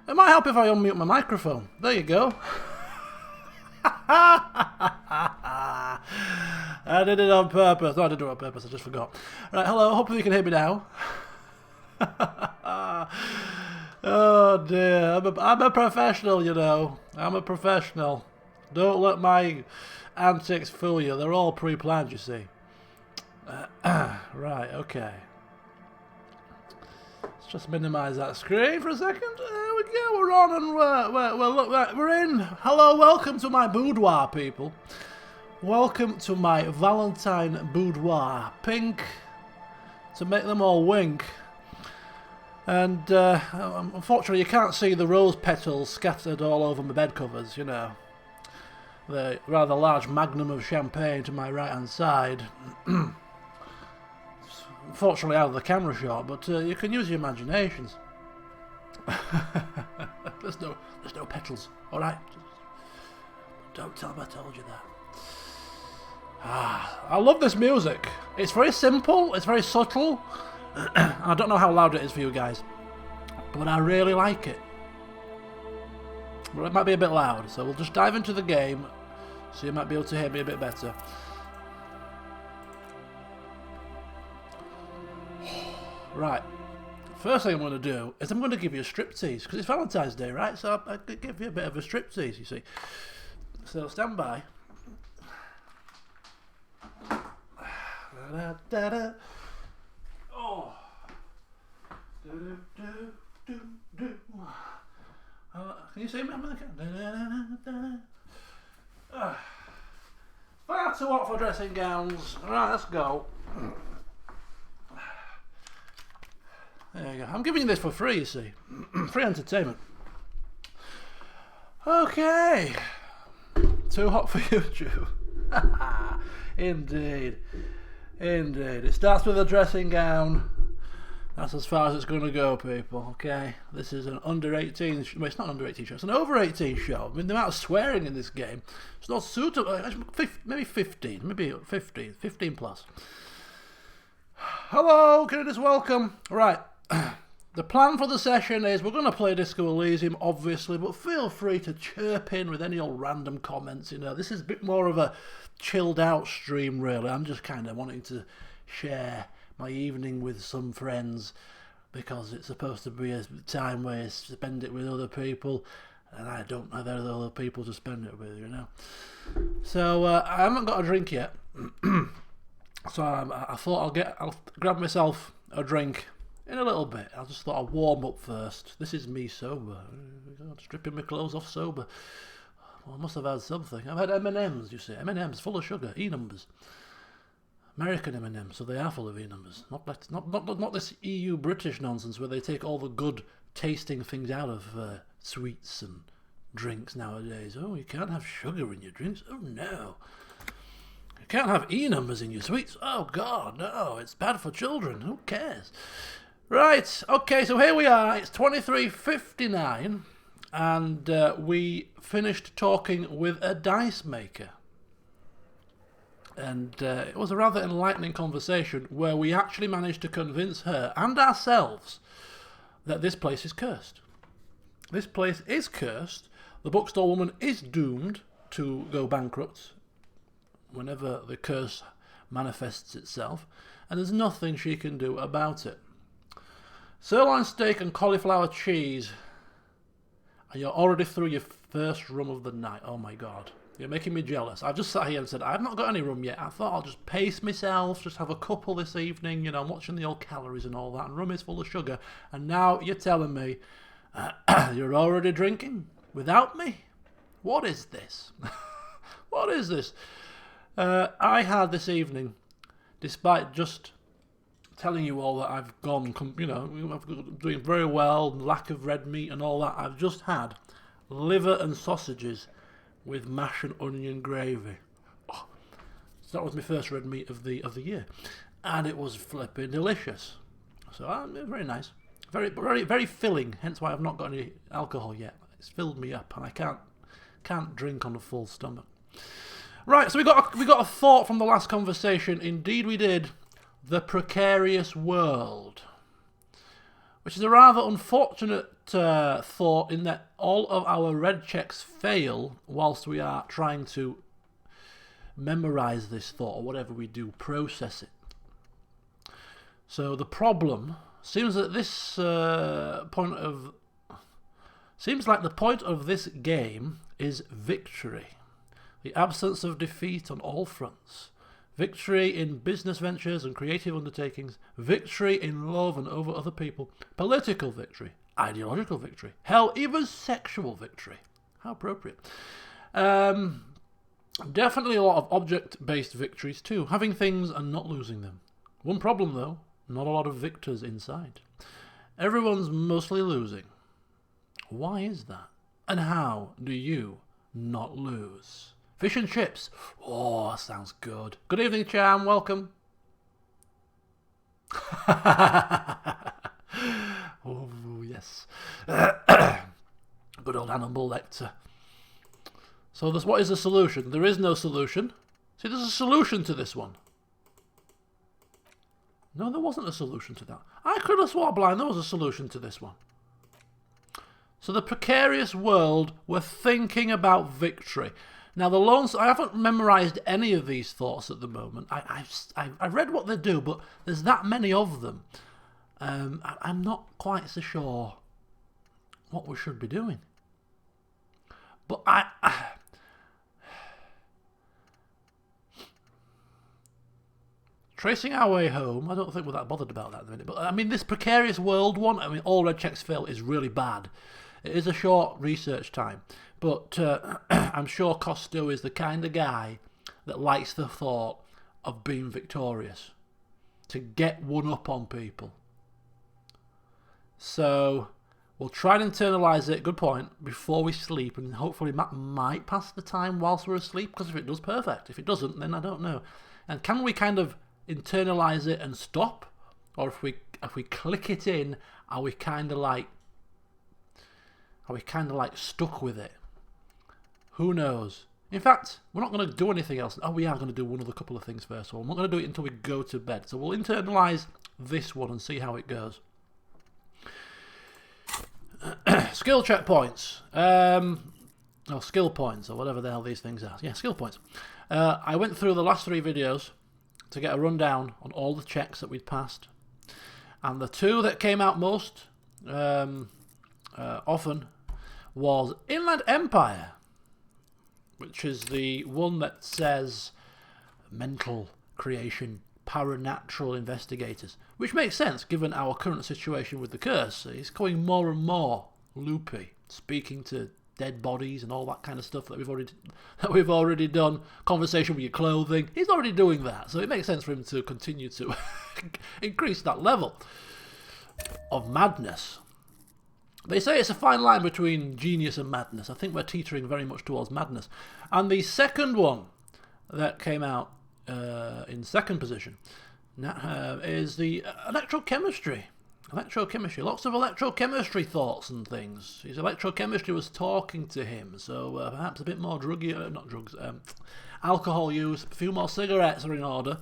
It might help if I unmute my microphone. There you go. I did it on purpose. No, I didn't do it on purpose. I just forgot. Right, hello. Hopefully you can hear me now. Oh dear. I'm a professional, you know. I'm a professional. Don't let my antics fool you. They're all pre-planned, you see. Right, okay. Let's just minimise that screen for a second. There we go. We're on and we're in. Hello, welcome to my boudoir, people. Welcome to my Valentine boudoir. Pink to make them all wink. And unfortunately, you can't see the rose petals scattered all over my bed covers, you know. The rather large magnum of champagne to my right-hand side. Unfortunately, out of the camera shot, but you can use your imaginations. There's no petals, all right? Don't tell them I told you that. I love this music. It's very simple. It's very subtle. I don't know how loud it is for you guys, but I really like it. But it might be a bit loud, so we'll just dive into the game, so you might be able to hear me a bit better. Right. First thing I'm going to do is I'm going to give you a striptease, because it's Valentine's Day, right? So I could give you a bit of a striptease, you see. So stand by. Oh. Can you see me? Far too hot for dressing gowns. Right, let's go. There you go. I'm giving you this for free, you see. Free entertainment. Okay. Too hot for YouTube. Indeed. Indeed. It starts with a dressing gown. That's as far as it's going to go, people, okay? This is an under 18... Well, it's not an under 18 show. It's an over 18 show. I mean, the amount of swearing in this game, it's not suitable. Maybe 15. Maybe 15. 15 plus. Hello, Canada's welcome. Right. The plan for the session is we're going to play Disco Elysium, obviously, but feel free to chirp in with any old random comments, you know. This is a bit more of a chilled out stream, really. I'm just kind of wanting to share my evening with some friends, because it's supposed to be a time where you spend it with other people, and I don't have other people to spend it with, you know. So I haven't got a drink yet, so I thought I'll grab myself a drink in a little bit. I just thought I'd warm up first. This is me sober. I'm stripping my clothes off sober. Well, I must have had something. I've had M&M's, you see. M&M's full of sugar, E-numbers. American M&M's, so they are full of E-numbers. Not this EU British nonsense where they take all the good tasting things out of sweets and drinks nowadays. Oh, you can't have sugar in your drinks. Oh no. You can't have E-numbers in your sweets. Oh God, no. It's bad for children. Who cares? Right. Okay. So here we are. It's 23:59, and we finished talking with a dice maker. And it was a rather enlightening conversation where we actually managed to convince her and ourselves that this place is cursed. This place is cursed. The bookstore woman is doomed to go bankrupt whenever the curse manifests itself, and there's nothing she can do about it. Sirloin steak and cauliflower cheese, and you're already through your first rum of the night. Oh my God. You're making me jealous. I've just sat here and said, I've not got any rum yet. I thought I'll just pace myself, just have a couple this evening. You know, I'm watching the old calories and all that, and rum is full of sugar. And now you're telling me you're already drinking without me? What is this? What is this? I had this evening, despite just telling you all that I've gone, you know, I'm doing very well, lack of red meat and all that, I've just had liver and sausages with mash and onion gravy. Oh, so that was my first red meat of the year, and it was flipping delicious. So very nice, very filling. Hence why I've not got any alcohol yet. It's filled me up, and I can't drink on a full stomach. Right, so we got a thought from the last conversation. Indeed, we did. The precarious world, which is a rather unfortunate thought in that all of our red checks fail whilst we are trying to memorize this thought, or whatever we do, process it. So the problem seems that seems like the point of this game is victory, the absence of defeat on all fronts. Victory in business ventures and creative undertakings, victory in love and over other people, political victory, ideological victory, hell, even sexual victory. How appropriate. Definitely a lot of object-based victories too, having things and not losing them. One problem though, not a lot of victors inside. Everyone's mostly losing. Why is that? And how do you not lose? Fish and chips. Oh, that sounds good. Good evening, Charm. Welcome. Oh, yes. Good old Hannibal Lecter. So what is the solution? There is no solution. See, there's a solution to this one. No, there wasn't a solution to that. I could have sworn blind there was a solution to this one. So the precarious world were thinking about victory. Now I haven't memorised any of these thoughts at the moment. I've read what they do, but there's that many of them. I'm not quite so sure what we should be doing. But tracing our way home, I don't think we're that bothered about that at the minute. But I mean, this precarious world one, I mean, all red checks fail is really bad. It is a short research time. But I'm sure Costeau is the kind of guy that likes the thought of being victorious. To get one up on people. So we'll try and internalise it, good point, before we sleep. And hopefully Matt might pass the time whilst we're asleep. Because if it does, perfect. If it doesn't, then I don't know. And can we kind of internalise it and stop? Or if we click it in, are we kind of like stuck with it? Who knows? In fact, we're not going to do anything else. Oh, we are going to do one other couple of things first. So we're not going to do it until we go to bed. So we'll internalise this one and see how it goes. Skill checkpoints. Or skill points, or whatever the hell these things are. Yeah, skill points. I went through the last 3 videos to get a rundown on all the checks that we'd passed. And the 2 that came out most often was Inland Empire, which is the one that says mental creation, paranatural investigators, which makes sense given our current situation with the curse. It's going more and more loopy, speaking to dead bodies and all that kind of stuff that we've already done. Conversation with your clothing. He's already doing that, so it makes sense for him to continue to increase that level of madness. They say it's a fine line between genius and madness. I think we're teetering very much towards madness. And the second one that came out in second position is the electrochemistry. Electrochemistry. Lots of electrochemistry thoughts and things. His electrochemistry was talking to him. So perhaps a bit more alcohol use, a few more cigarettes are in order.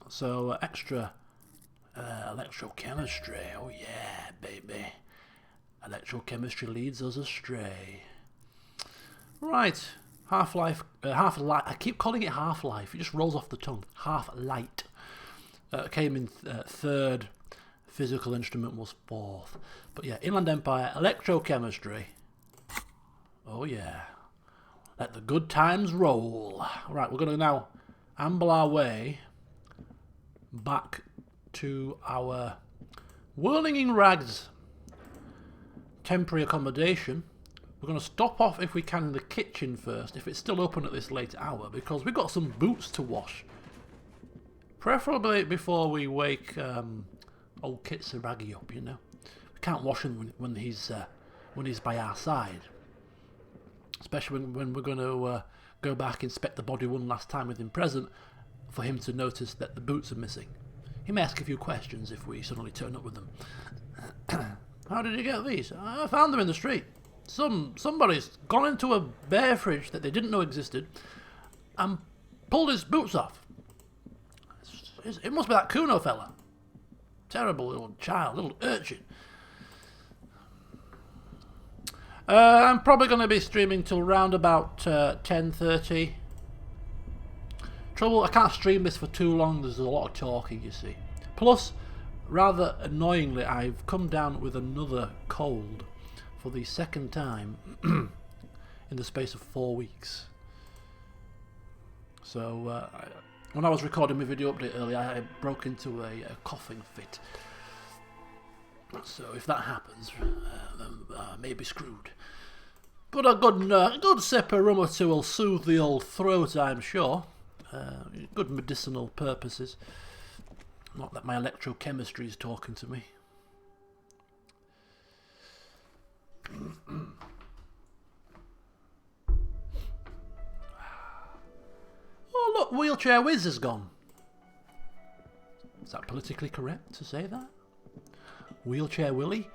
So extra electrochemistry. Oh yeah, baby. Electrochemistry leads us astray. Right, Half-Life. I keep calling it Half-Life. It just rolls off the tongue. Half-Light came in third. Physical instrument was fourth. But yeah, Inland Empire, electrochemistry. Oh yeah, let the good times roll. Right, we're going to now amble our way back to our whirling in rags temporary accommodation. We're going to stop off if we can in the kitchen first, if it's still open at this late hour, because we've got some boots to wash. Preferably before we wake old Kitsaragi up, you know. We can't wash him when he's by our side. Especially when we're going to go back, inspect the body one last time with him present, for him to notice that the boots are missing. He may ask a few questions if we suddenly turn up with them. How did you get these? I found them in the street. Somebody's gone into a bear fridge that they didn't know existed and pulled his boots off. It must be that Kuno fella. Terrible little child, little urchin. I'm probably going to be streaming till round about 10:30. Trouble, I can't stream this for too long. There's a lot of talking, you see. Plus, rather annoyingly, I've come down with another cold for the second time in the space of 4 weeks. So, when I was recording my video update earlier, I broke into a coughing fit. So if that happens, I may be screwed. But a good sip of rum or two will soothe the old throat, I'm sure. Good medicinal purposes. Not that my electrochemistry is talking to me. Oh, Wheelchair Whiz is gone. Is that politically correct to say that? Wheelchair Willie?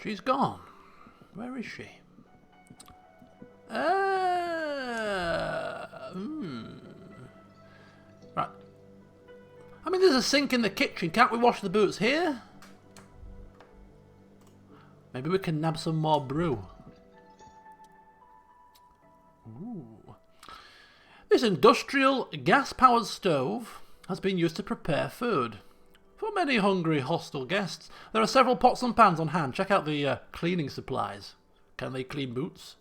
She's gone. Where is she? Right. I mean, there's a sink in the kitchen. Can't we wash the boots here? Maybe we can nab some more brew. Ooh. This industrial gas-powered stove has been used to prepare food. For many hungry hostel guests, there are several pots and pans on hand. Check out the cleaning supplies. Can they clean boots?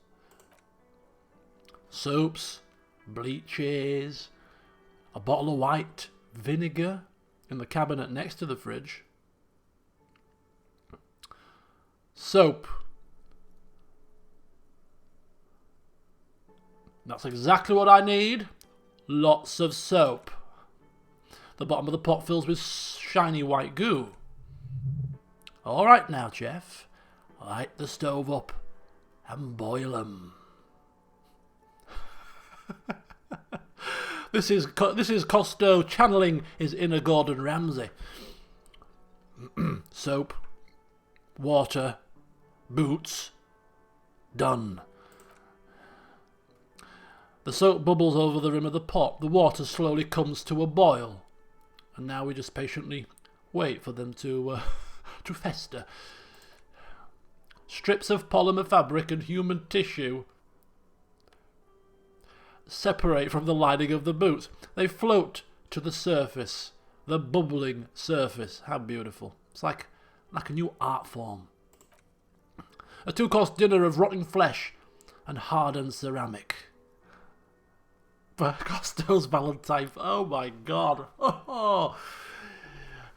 Soaps, bleaches, a bottle of white vinegar in the cabinet next to the fridge. Soap. That's exactly what I need. Lots of soap. The bottom of the pot fills with shiny white goo. All right now, Jeff. Light the stove up and boil 'em. This is Costeau channeling his inner Gordon Ramsay. Soap, water, boots, done. The soap bubbles over the rim of the pot. The water slowly comes to a boil. And now we just patiently wait for them to fester. Strips of polymer fabric and human tissue separate from the lining of the boots. They float to the surface. The bubbling surface. How beautiful. It's like a new art form. A 2-course dinner of rotting flesh and hardened ceramic. Costeau's Valentines. Oh my god. Oh.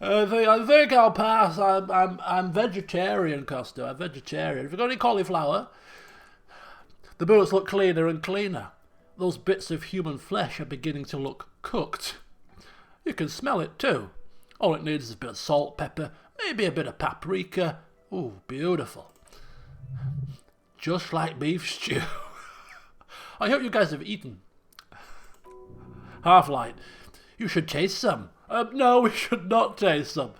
I think I'll pass. I'm vegetarian, Costeau. I'm vegetarian. Have you got any cauliflower? The boots look cleaner and cleaner. Those bits of human flesh are beginning to look cooked. You can smell it too. All it needs is a bit of salt, pepper, maybe a bit of paprika. Ooh, beautiful. Just like beef stew. I hope you guys have eaten. Half-Light. You should taste some. No, we should not taste some.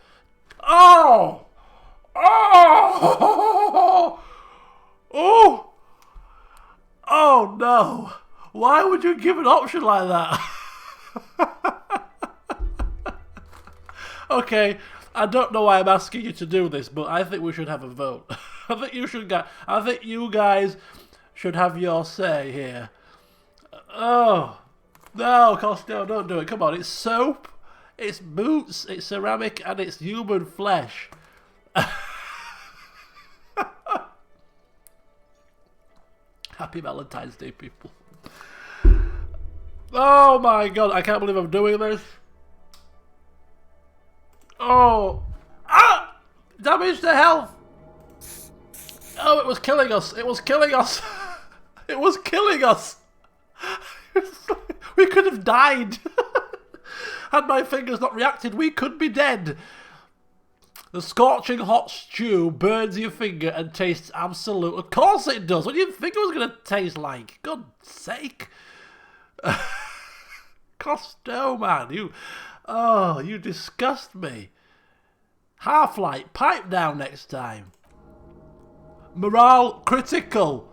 Oh! Oh! Oh! Oh no! Why would you give an option like that? Okay, I don't know why I'm asking you to do this, but I think we should have a vote. I think you guys should have your say here. Oh. No, Costeau, don't do it. Come on, it's soap, it's boots, it's ceramic, and it's human flesh. Happy Valentine's Day, people. Oh my god, I can't believe I'm doing this. Oh. Ah! Damage to health. Oh, it was killing us. It was killing us. It was killing us. We could have died. Had my fingers not reacted, we could be dead. The scorching hot stew burns your finger and tastes absolute. Of course it does. What do you think it was going to taste like? God's sake. Costeau, man. You disgust me. Half-Light, pipe down next time. Morale critical.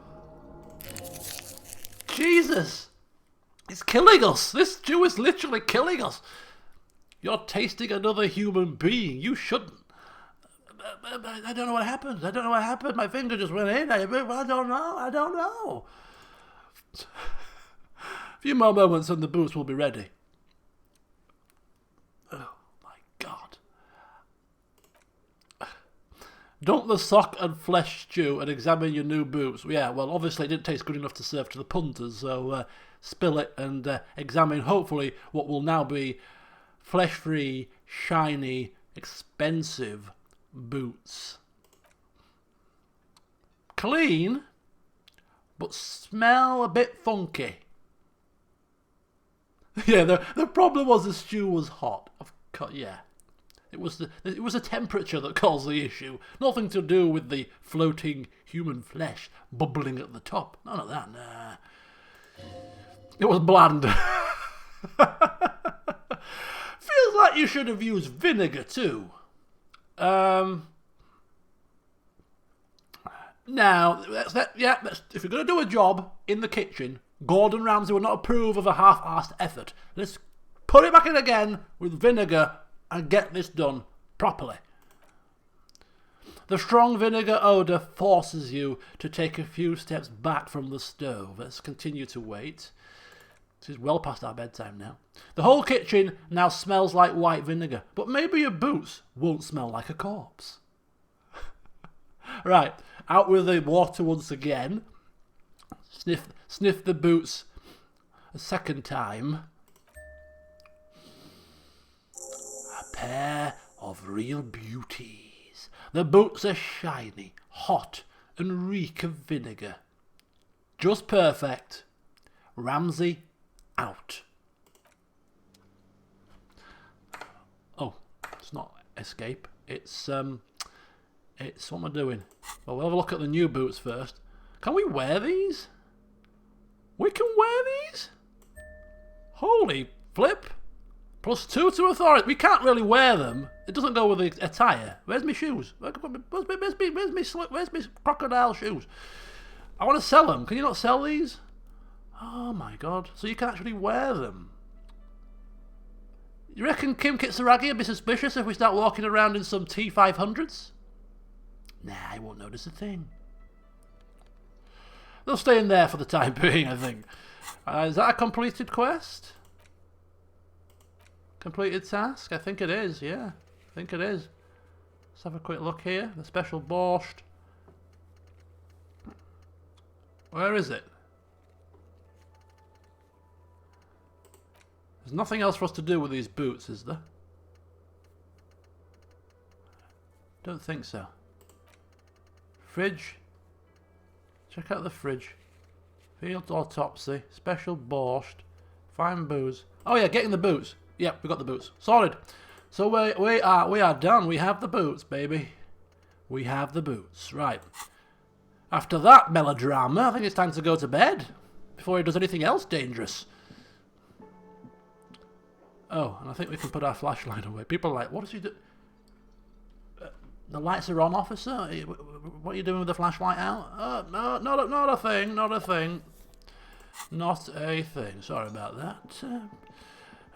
Jesus. It's killing us. This stew is literally killing us. You're tasting another human being. You shouldn't. I don't know what happened. I don't know what happened. My finger just went in. I don't know. A few more moments and the boots will be ready. Oh my god. Dump the sock and flesh stew and examine your new boots. Yeah, well, obviously it didn't taste good enough to serve to the punters, so spill it and examine, hopefully, what will now be flesh-free, shiny, expensive boots. Clean, but smell a bit funky. Yeah, the problem was the stew was hot. Yeah. It was the temperature that caused the issue. Nothing to do with the floating human flesh bubbling at the top. None of that, nah. It was bland. Feels like you should have used vinegar too. Now, if you're going to do a job in the kitchen, Gordon Ramsay would not approve of a half-arsed effort. Let's put it back in again with vinegar and get this done properly. The strong vinegar odour forces you to take a few steps back from the stove. Let's continue to wait. This is well past our bedtime now. The whole kitchen now smells like white vinegar, but maybe your boots won't smell like a corpse. Right, out with the water once again. Sniff the boots a second time. A pair of real beauties. The boots are shiny, hot, and reek of vinegar. Just perfect. Ramsay out. Oh, it's not escape. It's what am I doing? Well, we'll have a look at the new boots first. Can we wear these? We can wear these? Holy flip. +2 to authority. We can't really wear them. It doesn't go with the attire. Where's my shoes? Where's my crocodile shoes? I want to sell them. Can you not sell these? Oh my god. So you can actually wear them. You reckon Kim Kitsuragi would be suspicious if we start walking around in some T500s? Nah, I won't notice a thing. They'll stay in there for the time being, I think. Is that a completed quest? Completed task? I think it is, yeah. I think it is. Let's have a quick look here. The special borscht. Where is it? There's nothing else for us to do with these boots, is there? Don't think so. Fridge. Check out the fridge. Field autopsy. Special borscht. Fine booze. Oh yeah, getting the boots. Yep, we got the boots. Sorted. So we are done. We have the boots, baby. We have the boots. Right. After that melodrama, I think it's time to go to bed. Before he does anything else dangerous. Oh, and I think we can put our flashlight away. People are like, what does he do? The lights are on, officer? What are you doing with the flashlight out? No, not a thing, not a thing. Not a thing. Sorry about that.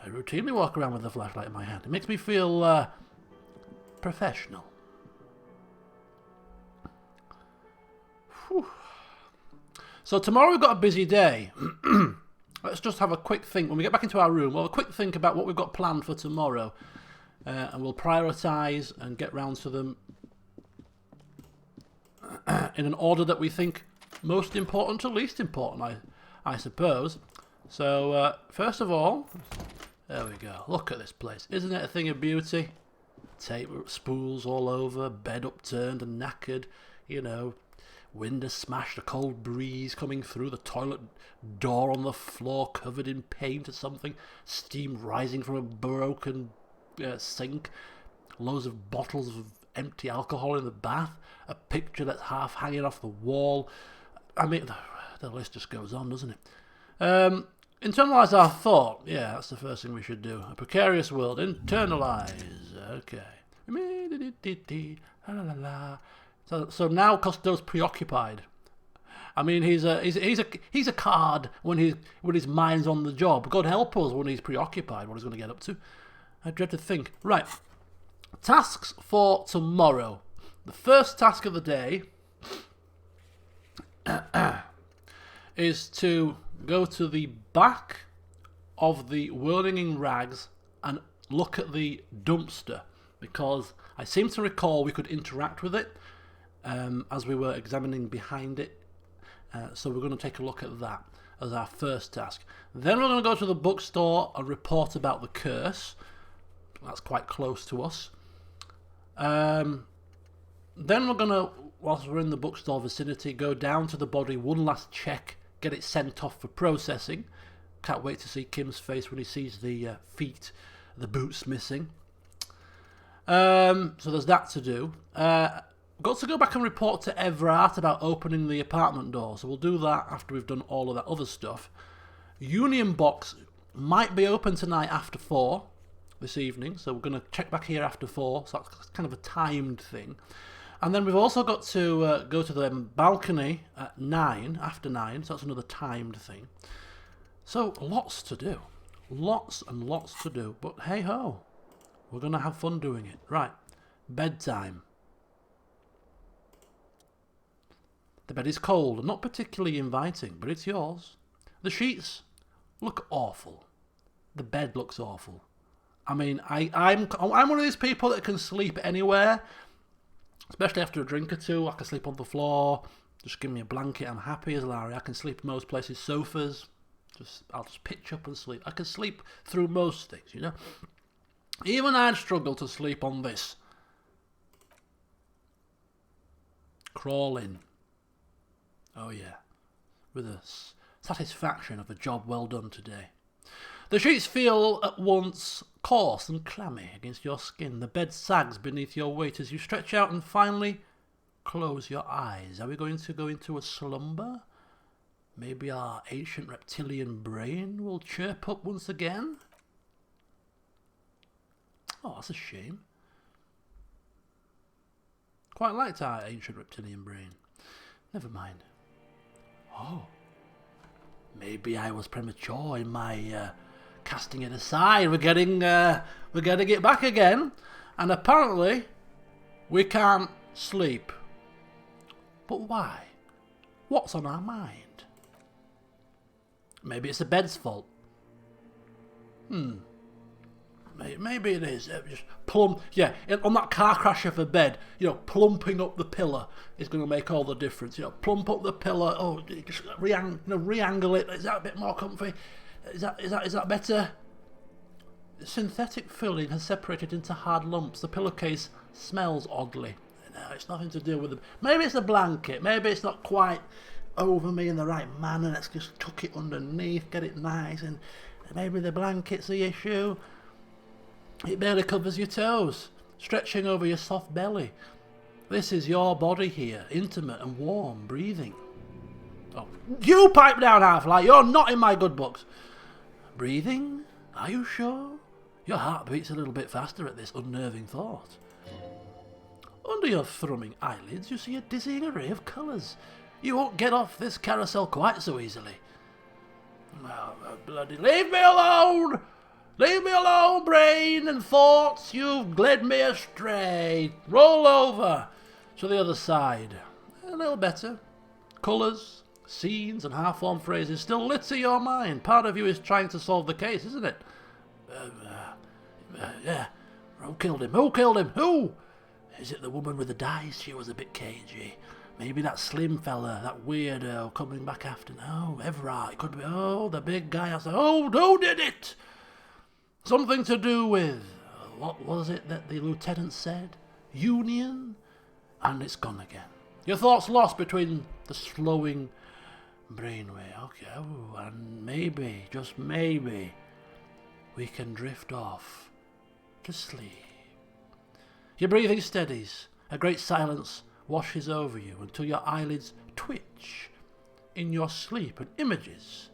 I routinely walk around with the flashlight in my hand. It makes me feel professional. Whew. So tomorrow we've got a busy day. Let's just have a quick think. When we get back into our room, we'll have a quick think about what we've got planned for tomorrow. And we'll prioritise and get round to them in an order that we think most important to least important, I suppose. So, first of all, there we go. Look at this place. Isn't it a thing of beauty? Tape spools all over, bed upturned and knackered, you know. Window smashed, a cold breeze coming through, the toilet door on the floor covered in paint or something, steam rising from a broken sink, loads of bottles of empty alcohol in the bath, a picture that's half hanging off the wall. I mean, the list just goes on, doesn't it? Internalize our thought. Yeah, that's the first thing we should do. A precarious world. Internalize. Okay. So now Costeau's preoccupied. I mean, he's a card when his mind's on the job. God help us when he's preoccupied. What he's going to get up to. I dread to think. Right. Tasks for tomorrow. The first task of the day is to go to the back of the Whirling in Rags and look at the dumpster, because I seem to recall we could interact with it as we were examining behind it. So we're going to take a look at that as our first task. Then we're going to go to the bookstore and report about the curse. That's quite close to us. Then we're going to, whilst we're in the bookstore vicinity, go down to the body, one last check, get it sent off for processing. Can't wait to see Kim's face when he sees the feet, the boots missing. So there's that to do. Got to go back and report to Everard about opening the apartment door, so we'll do that after we've done all of that other stuff. Union Box might be open tonight after 4 this evening, so we're going to check back here after 4, so that's kind of a timed thing. And then we've also got to go to the balcony at 9, after 9, so that's another timed thing. So lots to do. Lots and lots to do. But hey ho, we're going to have fun doing it. Right, bedtime. The bed is cold and not particularly inviting, but it's yours. The sheets look awful. The bed looks awful. I mean, I'm one of these people that can sleep anywhere, especially after a drink or two. I can sleep on the floor. Just give me a blanket. I'm happy as Larry. I can sleep in most places. Sofas. I'll just pitch up and sleep. I can sleep through most things, you know. Even I'd struggle to sleep on this. Crawl in. Oh yeah. With a satisfaction of a job well done today. The sheets feel at once coarse and clammy against your skin. The bed sags beneath your weight as you stretch out and finally close your eyes. Are we going to go into a slumber? Maybe our ancient reptilian brain will chirp up once again? Oh, that's a shame. Quite liked our ancient reptilian brain. Never mind. Oh. Maybe I was premature in my casting it aside. We're getting it back again, and apparently we can't sleep. But why? What's on our mind? Maybe it's the bed's fault. Maybe it is. Just on that car crash of a bed, you know, plumping up the pillow is going to make all the difference. You know, plump up the pillow. Oh, just re-angle it. Is that a bit more comfy? Is that better? The synthetic filling has separated into hard lumps. The pillowcase smells oddly. No, it's nothing to do with it. Maybe it's a blanket. Maybe it's not quite over me in the right manner. Let's just tuck it underneath, get it nice, and maybe the blanket's the issue. It barely covers your toes, stretching over your soft belly. This is your body here, intimate and warm, breathing. Oh, you pipe down, Half-Light, you're not in my good books. Breathing? Are you sure? Your heart beats a little bit faster at this unnerving thought. Under your thrumming eyelids, you see a dizzying array of colours. You won't get off this carousel quite so easily. Oh, bloody leave me alone! Leave me alone, brain and thoughts, you've led me astray. Roll over to the other side. A little better. Colours, scenes and half-formed phrases still litter your mind. Part of you is trying to solve the case, isn't it? Yeah. Who killed him? Who killed him? Who? Is it the woman with the dice? She was a bit cagey. Maybe that slim fella, that weirdo coming back after. No, Everard. It could be, the big guy outside. Oh, who did it? Something to do with, what was it that the lieutenant said? Union? And it's gone again. Your thoughts lost between the slowing brainwave. Okay, and maybe, just maybe, we can drift off to sleep. Your breathing steadies. A great silence washes over you until your eyelids twitch in your sleep and images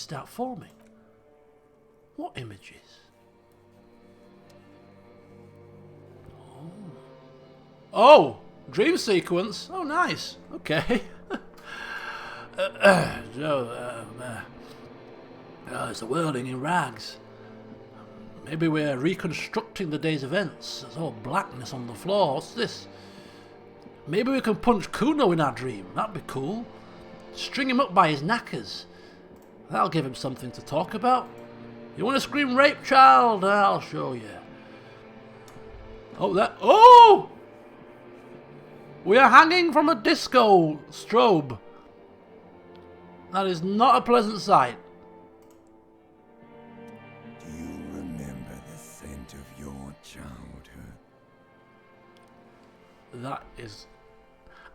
start forming. What images? Oh, dream sequence. Oh, nice. Okay. It's the whirling in rags. Maybe we're reconstructing the day's events. There's all blackness on the floor. What's this? Maybe we can punch Kuno in our dream. That'd be cool. String him up by his knackers. That'll give him something to talk about. You want to scream rape, child? I'll show you. Oh! We are hanging from a disco strobe. That is not a pleasant sight. Do you remember the scent of your childhood? That is...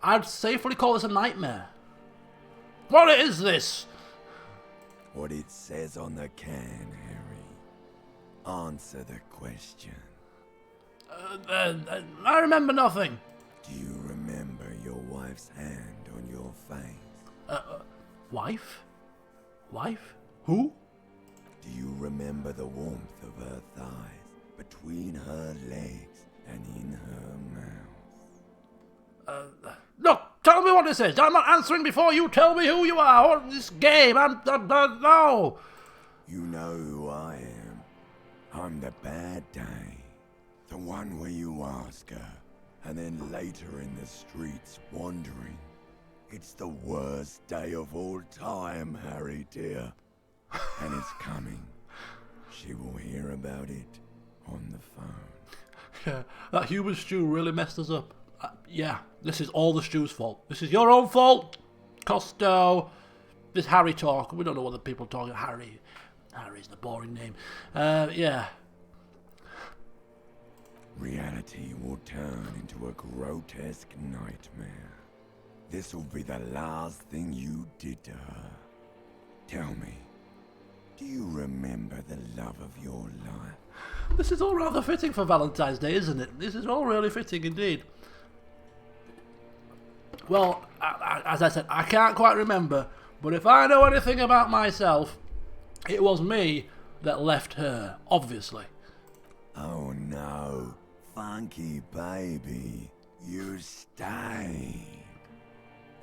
I'd safely call this a nightmare. What is this? What it says on the can, Harry. Answer the question. I remember nothing. Do you remember your wife's hand on your face? Wife? Wife? Who? Do you remember the warmth of her thighs, between her legs and in her mouth? Look, tell me what this is. I'm not answering before you tell me who you are. Or this game. No. You know who I am. I'm the bad day. The one where you ask her, and then later in the streets wandering. It's the worst day of all time, Harry dear. And it's coming. She will hear about it on the phone. Yeah, that human stew really messed us up. Yeah, this is all the stew's fault. This is your own fault, Costeau. This Harry talk. We don't know what the people talk about. Harry's the boring name. Yeah. Reality will turn into a grotesque nightmare. This will be the last thing you did to her. Tell me, do you remember the love of your life? This is all rather fitting for Valentine's Day, isn't it? This is all really fitting indeed. Well, as I said, I can't quite remember, but if I know anything about myself, it was me that left her, obviously. Oh no, funky baby, you stayed.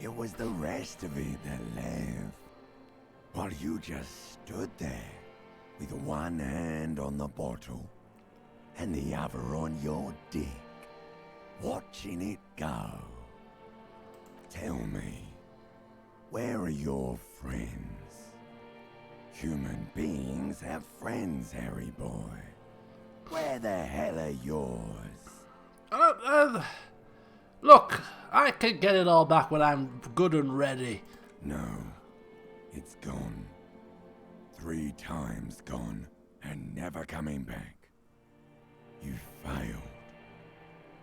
It was the rest of it that left. While you just stood there, with one hand on the bottle, and the other on your dick, watching it go. Tell me, where are your friends? Human beings have friends, Harry boy. Where the hell are yours? Look, I can get it all back when I'm good and ready. No, it's gone. 3 times gone and never coming back. You failed.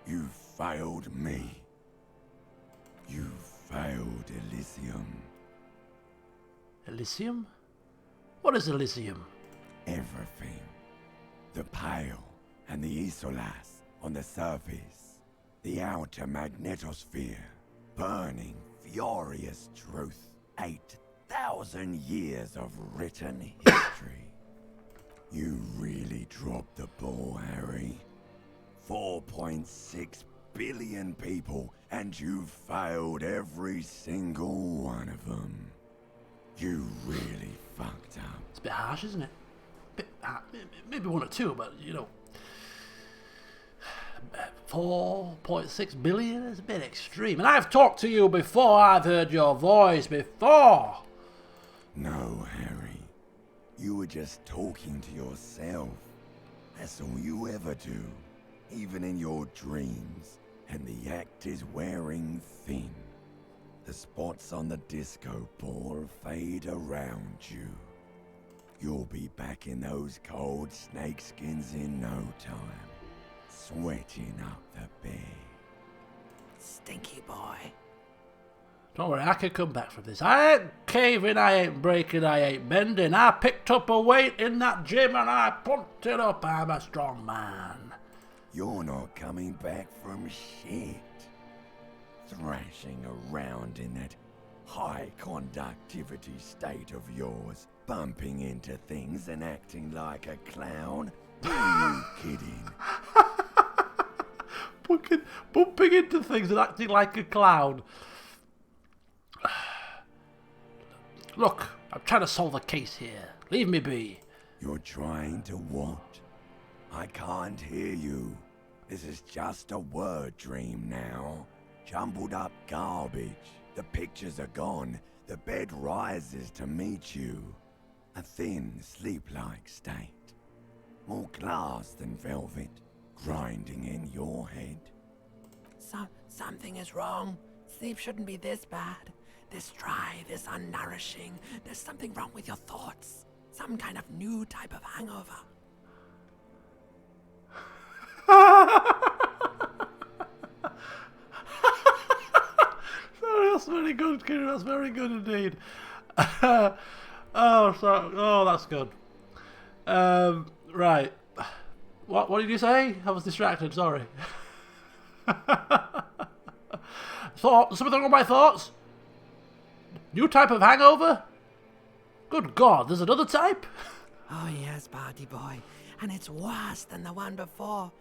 You failed me. You failed Elysium. Elysium? What is Elysium? Everything. The Pale and the Isolas on the surface. The outer magnetosphere. Burning, furious truth. 8,000 years of written history. You really dropped the ball, Harry. 4.6 billion people, and you failed every single one of them. You really fucked up. It's a bit harsh, isn't it? Maybe 1 or 2, but, you know, 4.6 billion is a bit extreme. And I've talked to you before. I've heard your voice before. No, Harry. You were just talking to yourself. That's all you ever do. Even in your dreams. And the act is wearing thin. The spots on the disco ball fade around you. You'll be back in those cold snakeskins in no time. Sweating up the bed. Stinky boy. Don't worry, I can come back from this. I ain't caving, I ain't breaking, I ain't bending. I picked up a weight in that gym and I pumped it up. I'm a strong man. You're not coming back from shit. Thrashing around in that high conductivity state of yours. Bumping into things and acting like a clown. Who are you kidding? Bumping into things and acting like a clown. Look, I'm trying to solve a case here. Leave me be. You're trying to what? I can't hear you. This is just a word dream now. Jumbled up garbage. The pictures are gone. The bed rises to meet you. A thin, sleep-like state. More glass than velvet. Grinding in your head. Something is wrong. Sleep shouldn't be this bad. This dry, this unnourishing. There's something wrong with your thoughts. Some kind of new type of hangover. Sorry, that's very good, Kieran. That's very good indeed. That's good. Right. What did you say? I was distracted, sorry. Something wrong with my thoughts? New type of hangover? Good God, there's another type? Oh yes, party boy. And it's worse than the one before.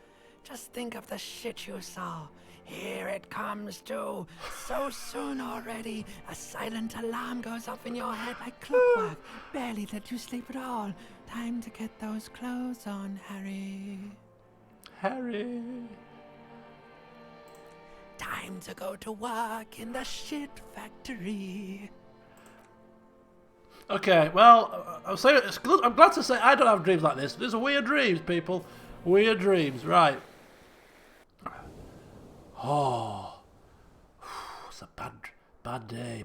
Just think of the shit you saw. Here it comes too. So soon already. A silent alarm goes off in your head like clockwork. Barely let you sleep at all. Time to get those clothes on, Harry. Harry. Time to go to work in the shit factory. Okay, well, I'm glad to say I don't have dreams like this. These are weird dreams, people. Weird dreams, right. Oh. It's a bad day,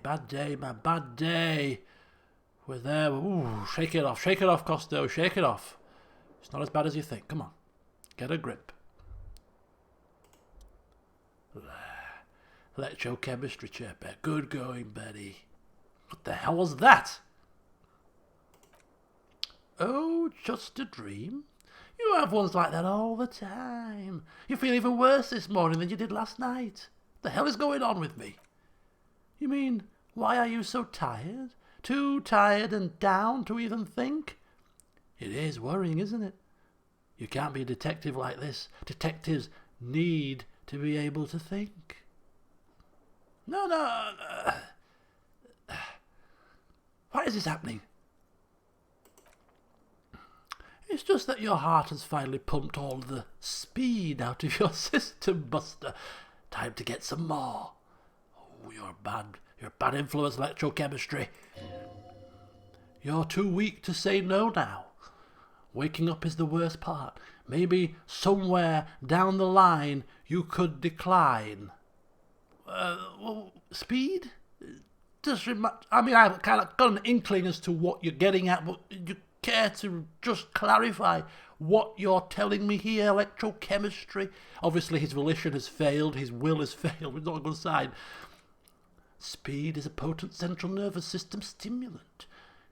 man, bad day. We're there. Ooh, shake it off, Costeau, shake it off. It's not as bad as you think. Come on, get a grip. Electrochemistry chirper. Good going, Betty. What the hell was that? Oh, just a dream? You have ones like that all the time. You feel even worse this morning than you did last night. What the hell is going on with me? You mean, why are you so tired? Too tired and down to even think? It is worrying, isn't it? You can't be a detective like this. Detectives need to be able to think. No. Why is this happening? It's just that your heart has finally pumped all the speed out of your system, Buster. Time to get some more. Oh, you're a bad influence, electrochemistry. You're too weak to say no now. Waking up is the worst part. Maybe somewhere down the line you could decline. Speed? I've kind of got an inkling as to what you're getting at, but you care to just clarify what you're telling me here, electrochemistry? Obviously his volition has failed, his will has failed, it's not a good sign. Speed is a potent central nervous system stimulant.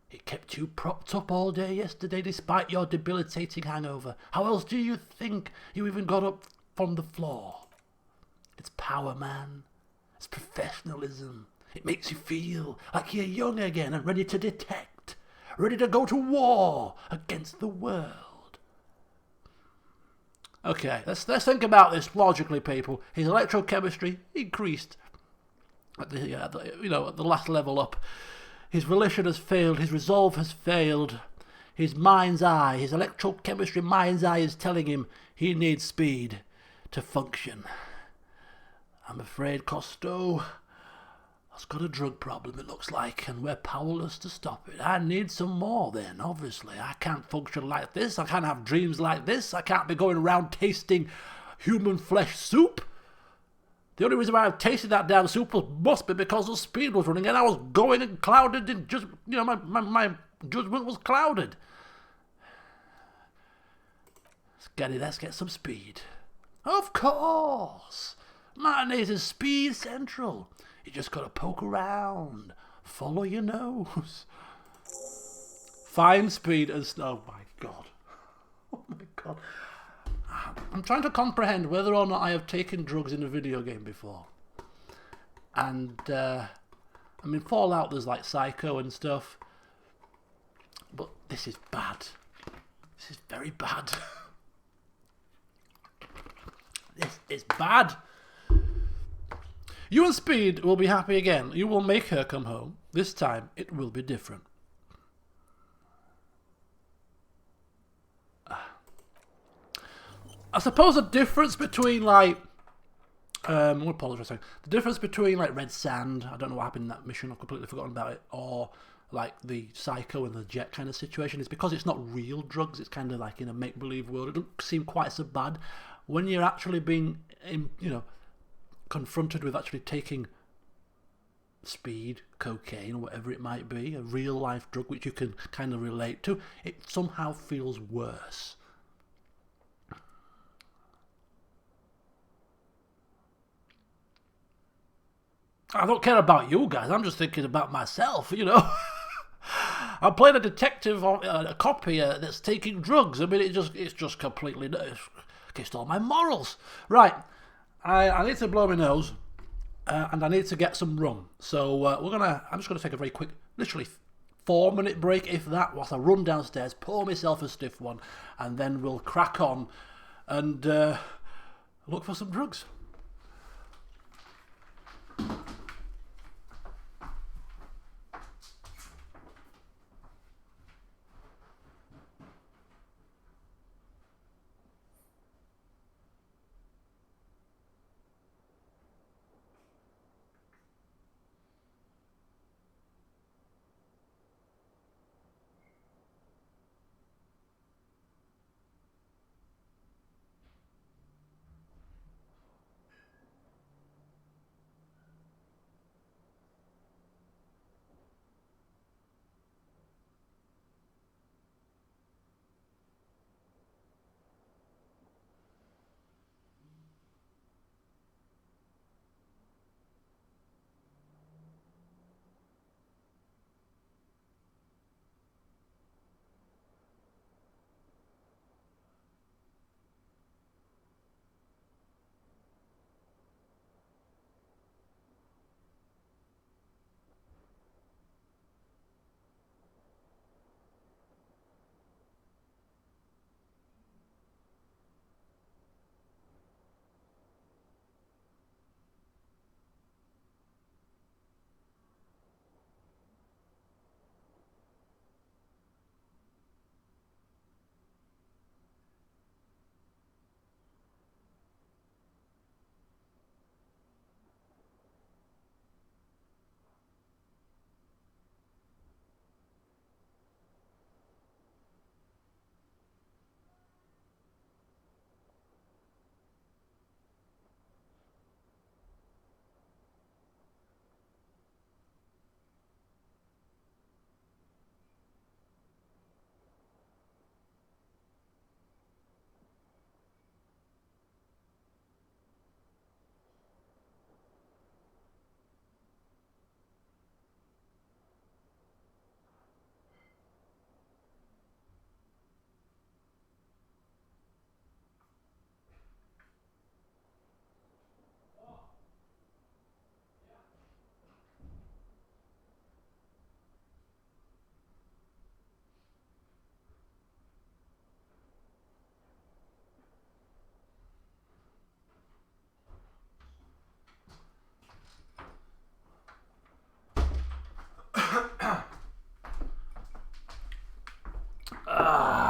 It kept you propped up all day yesterday despite your debilitating hangover. How else do you think you even got up from the floor? It's power, man. It's professionalism. It makes you feel like you're young again and ready to detect, ready to go to war against the world. Okay, let's think about this logically, people. His electrochemistry increased at the last level up. His volition has failed. His resolve has failed. His mind's eye, his electrochemistry mind's eye is telling him he needs speed to function. I'm afraid Costeau has got a drug problem, it looks like, and we're powerless to stop it. I need some more then, obviously. I can't function like this. I can't have dreams like this. I can't be going around tasting human flesh soup. The only reason why I've tasted that damn soup must be because the speed was running and I was going and clouded in just, my judgment was clouded. Let's get some speed. Of course. Mayonnaise is speed central. You just gotta poke around. Follow your nose. Find speed and... Oh my god. Oh my god. I'm trying to comprehend whether or not I have taken drugs in a video game before. And, Fallout there's like Psycho and stuff. But this is bad. This is very bad. This is bad. You and Speed will be happy again. You will make her come home. This time it will be different. I suppose the difference between I'm gonna apologize for a second. The difference between like Red Sand, I don't know what happened in that mission, I've completely forgotten about it, or like the Psycho and the Jet kind of situation is because it's not real drugs, it's kind of like in a make-believe world. It doesn't seem quite so bad when you're actually being confronted with actually taking speed, cocaine, or whatever it might be, a real life drug which you can kind of relate to. It somehow feels worse. I don't care about you guys, I'm just thinking about myself, I'm playing a detective, a cop here that's taking drugs. I mean, it's just completely against all my morals. Right, I need to blow my nose, and I need to get some rum. So I'm just going to take a very quick, literally 4-minute break, if that, whilst I run downstairs, pour myself a stiff one, and then we'll crack on and look for some drugs.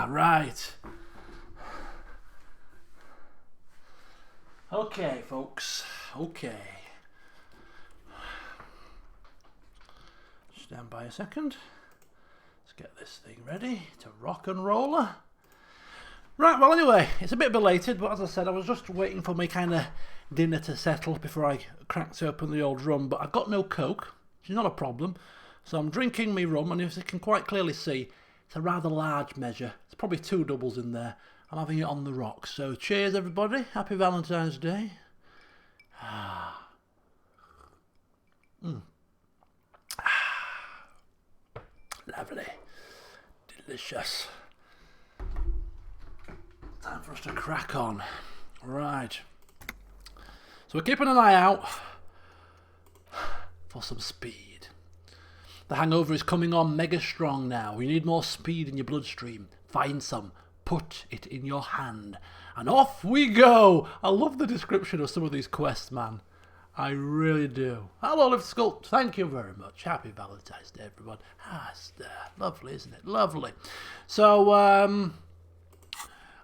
Right. Okay, folks. Okay. Stand by a second. Let's get this thing ready to rock and roll. Right, well anyway, it's a bit belated, but as I said, I was just waiting for my kind of dinner to settle before I cracked open the old rum, but I got no Coke, which is not a problem. So I'm drinking my rum, and as you can quite clearly see, it's a rather large measure. It's probably 2 doubles in there. I'm having it on the rocks. So cheers everybody, happy Valentine's Day. Lovely. Delicious. Time for us to crack on. Right. So we're keeping an eye out for some speed. The hangover is coming on mega strong now. You need more speed in your bloodstream. Find some. Put it in your hand. And off we go. I love the description of some of these quests, man. I really do. Hello, Lift Sculpt. Thank you very much. Happy Valentine's Day, everyone. It's lovely, isn't it? Lovely. So,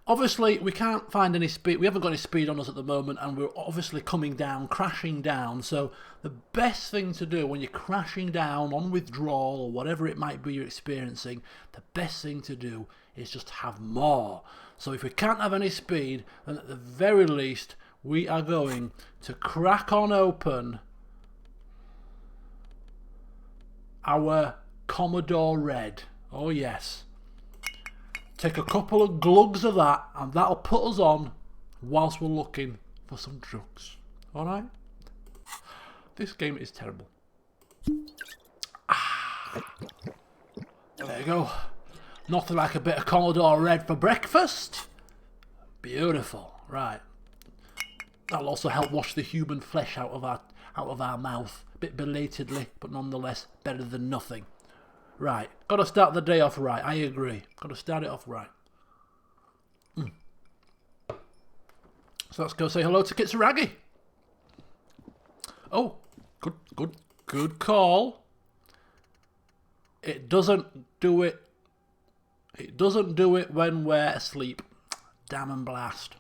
obviously, we can't find any speed. We haven't got any speed on us at the moment, and we're obviously coming down, crashing down. So the best thing to do when you're crashing down on withdrawal or whatever it might be you're experiencing, the best thing to do is just have more. So if we can't have any speed, then at the very least, we are going to crack on open our Commodore Red. Oh yes. Take a couple of glugs of that, and that'll put us on whilst we're looking for some drugs. Alright? This game is terrible. There you go. Nothing like a bit of Commodore Red for breakfast. Beautiful. Right. That'll also help wash the human flesh out of our mouth. A bit belatedly, but nonetheless better than nothing. Right. Got to start the day off right. I agree. Got to start it off right. So let's go say hello to Kitsuragi. Oh, good call. It doesn't do it. It doesn't do it when we're asleep. Damn and blast.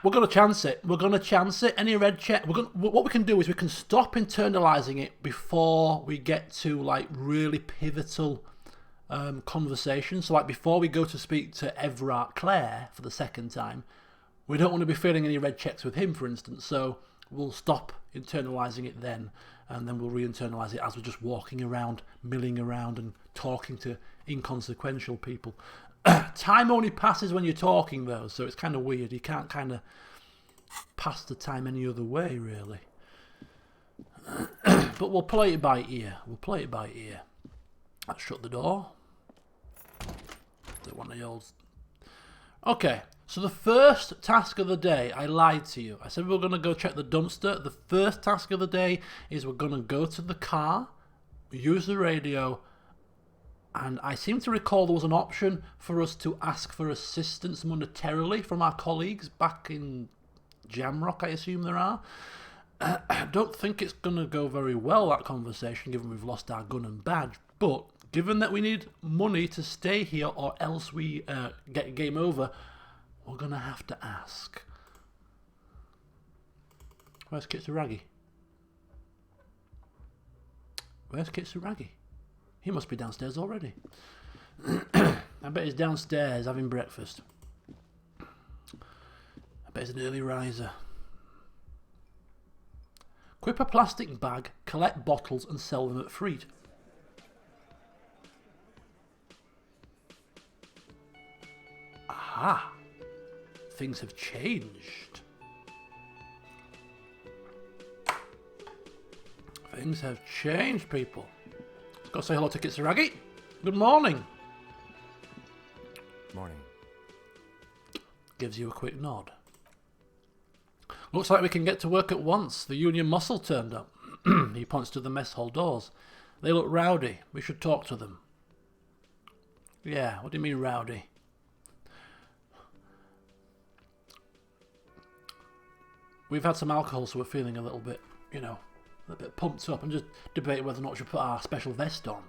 We're going to chance it. We're going to chance it. Any red check? What we can do is we can stop internalizing it before we get to like really pivotal conversations. So like before we go to speak to Everard Clare for the second time, we don't want to be feeling any red checks with him, for instance. So we'll stop internalizing it then, and then we'll re-internalize it as we're just walking around, milling around and talking to inconsequential people. Time only passes when you're talking, though, so it's kind of weird. You can't kind of pass the time any other way, really. But we'll play it by ear. We'll play it by ear. Let's shut the door. One of the old... Okay, so the first task of the day, I lied to you. I said we were going to go check the dumpster. The first task of the day is we're going to go to the car, use the radio, and I seem to recall there was an option for us to ask for assistance monetarily from our colleagues back in Jamrock, I assume there are. I don't think it's going to go very well, that conversation, given we've lost our gun and badge, but given that we need money to stay here or else we get game over, we're going to have to ask. Where's Kitsuragi? Where's Kitsuragi? He must be downstairs already. I bet he's downstairs having breakfast. I bet he's an early riser. Equip a plastic bag, collect bottles and sell them at Freet. Aha! Things have changed. Things have changed, people. Let's go say hello to Kitsuragi. Good morning. Morning. Gives you a quick nod. Looks like we can get to work at once. The Union muscle turned up. He points to the mess hall doors. They look rowdy. We should talk to them. Yeah, what do you mean rowdy? We've had some alcohol, so we're feeling a little bit, you know, a bit pumped up and just debating whether or not we should put our special vest on.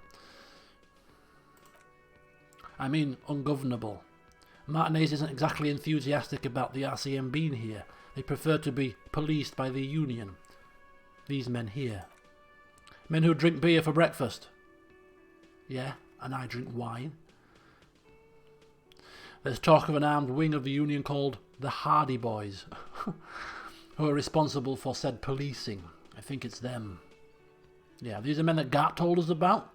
I mean, ungovernable. Martinez isn't exactly enthusiastic about the RCM being here. They prefer to be policed by the Union. These men here. Men who drink beer for breakfast. Yeah, and I drink wine. There's talk of an armed wing of the Union called the Hardy Boys, who are responsible for said policing. I think it's them. Yeah, these are men that Gart told us about.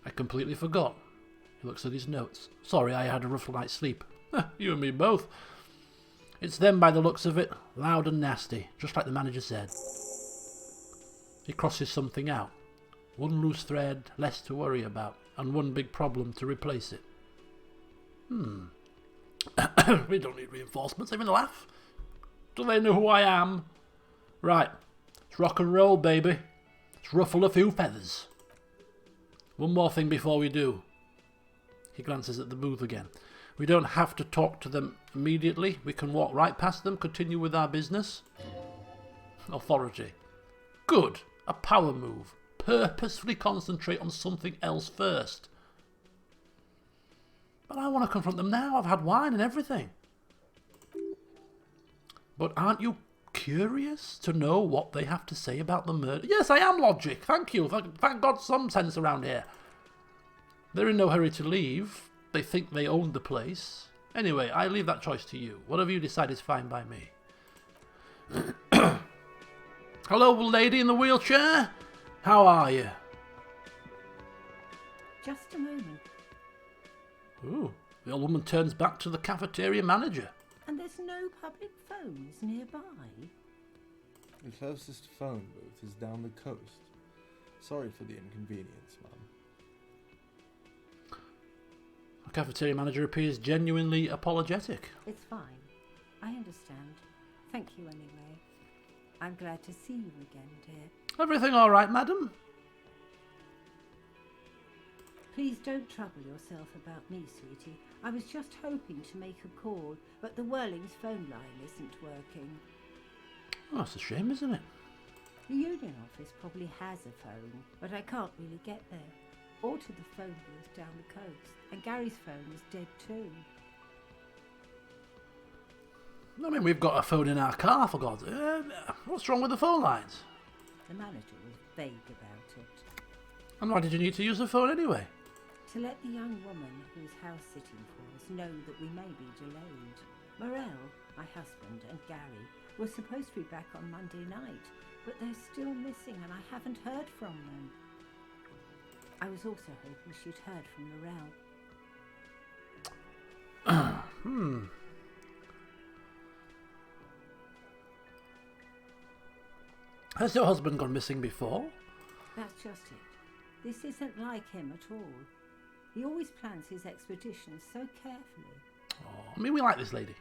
I completely forgot. He looks at his notes. Sorry, I had a rough night's sleep. You and me both. It's them by the looks of it. Loud and nasty, just like the manager said. He crosses something out. One loose thread less to worry about, and one big problem to replace it. We don't need reinforcements, even a laugh. Do they know who I am? Right, let's rock and roll, baby. Let's ruffle a few feathers. One more thing before we do. He glances at the booth again. We don't have to talk to them immediately. We can walk right past them, continue with our business. Authority. Good. A power move. Purposefully concentrate on something else first. But I want to confront them now. I've had wine and everything. But aren't you curious to know what they have to say about the murder? Yes, I am logic. Thank you. Thank God some sense around here. They're in no hurry to leave. They think they own the place. Anyway, I leave that choice to you. Whatever you decide is fine by me. Hello, lady in the wheelchair. How are you? Just a moment. Ooh, the old woman turns back to the cafeteria manager. And there's no public phones nearby. The closest phone booth is down the coast. Sorry for the inconvenience, Mum. The cafeteria manager appears genuinely apologetic. It's fine. I understand. Thank you anyway. I'm glad to see you again, dear. Everything all right, madam? Please don't trouble yourself about me, sweetie. I was just hoping to make a call, but the Whirling's phone line isn't working. Oh, that's a shame, isn't it? The union office probably has a phone, but I can't really get there. Or to the phone booth down the coast, and Gary's phone is dead too. I mean, we've got a phone in our car, for God's sake. What's wrong with the phone lines? The manager was vague about it. And why did you need to use the phone anyway? To let the young woman who is house sitting for us know that we may be delayed. Morel, my husband, and Gary were supposed to be back on Monday night, but they're still missing and I haven't heard from them. I was also hoping she'd heard from Morel. Has your husband gone missing before? That's just it. This isn't like him at all. He always plans his expeditions so carefully. Oh, I mean, we like this lady.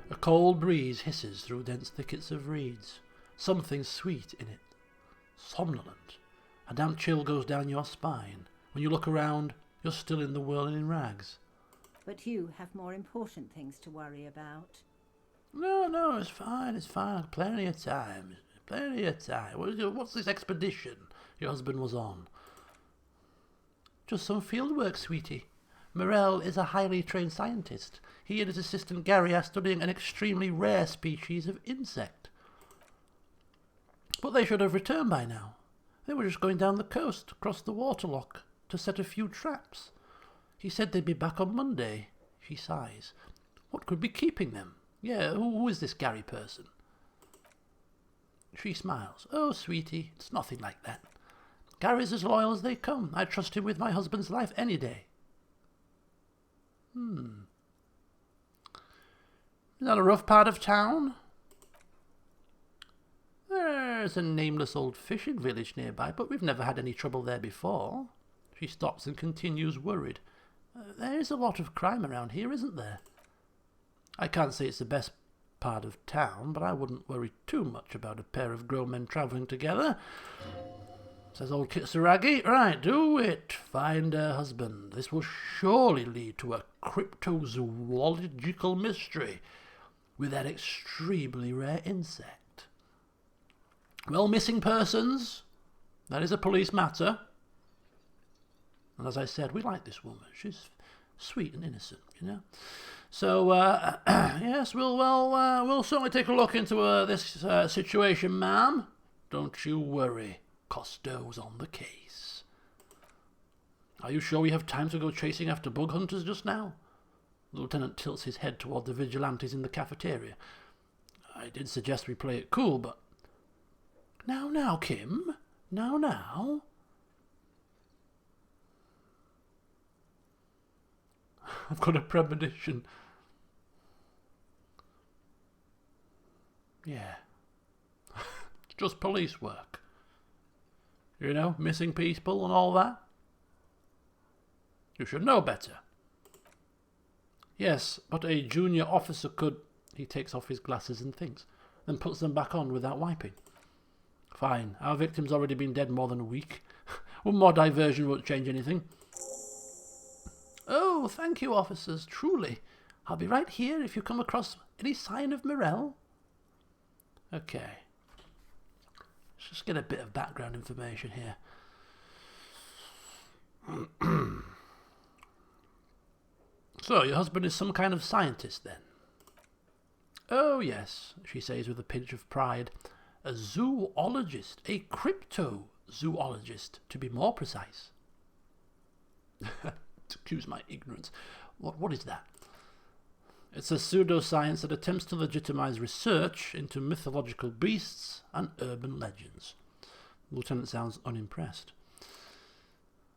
A cold breeze hisses through dense thickets of reeds. Something sweet in it. Somnolent. A damp chill goes down your spine. When you look around, you're still in the whirling rags. But you have more important things to worry about. No, it's fine. Plenty of time. What's this expedition your husband was on? Just some field work, sweetie. Morel is a highly trained scientist. He and his assistant Gary are studying an extremely rare species of insect. But they should have returned by now. They were just going down the coast, across the waterlock, to set a few traps. He said they'd be back on Monday. She sighs. What could be keeping them? Yeah, who is this Gary person? She smiles. Oh, sweetie, it's nothing like that. Gary's as loyal as they come. I trust him with my husband's life any day. Is that a rough part of town? There's a nameless old fishing village nearby, but we've never had any trouble there before. She stops and continues, worried. There is a lot of crime around here, isn't there? I can't say it's the best part of town, but I wouldn't worry too much about a pair of grown men travelling together. Says old Kitsuragi. Right, do it. Find her husband. This will surely lead to a cryptozoological mystery with that extremely rare insect. Well, missing persons. That is a police matter. And as I said, we like this woman. She's sweet and innocent, you know. So, yes, we'll certainly take a look into this situation, ma'am. Don't you worry. Costeau's on the case. Are you sure we have time to go chasing after bug hunters just now? The lieutenant tilts his head toward the vigilantes in the cafeteria. I did suggest we play it cool, but... Now, Kim. Now. I've got a premonition. Yeah. Just police work. You know, missing people and all that. You should know better. Yes, but a junior officer could... He takes off his glasses and thinks, then puts them back on without wiping. Fine, our victim's already been dead more than a week. One more diversion won't change anything. Oh, thank you, officers, truly. I'll be right here if you come across any sign of Morel. Okay. Let's just get a bit of background information here. So, your husband is some kind of scientist, then? Oh, yes, she says with a pinch of pride. A zoologist, a cryptozoologist, to be more precise. Excuse my ignorance. What is that? It's a pseudoscience that attempts to legitimize research into mythological beasts and urban legends. The lieutenant sounds unimpressed.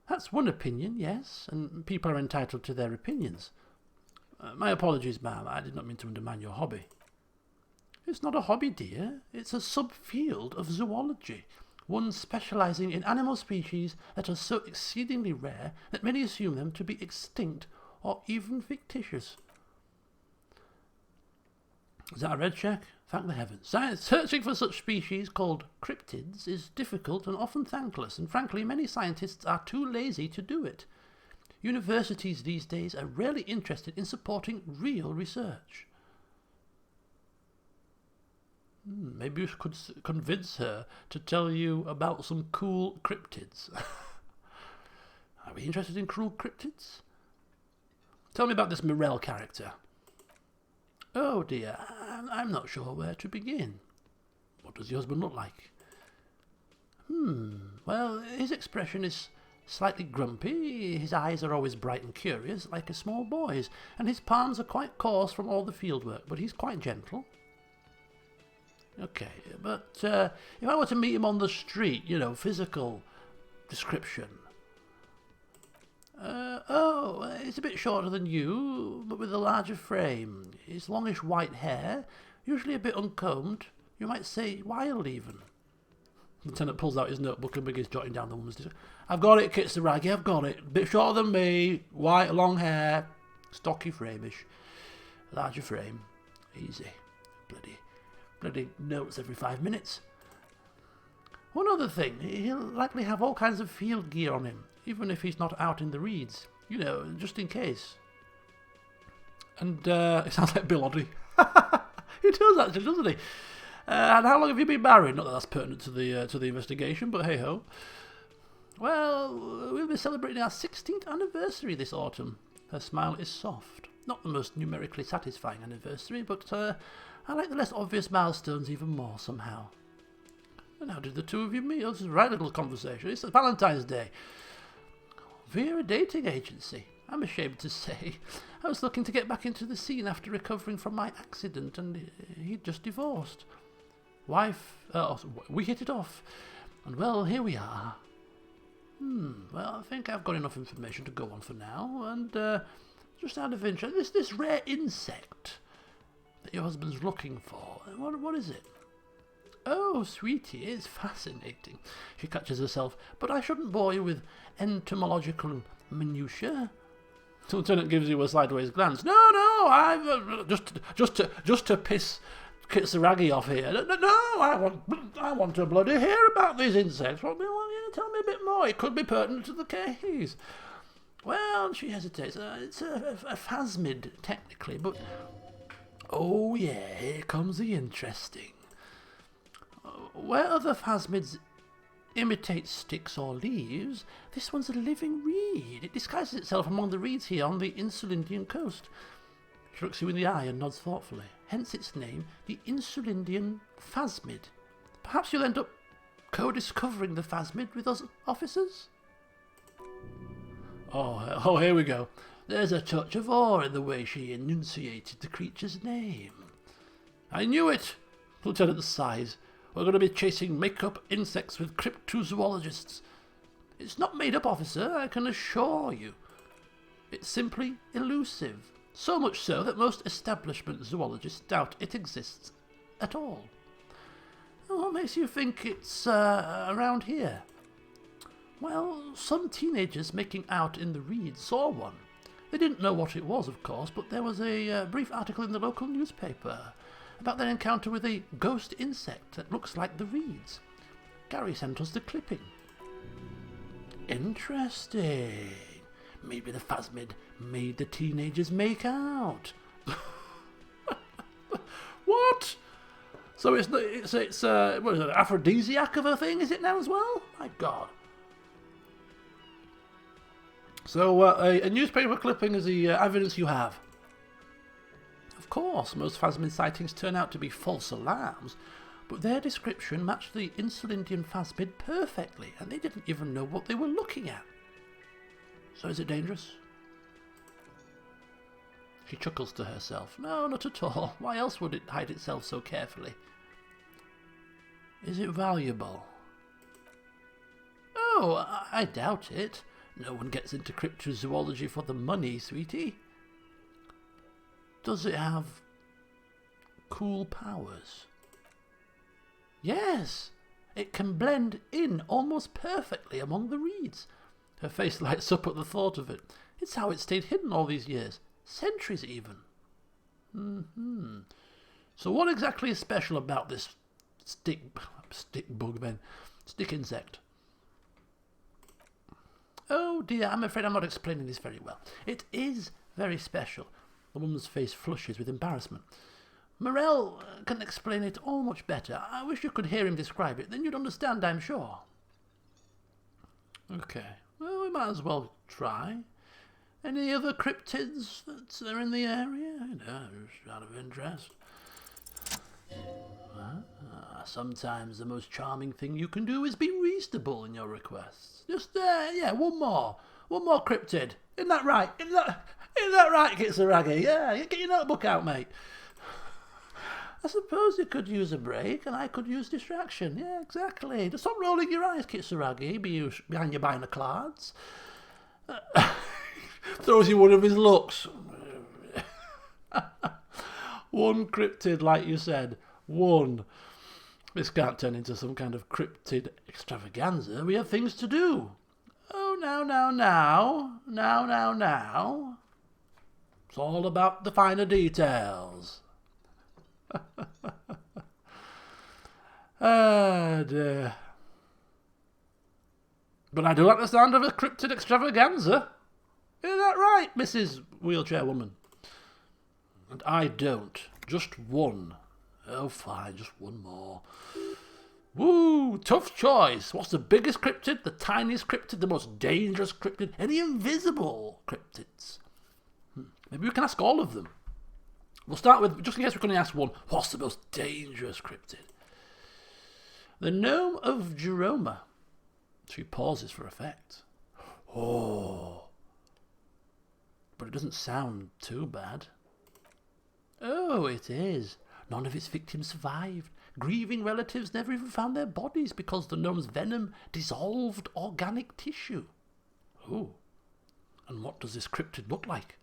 That's one opinion, yes, and people are entitled to their opinions. My apologies, ma'am. I did not mean to undermine your hobby. It's not a hobby, dear. It's a subfield of zoology, one specializing in animal species that are so exceedingly rare that many assume them to be extinct or even fictitious. Is that a red check? Thank the heavens. Science searching for such species called cryptids is difficult and often thankless, and frankly many scientists are too lazy to do it. Universities these days are rarely interested in supporting real research. Maybe you could convince her to tell you about some cool cryptids. Are we interested in cool cryptids? Tell me about this Morel character. Oh dear, I'm not sure where to begin. What does your husband look like? Well, his expression is slightly grumpy, his eyes are always bright and curious, like a small boy's, and his palms are quite coarse from all the field work, but he's quite gentle. Okay, but if I were to meet him on the street, physical description. He's a bit shorter than you, but with a larger frame. His longish white hair, usually a bit uncombed, you might say wild even. The Lieutenant pulls out his notebook and begins jotting down the woman's description. I've got it, Kitsaragi, I've got it. A bit shorter than me, white, long hair, stocky frame-ish. Larger frame, easy. Bloody notes every 5 minutes. One other thing, he'll likely have all kinds of field gear on him, even if he's not out in the reeds. Just in case. And it sounds like Bill Oddie. He does actually, doesn't he? And how long have you been married? Not that that's pertinent to the investigation, but hey ho. Well, we'll be celebrating our 16th anniversary this autumn. Her smile is soft. Not the most numerically satisfying anniversary, but I like the less obvious milestones even more somehow. And how did the two of you meet? Oh, this is a right little conversation. It's Valentine's Day. Via a dating agency. I'm ashamed to say. I was looking to get back into the scene after recovering from my accident, and he'd just divorced. We hit it off. And well, here we are. Well, I think I've got enough information to go on for now, and just out of interest, this rare insect that your husband's looking for, what is it? Oh, sweetie, it's fascinating. She catches herself, but I shouldn't bore you with entomological minutiae. The Lieutenant gives you a sideways glance. No, I've just to piss Kitsaragi off here. No, I want to bloody hear about these insects. Well, you tell me a bit more. It could be pertinent to the case. Well, she hesitates. It's a phasmid, technically, but oh yeah, here comes the interesting. Where other phasmids imitate sticks or leaves, this one's a living reed. It disguises itself among the reeds here on the Insulindian coast. She looks you in the eye and nods thoughtfully. Hence its name, the Insulindian phasmid. Perhaps you'll end up co-discovering the phasmid with us officers? Oh, here we go. There's a touch of awe in the way she enunciated the creature's name. I knew it! Lieutenant sighs. We're going to be chasing make-up insects with cryptozoologists. It's not made up, officer, I can assure you. It's simply elusive. So much so that most establishment zoologists doubt it exists at all. What makes you think it's around here? Well, some teenagers making out in the reeds saw one. They didn't know what it was, of course, but there was a brief article in the local newspaper about their encounter with a ghost insect that looks like the reeds. Gary sent us the clipping. Interesting. Maybe the phasmid made the teenagers make out. What? So it's what is it, an aphrodisiac of a thing, is it now as well? My God. So a newspaper clipping is the evidence you have. Of course, most phasmid sightings turn out to be false alarms, but their description matched the Insulindian phasmid perfectly, and they didn't even know what they were looking at. So is it dangerous? She chuckles to herself. No, not at all. Why else would it hide itself so carefully? Is it valuable? Oh, I doubt it. No one gets into cryptozoology for the money, sweetie. Does it have cool powers? Yes, it can blend in almost perfectly among the reeds. Her face lights up at the thought of it. It's how it stayed hidden all these years. Centuries even. So what exactly is special about this stick insect? Oh dear, I'm afraid I'm not explaining this very well. It is very special. The woman's face flushes with embarrassment. Morel can explain it all much better. I wish you could hear him describe it. Then you'd understand, I'm sure. Okay. Well, we might as well try. Any other cryptids that are in the area? Just out of interest. Sometimes the most charming thing you can do is be reasonable in your requests. Just, one more cryptid. Isn't that right? Isn't that right, Kitsuragi? Yeah, get your notebook out, mate. I suppose you could use a break, and I could use distraction. Yeah, exactly. Just stop rolling your eyes, Kitsuragi, behind your binoculars. Throws you one of his looks. One cryptid, like you said. One. This can't turn into some kind of cryptid extravaganza. We have things to do. Oh, now. It's all about the finer details. Ah, dear. But I do like the sound of a cryptid extravaganza. Isn't that right, Mrs. Wheelchair Woman? And I don't. Just one. Oh, fine, just one more. Woo, tough choice. What's the biggest cryptid, the tiniest cryptid, the most dangerous cryptid, any invisible cryptids? Maybe we can ask all of them. We'll start with, just in case we can only ask one, what's the most dangerous cryptid? The gnome of Jeroma. She pauses for effect. Oh. But it doesn't sound too bad. Oh, it is. None of its victims survived. Grieving relatives never even found their bodies because the gnome's venom dissolved organic tissue. Oh. And what does this cryptid look like?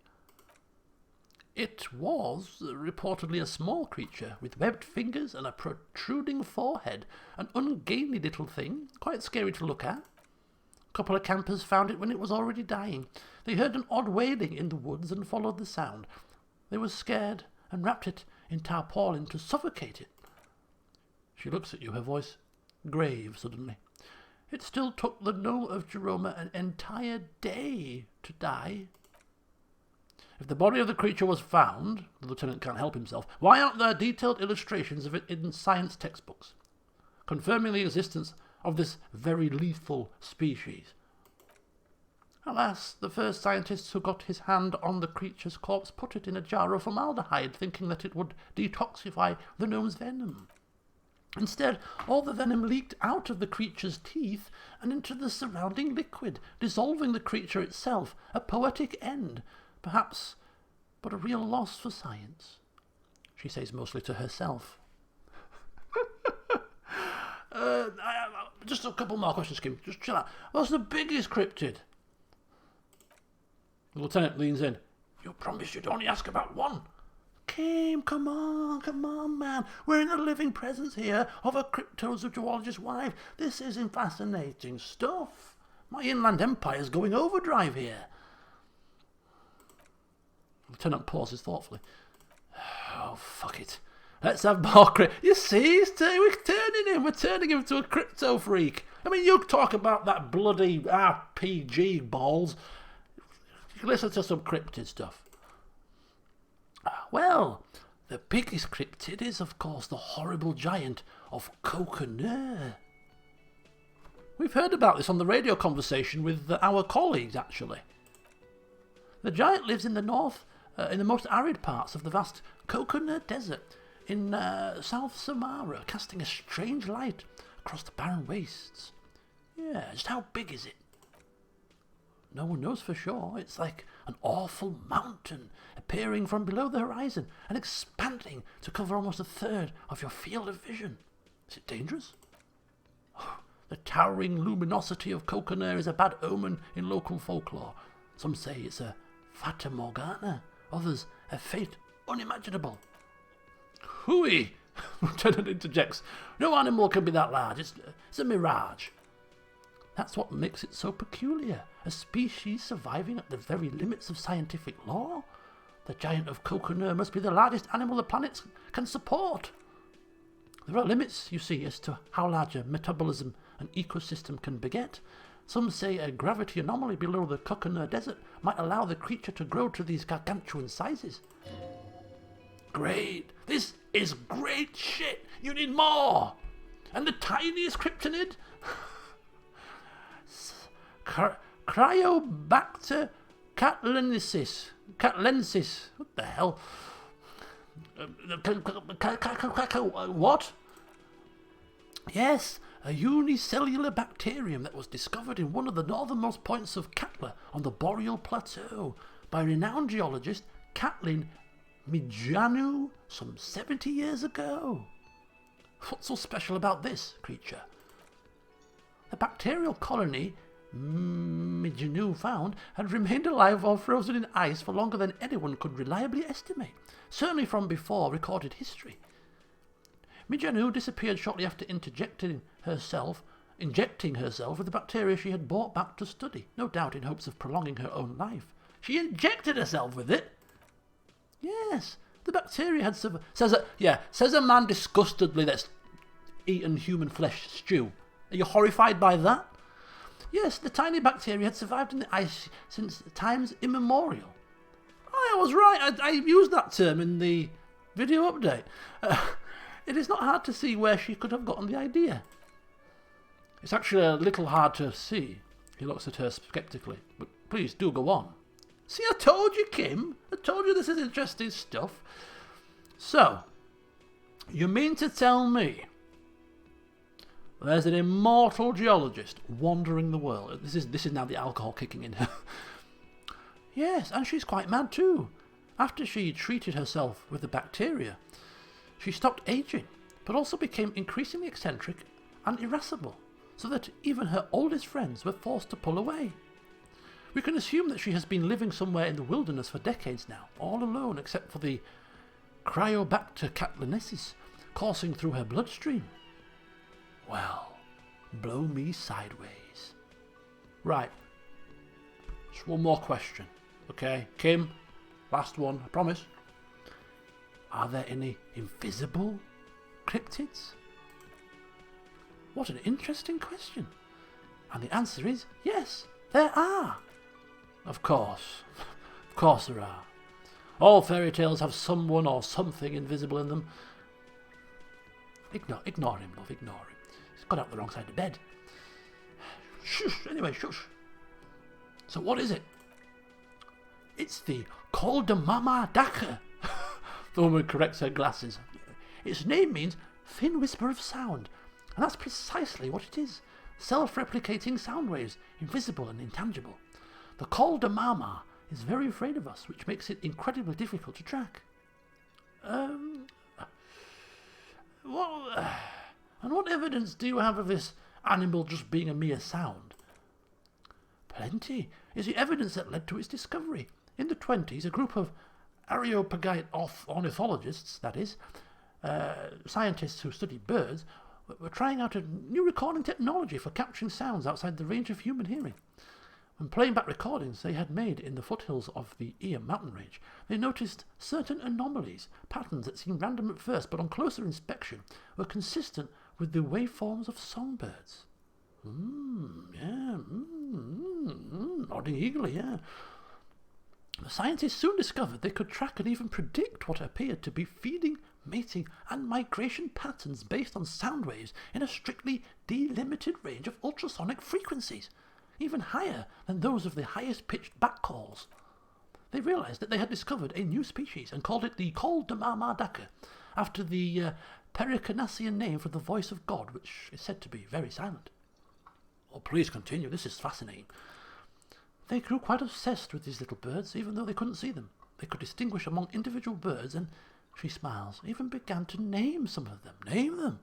It was reportedly a small creature with webbed fingers and a protruding forehead. An ungainly little thing, quite scary to look at. A couple of campers found it when it was already dying. They heard an odd wailing in the woods and followed the sound. They were scared and wrapped it in tarpaulin to suffocate it. She looks at you, her voice grave suddenly. It still took the gnome of Jeroma an entire day to die. If the body of the creature was found, the lieutenant can't help himself, why aren't there detailed illustrations of it in science textbooks, confirming the existence of this very lethal species? Alas, the first scientists who got his hand on the creature's corpse put it in a jar of formaldehyde, thinking that it would detoxify the gnome's venom. Instead, all the venom leaked out of the creature's teeth and into the surrounding liquid, dissolving the creature itself, a poetic end, perhaps, but a real loss for science. She says mostly to herself. Just a couple more questions, Kim. Just chill out. What's the biggest cryptid? The lieutenant leans in. You promised you'd only ask about one. Kim, come on, man. We're in the living presence here of a cryptozoologist's wife. This isn't fascinating stuff. My inland empire's going overdrive here. The lieutenant pauses thoughtfully. Oh, fuck it. Let's have more You see, we're turning him to a crypto freak. I mean, you talk about that bloody RPG balls. You can listen to some cryptid stuff. Well, the biggest cryptid is, of course, the horrible giant of Coconut. We've heard about this on the radio conversation with our colleagues, actually. The giant lives in the north, in the most arid parts of the vast Coconut Desert in South Samara, casting a strange light across the barren wastes. Yeah, just how big is it? No one knows for sure. It's like an awful mountain appearing from below the horizon and expanding to cover almost a third of your field of vision. Is it dangerous? The towering luminosity of Coconut is a bad omen in local folklore. Some say it's a Fata Morgana, others a fate unimaginable. Hooey! Lieutenant interjects. No animal can be that large. It's a mirage. That's what makes it so peculiar. A species surviving at the very limits of scientific law. The giant of Coconut must be the largest animal the planet can support. There are limits, you see, as to how large a metabolism an ecosystem can beget. Some say a gravity anomaly below the Coconut Desert might allow the creature to grow to these gargantuan sizes. Great! This is great shit! You need more! And the tiniest cryptid? Cryobacter catlensis. What the hell? What? Yes, a unicellular bacterium that was discovered in one of the northernmost points of Katla on the Boreal Plateau by renowned geologist Katlin Mijanu some 70 years ago. What's so special about this creature? The bacterial colony Mijanu found had remained alive while frozen in ice for longer than anyone could reliably estimate, certainly from before recorded history. Mijanu disappeared shortly after injecting herself with the bacteria she had brought back to study, no doubt in hopes of prolonging her own life. She injected herself with it? Yes, the bacteria had says a man disgustedly that's eaten human flesh stew. Are you horrified by that? Yes, the tiny bacteria had survived in the ice since times immemorial. I was right. I used that term in the video update. It is not hard to see where she could have gotten the idea. It's actually a little hard to see. He looks at her skeptically. But please do go on. See, I told you, Kim. I told you this is interesting stuff. So, you mean to tell me there's an immortal geologist wandering the world? This is now the alcohol kicking in. Yes, and she's quite mad too. After she treated herself with the bacteria, she stopped aging, but also became increasingly eccentric and irascible, so that even her oldest friends were forced to pull away. We can assume that she has been living somewhere in the wilderness for decades now, all alone except for the Cryobacter catlensis coursing through her bloodstream. Well, blow me sideways. Right. Just one more question. Okay, Kim, last one, I promise. Are there any invisible cryptids? What an interesting question. And the answer is yes, there are. Of course there are. All fairy tales have someone or something invisible in them. Ignore him, love, ignore him. He's got out the wrong side of bed. Shush, anyway, shush. So what is it? It's the Coldamama Daka. The woman corrects her glasses. Its name means thin whisper of sound, and that's precisely what it is. Self-replicating sound waves, invisible and intangible. The Coldamama is very afraid of us, which makes it incredibly difficult to track. And what evidence do you have of this animal just being a mere sound? Plenty is the evidence that led to its discovery. In the 1920s, a group of Areopagite ornithologists, that is, scientists who study birds, were trying out a new recording technology for capturing sounds outside the range of human hearing. When playing back recordings they had made in the foothills of the Elysium mountain range, they noticed certain anomalies, patterns that seemed random at first, but on closer inspection were consistent with the waveforms of songbirds. Nodding eagerly, yeah. The scientists soon discovered they could track and even predict what appeared to be feeding, mating, and migration patterns based on sound waves in a strictly delimited range of ultrasonic frequencies, even higher than those of the highest pitched bat calls. They realized that they had discovered a new species and called it the Coldamama Daka, after the Pericanassian name for the voice of God, which is said to be very silent. Oh, please continue, this is fascinating. They grew quite obsessed with these little birds, even though they couldn't see them. They could distinguish among individual birds, and, she smiles, even began to name some of them. Name them?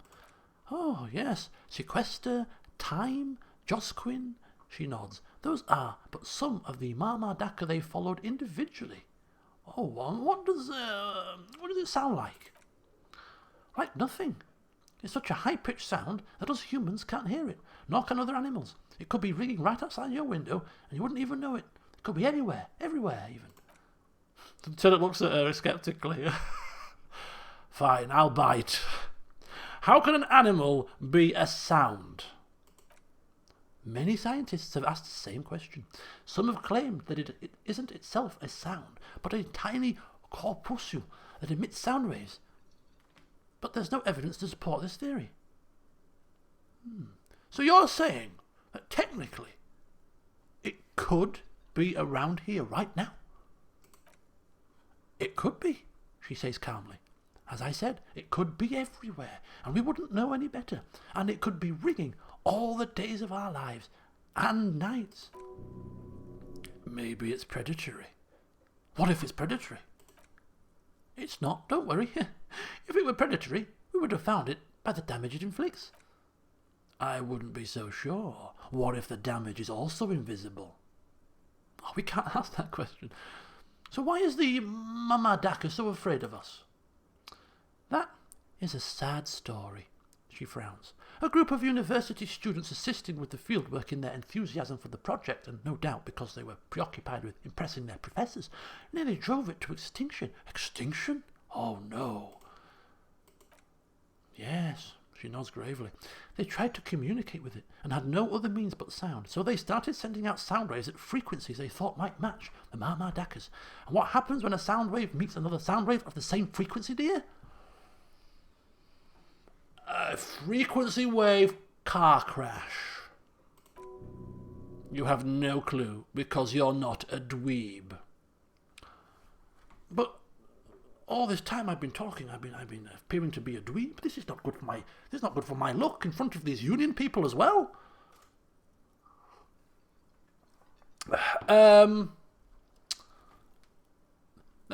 Oh, yes, Sequester, Time, Josquin. She nods. Those are but some of the Mama Daka they followed individually. Oh, what does it sound like? Like nothing. It's such a high-pitched sound that us humans can't hear it, nor can other animals. It could be ringing right outside your window, and you wouldn't even know it. It could be anywhere, everywhere even. Lieutenant looks at her skeptically. Fine, I'll bite. How can an animal be a sound? Many scientists have asked the same question. Some have claimed that it isn't itself a sound, but a tiny corpuscle that emits sound waves. But there's no evidence to support this theory. So you're saying that technically it could be around here right now? It could be, she says calmly. As I said, it could be everywhere, and we wouldn't know any better. And it could be ringing all the days of our lives and nights. Maybe it's predatory. What if it's predatory? It's not, don't worry. If it were predatory, we would have found it by the damage it inflicts. I wouldn't be so sure. What if the damage is also invisible? Oh, we can't ask that question. So why is the Mama Daka so afraid of us? That is a sad story, she frowns. A group of university students assisting with the fieldwork in their enthusiasm for the project, and no doubt because they were preoccupied with impressing their professors, nearly drove it to extinction. Extinction? Oh no. Yes, she nods gravely. They tried to communicate with it and had no other means but sound, so they started sending out sound waves at frequencies they thought might match the Mama Dakas. And what happens when a sound wave meets another sound wave of the same frequency, dear? A frequency wave car crash. You have no clue because you're not a dweeb. But all this time I've been talking, I've been appearing to be a dweeb. This is not good for my look in front of these union people as well. Let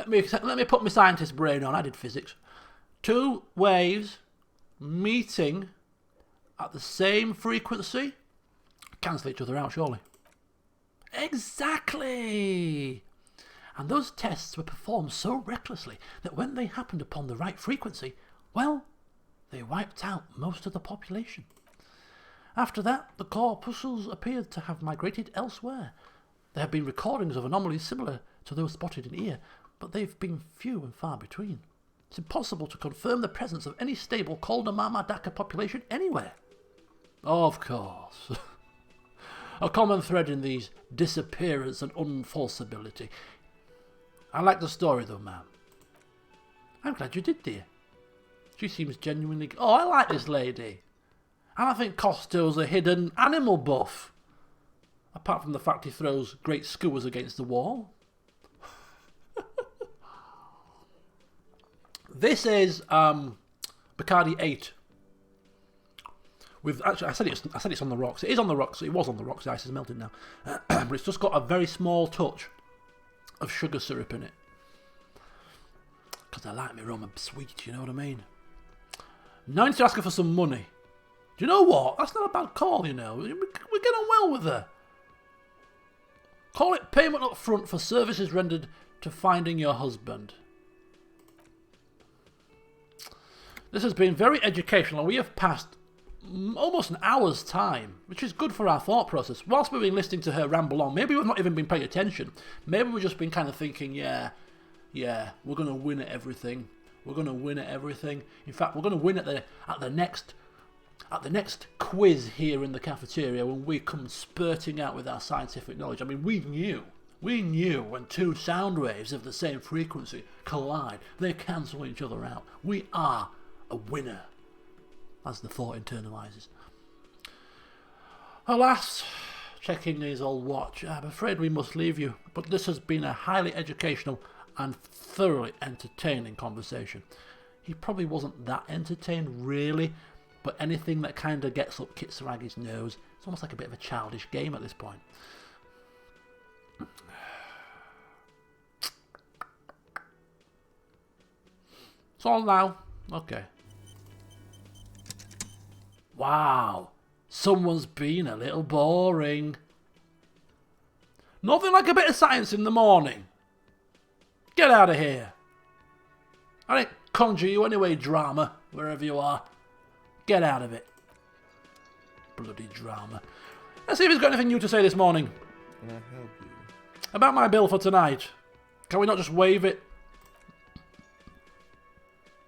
me put my scientist brain on. I did physics. Two waves meeting at the same frequency cancel each other out, surely. Exactly! And those tests were performed so recklessly that when they happened upon the right frequency, well, they wiped out most of the population. After that, the corpuscles appeared to have migrated elsewhere. There have been recordings of anomalies similar to those spotted in Ear, but they've been few and far between. It's impossible to confirm the presence of any stable Kolda Mama Daka population anywhere. Of course. A common thread in these disappearance and unforceability. I like the story though, ma'am. I'm glad you did, dear. She seems genuinely... Oh, I like this lady. And I think Costeau's a hidden animal buff. Apart from the fact he throws great skewers against the wall. This is Bacardi 8. With actually, I said it's on the rocks. It is on the rocks. It was on the rocks. The ice is melted now, but it's just got a very small touch of sugar syrup in it. Because I like my rum sweet. You know what I mean? Now I need to ask her for some money. Do you know what? That's not a bad call. You know, we're getting well with her. Call it payment up front for services rendered to finding your husband. This has been very educational. We have passed almost an hour's time, which is good for our thought process. Whilst we've been listening to her ramble on, maybe we've not even been paying attention. Maybe we've just been kind of thinking, yeah, we're going to win at everything. We're going to win at everything. In fact, we're going to win at the next quiz here in the cafeteria when we come spurting out with our scientific knowledge. I mean, we knew when two sound waves of the same frequency collide, they cancel each other out. We are a winner, as the thought internalizes. Alas, checking his old watch, I'm afraid we must leave you, but this has been a highly educational and thoroughly entertaining conversation. He probably wasn't that entertained, really, but anything that kind of gets up Kitsuragi's nose, it's almost like a bit of a childish game at this point. It's all now. Okay. Wow, someone's been a little boring. Nothing like a bit of science in the morning. Get out of here. I didn't conjure you anyway, drama, wherever you are. Get out of it. Bloody drama. Let's see if he's got anything new to say this morning. Can I help you? About my bill for tonight. Can we not just wave it?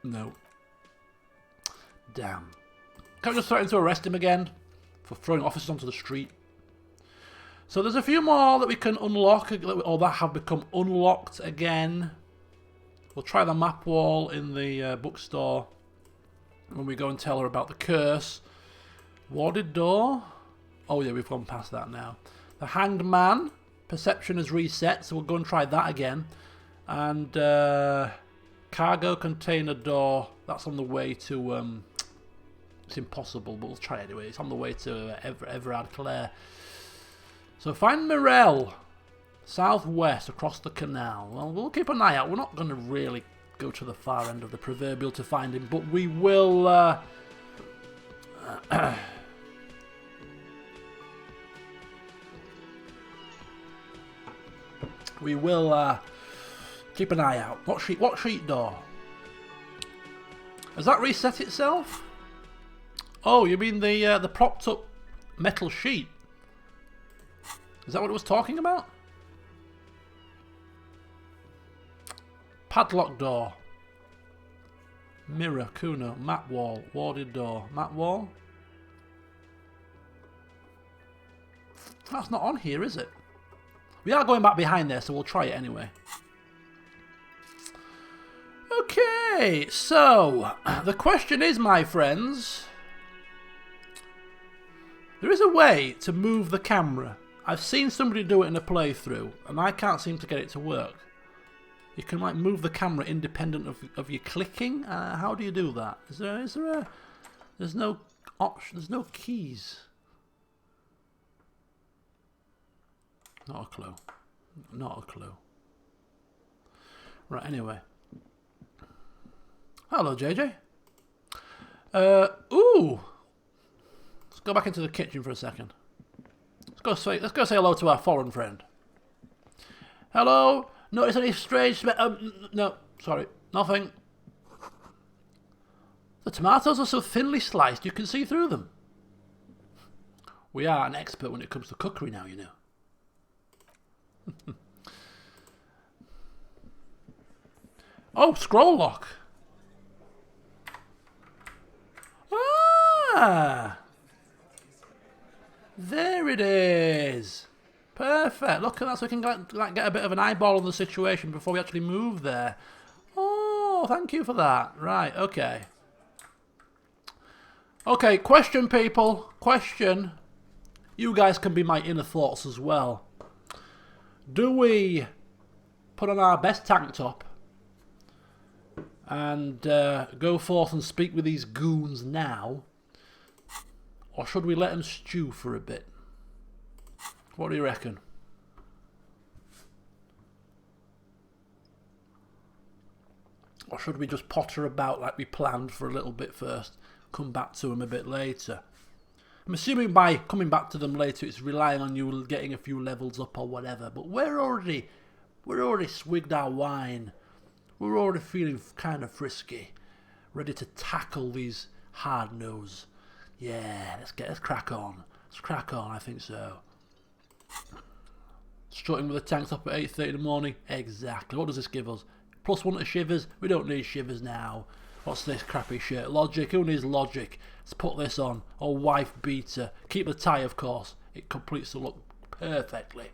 No. Damn. Can't we just threaten to arrest him again for throwing officers onto the street? So there's a few more that we can unlock, or that have become unlocked again. We'll try the map wall in the bookstore when we go and tell her about the curse. Warded door. Oh yeah, we've gone past that now. The Hanged Man. Perception is reset, so we'll go and try that again. And cargo container door. That's on the way to... it's impossible, but we'll try it anyway. It's on the way to Everard Clare. So find Mirel. Southwest, across the canal. Well, we'll keep an eye out. We're not going to really go to the far end of the proverbial to find him, but we will... we will keep an eye out. What sheet door? Has that reset itself? Oh, you mean the propped up metal sheet? Is that what it was talking about? Padlock door. Mirror, Kuno, map wall, warded door, map wall. That's not on here, is it? We are going back behind there, so we'll try it anyway. Okay, so the question is, my friends, there is a way to move the camera. I've seen somebody do it in a playthrough, and I can't seem to get it to work. You can like move the camera independent of you clicking. How do you do that? Is there a? There's no option. There's no keys. Not a clue. Not a clue. Right. Anyway. Hello, JJ. Ooh. Let's go back into the kitchen for a second. Let's go say hello to our foreign friend. Hello. Notice any strange smell? No, sorry, nothing. The tomatoes are so thinly sliced you can see through them. We are an expert when it comes to cookery now, you know. Oh, scroll lock. Ah, there it is. Perfect. Look at that, so we can like get a bit of an eyeball on the situation before we actually move there. Oh, thank you for that. Right, okay. Okay, question, people. Question. You guys can be my inner thoughts as well. Do we put on our best tank top and go forth and speak with these goons now? Or should we let them stew for a bit? What do you reckon? Or should we just potter about like we planned for a little bit first, come back to them a bit later? I'm assuming by coming back to them later it's relying on you getting a few levels up or whatever, but we're already swigged our wine. We're already feeling kind of frisky, ready to tackle these hard-nosed. Yeah, let's crack on. Let's crack on, I think so. Strutting with a tank top at 8:30 in the morning. Exactly. What does this give us? +1 to shivers. We don't need shivers now. What's this crappy shit? Logic. Who needs logic? Let's put this on. Oh, wife beater. Keep the tie, of course. It completes the look perfectly.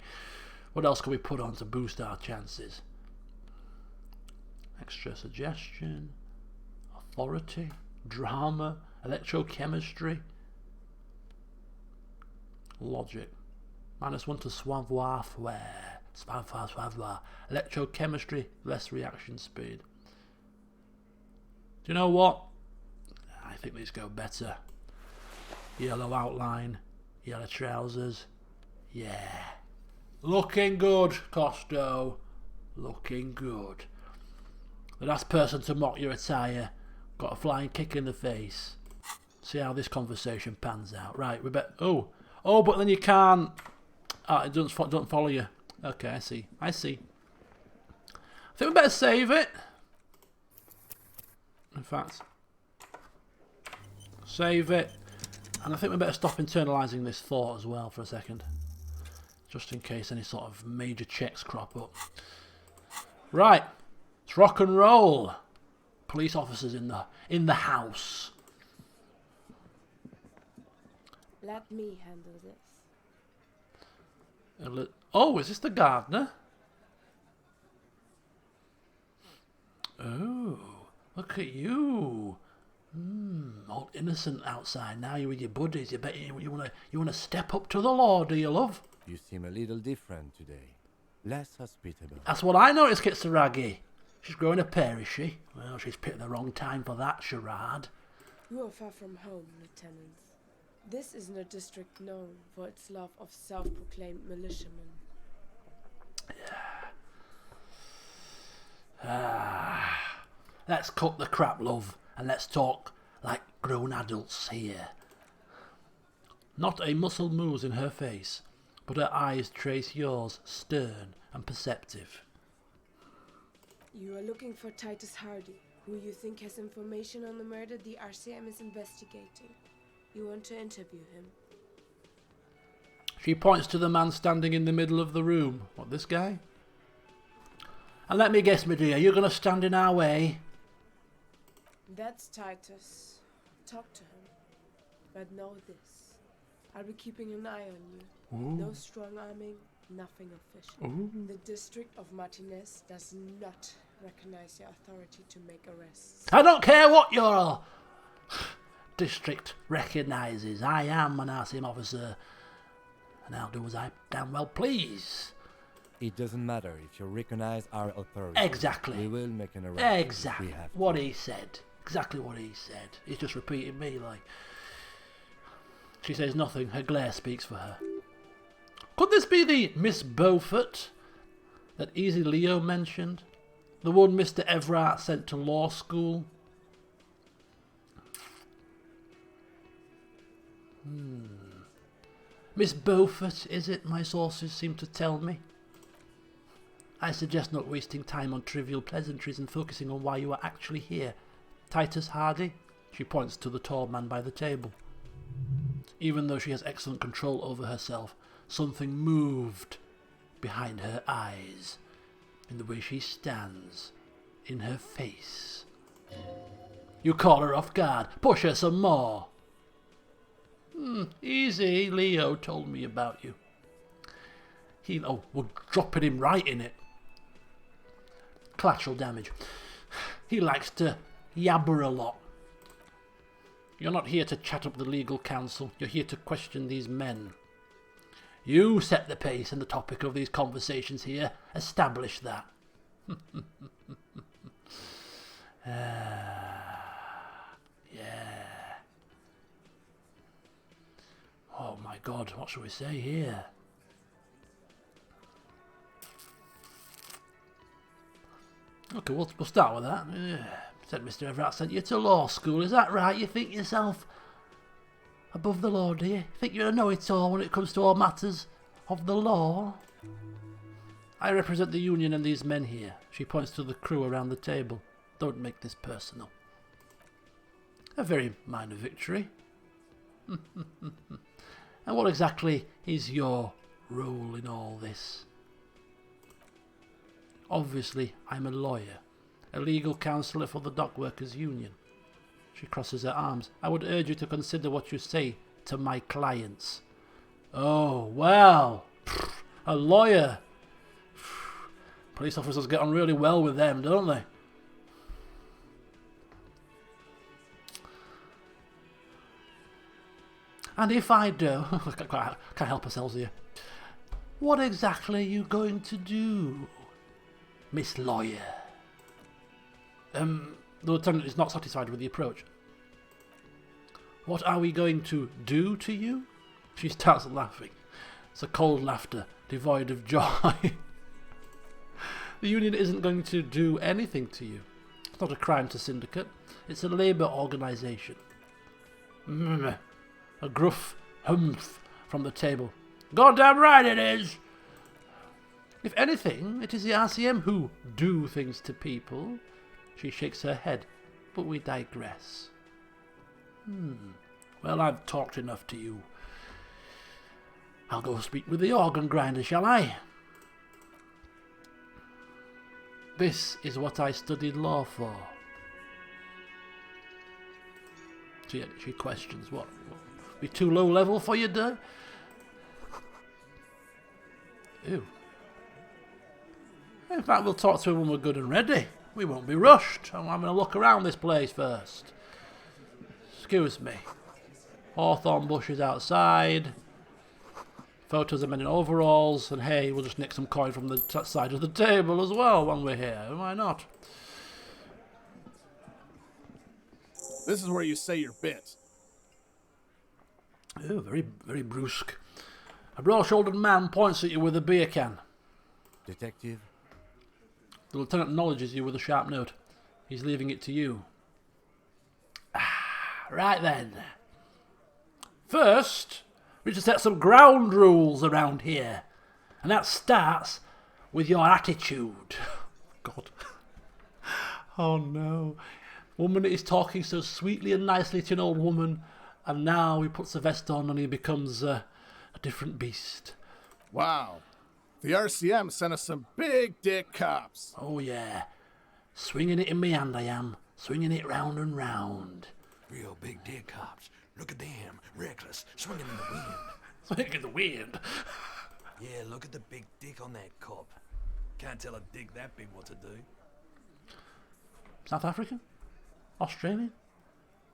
What else can we put on to boost our chances? Extra suggestion. Authority. Drama. Electrochemistry. Logic. -1 to savoir-faire. Savoir. Electrochemistry, less reaction speed. Do you know what? I think these go better. Yellow outline, yellow trousers. Yeah. Looking good, Costeau. Looking good. The last person to mock your attire got a flying kick in the face. See how this conversation pans out. Right, we bet. Oh, but then you can't. It doesn't follow you. Okay, I see. I think we better save it. In fact, save it. And I think we better stop internalizing this thought as well for a second. Just in case any sort of major checks crop up. Right. It's rock and roll. Police officers in the house. Let me handle this. Oh, is this the gardener? Oh, look at you. All innocent outside. Now you're with your buddies. You bet you wanna step up to the law, do you, love? You seem a little different today. Less hospitable. That's what I noticed, Kitsuragi. She's growing a pair, is she? Well, she's picked the wrong time for that charade. You are far from home, lieutenants. This isn't a district known for its love of self-proclaimed militiamen. Let's cut the crap, love, and let's talk like grown adults here. Not a muscle moves in her face, but her eyes trace yours, stern and perceptive. You are looking for Titus Hardy, who you think has information on the murder the RCM is investigating. You want to interview him. She points to the man standing in the middle of the room. What, this guy? And let me guess, my dear, you're going to stand in our way? That's Titus. Talk to him. But know this. I'll be keeping an eye on you. Ooh. No strong-arming, nothing official. Ooh. The district of Martinez does not recognize your authority to make arrests. I don't care what your district recognises. I am an RCM officer, and I'll do as I damn well please. It doesn't matter if you recognize our authority. Exactly. We will make an arrest. If Exactly we have to. what he said. Exactly what he said. He's just repeating me like. She says nothing. Her glare speaks for her. Could this be the Miss Beaufort that Easy Leo mentioned? The one Mr. Everard sent to law school? Miss Beaufort, is it? My sources seem to tell me. I suggest not wasting time on trivial pleasantries and focusing on why you are actually here. Titus Hardy? She points to the tall man by the table. Even though she has excellent control over herself, something moved behind her eyes, in the way she stands, in her face. You caught her off guard. Push her some more. Easy, Leo told me about you. We're dropping him right in it. Collateral damage. He likes to yabber a lot. You're not here to chat up the legal counsel. You're here to question these men. You set the pace and the topic of these conversations here. Establish that. Yeah. Oh my God, what shall we say here? Okay, we'll start with that. Said Mr. Everett sent you to law school, is that right? You think yourself above the law, do you? Think you're a know-it-all when it comes to all matters of the law? I represent the union and these men here. She points to the crew around the table. Don't make this personal. A very minor victory. And what exactly is your role in all this? Obviously, I'm a lawyer, a legal counsellor for the dock workers' union. She crosses her arms. I would urge you to consider what you say to my clients. Oh, well, a lawyer. Police officers get on really well with them, don't they? And if I do, can't help ourselves here. What exactly are you going to do, Miss Lawyer? The lieutenant is not satisfied with the approach. What are we going to do to you? She starts laughing. It's a cold laughter, devoid of joy. The union isn't going to do anything to you. It's not a crime to syndicate. It's a labour organisation. A gruff humph from the table. Goddamn right it is! If anything, it is the RCM who do things to people. She shakes her head, but we digress. Well, I've talked enough to you. I'll go speak with the organ grinder, shall I? This is what I studied law for. She questions, what? Be too low level for you, duh? Ew. In fact, we'll talk to him when we're good and ready. We won't be rushed. I'm having a look around this place first. Excuse me. Hawthorn bushes outside. Photos of men in overalls. And hey, we'll just nick some coin from the side of the table as well when we're here. Why not? This is where you say your bit. Oh, very, very brusque. A broad-shouldered man points at you with a beer can. Detective? The lieutenant acknowledges you with a sharp note. He's leaving it to you. Right then. First, we need to set some ground rules around here. And that starts with your attitude. God. Oh no. Woman is talking so sweetly and nicely to an old woman, and now he puts a vest on and he becomes a different beast. Wow. The RCM sent us some big dick cops. Oh yeah. Swinging it in me hand I am. Swinging it round and round. Real big dick cops. Look at them. Reckless. Swinging in the wind. Swinging in the wind? Yeah, look at the big dick on that cop. Can't tell a dick that big what to do. South African? Australian?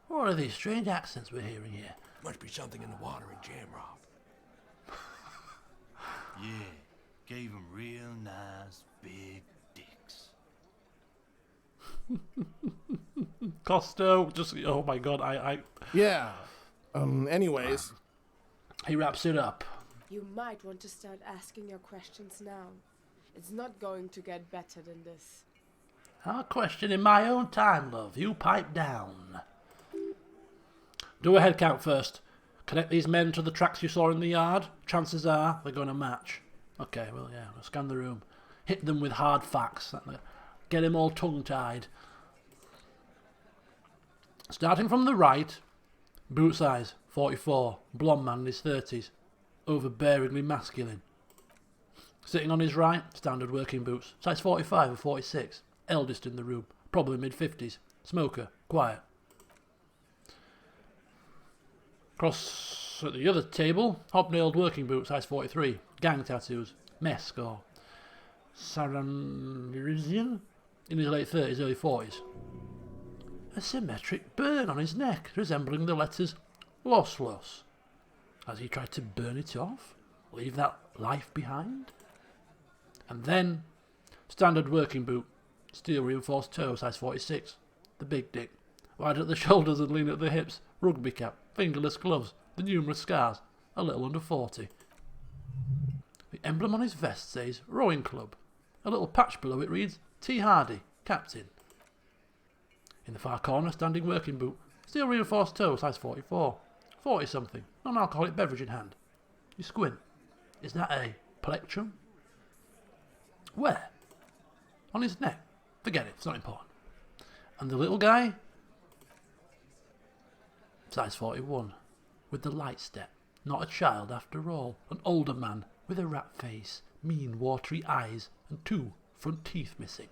What are these strange accents we're hearing here? Must be something in the water in Jamrock. Yeah, gave them real nice big dicks. Costeau, just, oh my god, Yeah. Anyways. He wraps it up. You might want to start asking your questions now. It's not going to get better than this. I'll question in my own time, love. You pipe down. Do a head count first. Connect these men to the tracks you saw in the yard. Chances are they're going to match. Okay, well, yeah, we'll scan the room. Hit them with hard facts. Get them all tongue-tied. Starting from the right, boot size, 44. Blonde man in his 30s. Overbearingly masculine. Sitting on his right, standard working boots. Size 45 or 46. Eldest in the room. Probably mid-50s. Smoker. Quiet. Across at the other table, hobnailed working boots, size 43. Gang tattoos. Mesk or Saranirizian? In his late 30s, early 40s. A symmetric burn on his neck, resembling the letters Los Los. Has he tried to burn it off? Leave that life behind? And then, standard working boot, steel reinforced toe, size 46. The big dick. Wide at the shoulders and lean at the hips. Rugby cap, fingerless gloves, the numerous scars, a little under 40. The emblem on his vest says Rowing Club. A little patch below it reads T. Hardy, Captain. In the far corner, standing working boot, steel reinforced toe, size 44. 40-something, non-alcoholic beverage in hand. You squint. Is that a plectrum? Where? On his neck. Forget it, it's not important. And the little guy? Size 41. With the light step. Not a child after all. An older man with a rat face, mean watery eyes, and 2 front teeth missing.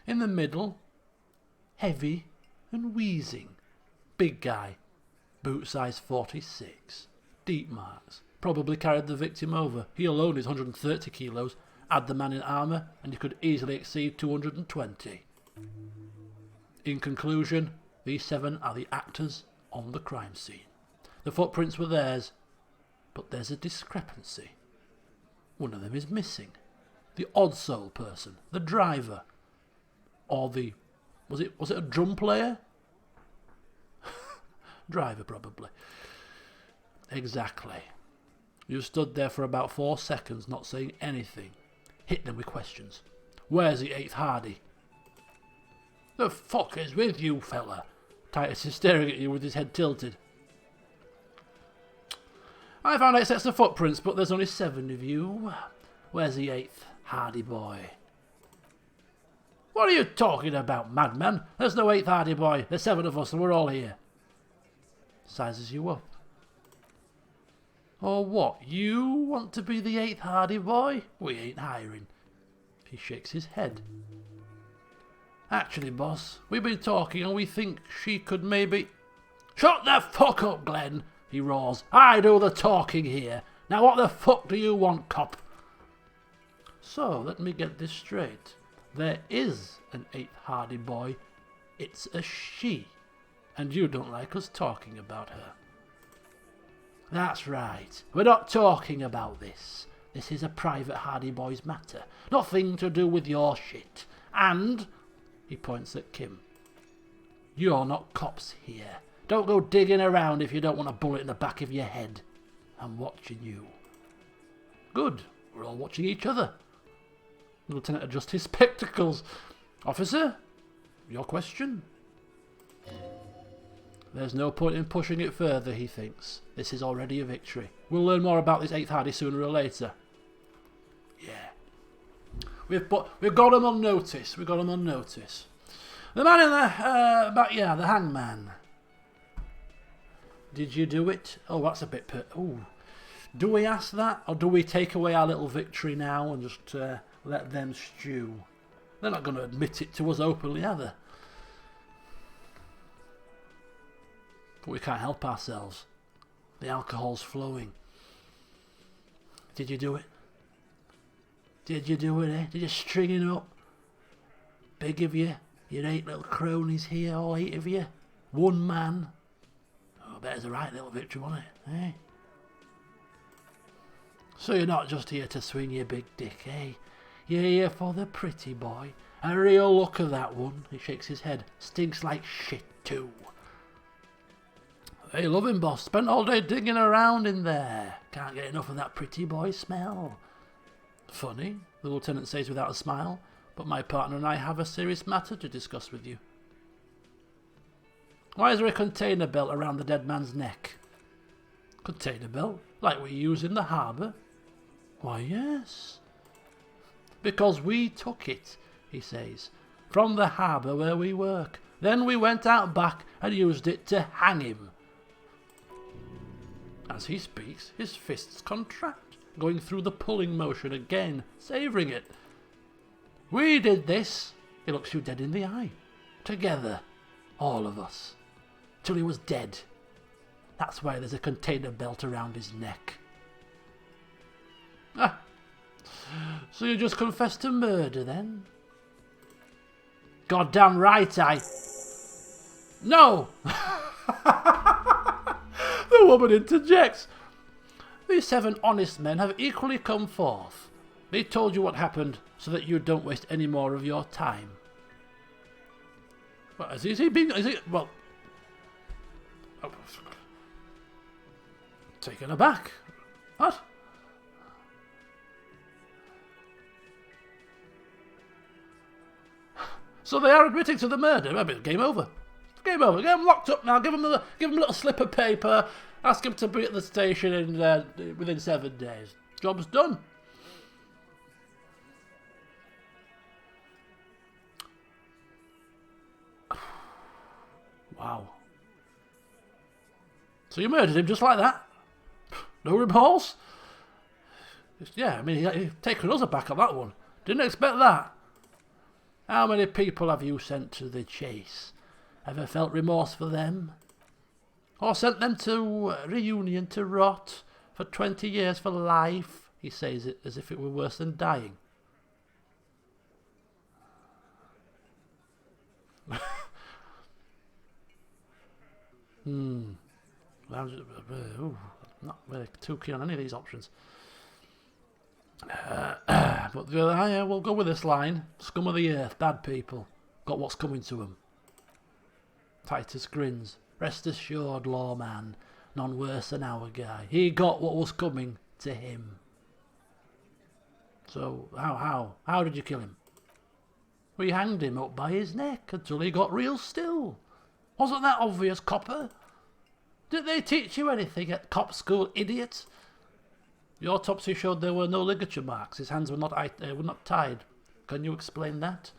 In the middle, heavy and wheezing. Big guy. Boot size 46. Deep marks. Probably carried the victim over. He alone is 130 kilos. Add the man in armour and you could easily exceed 220. In conclusion, these 7 are the actors on the crime scene. The footprints were theirs, but there's a discrepancy. One of them is missing. The odd soul person, the driver, or the... Was it a drum player? Driver, probably. Exactly. You stood there for about 4 seconds, not saying anything. Hit them with questions. Where's the 8th Hardy? The fuck is with you, fella? Titus is staring at you with his head tilted. I found 8 sets of footprints, but there's only 7 of you. Where's the 8th Hardy boy? What are you talking about, madman? There's no 8th Hardy boy. There's 7 of us and we're all here. Sizes you up. Or what? You want to be the 8th Hardy boy? We ain't hiring. He shakes his head. Actually, boss, we've been talking and we think she could maybe... Shut the fuck up, Glenn, he roars. I do the talking here. Now what the fuck do you want, cop? So, let me get this straight. There is an 8th Hardy boy. It's a she. And you don't like us talking about her. That's right. We're not talking about this. This is a private Hardy Boys matter. Nothing to do with your shit. And, he points at Kim, you're not cops here. Don't go digging around if you don't want a bullet in the back of your head. I'm watching you. Good. We're all watching each other. The lieutenant adjusts his spectacles. Officer, your question? There's no point in pushing it further, he thinks. This is already a victory. We'll learn more about this 8th Hardy sooner or later. Yeah. We've got him on notice. We've got him on notice. The man in the backyard, the hangman. Did you do it? Oh, that's a bit... Ooh. Do we ask that? Or do we take away our little victory now and just let them stew? They're not going to admit it to us openly, are they? But we can't help ourselves. The alcohol's flowing. Did you do it? Did you do it, eh? Did you string it up? Big of you. Your 8 little cronies here, all 8 of you. One man. Oh, I bet it's a right little victory, wasn't it? Eh? So you're not just here to swing your big dick, eh? You're here for the pretty boy. A real look of that one. He shakes his head. Stinks like shit too. Hey, love him, boss. Spent all day digging around in there. Can't get enough of that pretty boy smell. Funny, the lieutenant says without a smile, but my partner and I have a serious matter to discuss with you. Why is there a container belt around the dead man's neck? Container belt? Like we use in the harbour? Why, yes. Because we took it, he says, from the harbour where we work. Then we went out back and used it to hang him. As he speaks, his fists contract, going through the pulling motion again, savouring it. We did this, he looks you dead in the eye. Together, all of us, till he was dead. That's why there's a container belt around his neck. Ah, so you just confessed to murder then? Goddamn right I... No! The woman interjects. These 7 honest men have equally come forth. They told you what happened so that you don't waste any more of your time. Well, is he being... Is he... Well... Oh, taken aback. What? So they are admitting to the murder. I mean, game over. Game over. Get him locked up now. Give him a little slip of paper. Ask him to be at the station within 7 days. Job's done. Wow. So you murdered him just like that? No remorse? Yeah, I mean, he's taken us aback on that one. Didn't expect that. How many people have you sent to the chase? Ever felt remorse for them? Or sent them to reunion to rot for 20 years for life? He says it as if it were worse than dying. Not really too keen on any of these options. But we'll go with this line. Scum of the earth, bad people. Got what's coming to them. Titus grins. Rest assured, lawman. None worse than our guy. He got what was coming to him. So, how did you kill him? We hanged him up by his neck until he got real still. Wasn't that obvious, copper? Did they teach you anything at cop school, idiot? The autopsy showed there were no ligature marks. His hands were not tied. Can you explain that?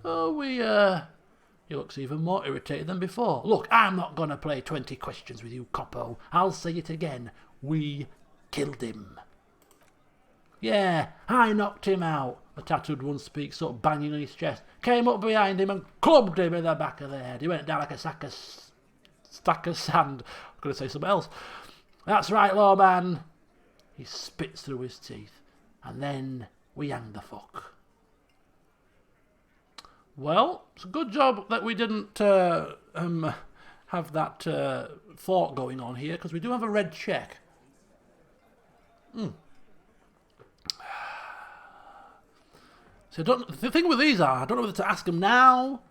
Oh, He looks even more irritated than before. Look, I'm not going to play 20 questions with you, coppo. I'll say it again. We killed him. Yeah, I knocked him out. The tattooed one speaks up, banging on his chest. Came up behind him and clubbed him in the back of the head. He went down like a stack of sand. I'm going to say something else. That's right, lawman. He spits through his teeth. And then we hang the fuck. Well, it's a good job that we didn't have that thought going on here, because we do have a red check. So the thing with these I don't know whether to ask them now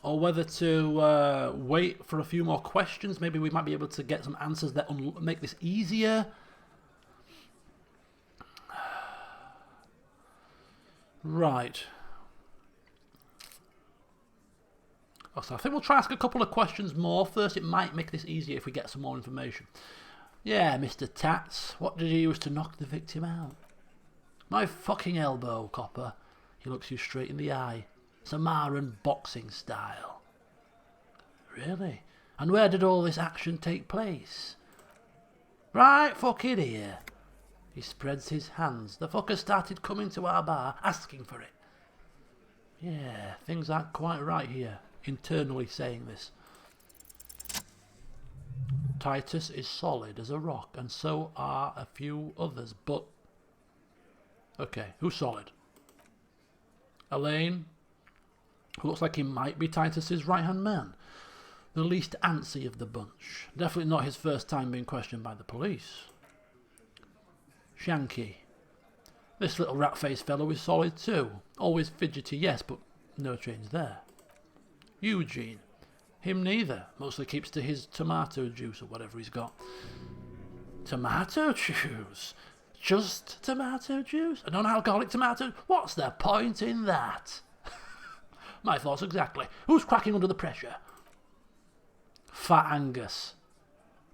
or whether to wait for a few more questions. Maybe we might be able to get some answers that make this easier. Right. Oh, so I think we'll try ask a couple of questions more first. It might make this easier if we get some more information. Yeah, Mr. Tats, what did you use to knock the victim out? My fucking elbow, copper. He looks you straight in the eye. Samaran boxing style. Really? And where did all this action take place? Right fucking here. He spreads his hands. The fucker started coming to our bar, asking for it. Yeah, things aren't quite right here. Internally saying this. Titus is solid as a rock, and so are a few others, but... Okay, who's solid? Elaine, who looks like he might be Titus's right-hand man. The least antsy of the bunch. Definitely not his first time being questioned by the police. Shanky. This little rat-faced fellow is solid too. Always fidgety, yes, but no change there. Eugene. Him neither. Mostly keeps to his tomato juice or whatever he's got. Tomato juice? Just tomato juice? A non-alcoholic tomato? What's the point in that? My thoughts exactly. Who's cracking under the pressure? Fat Angus.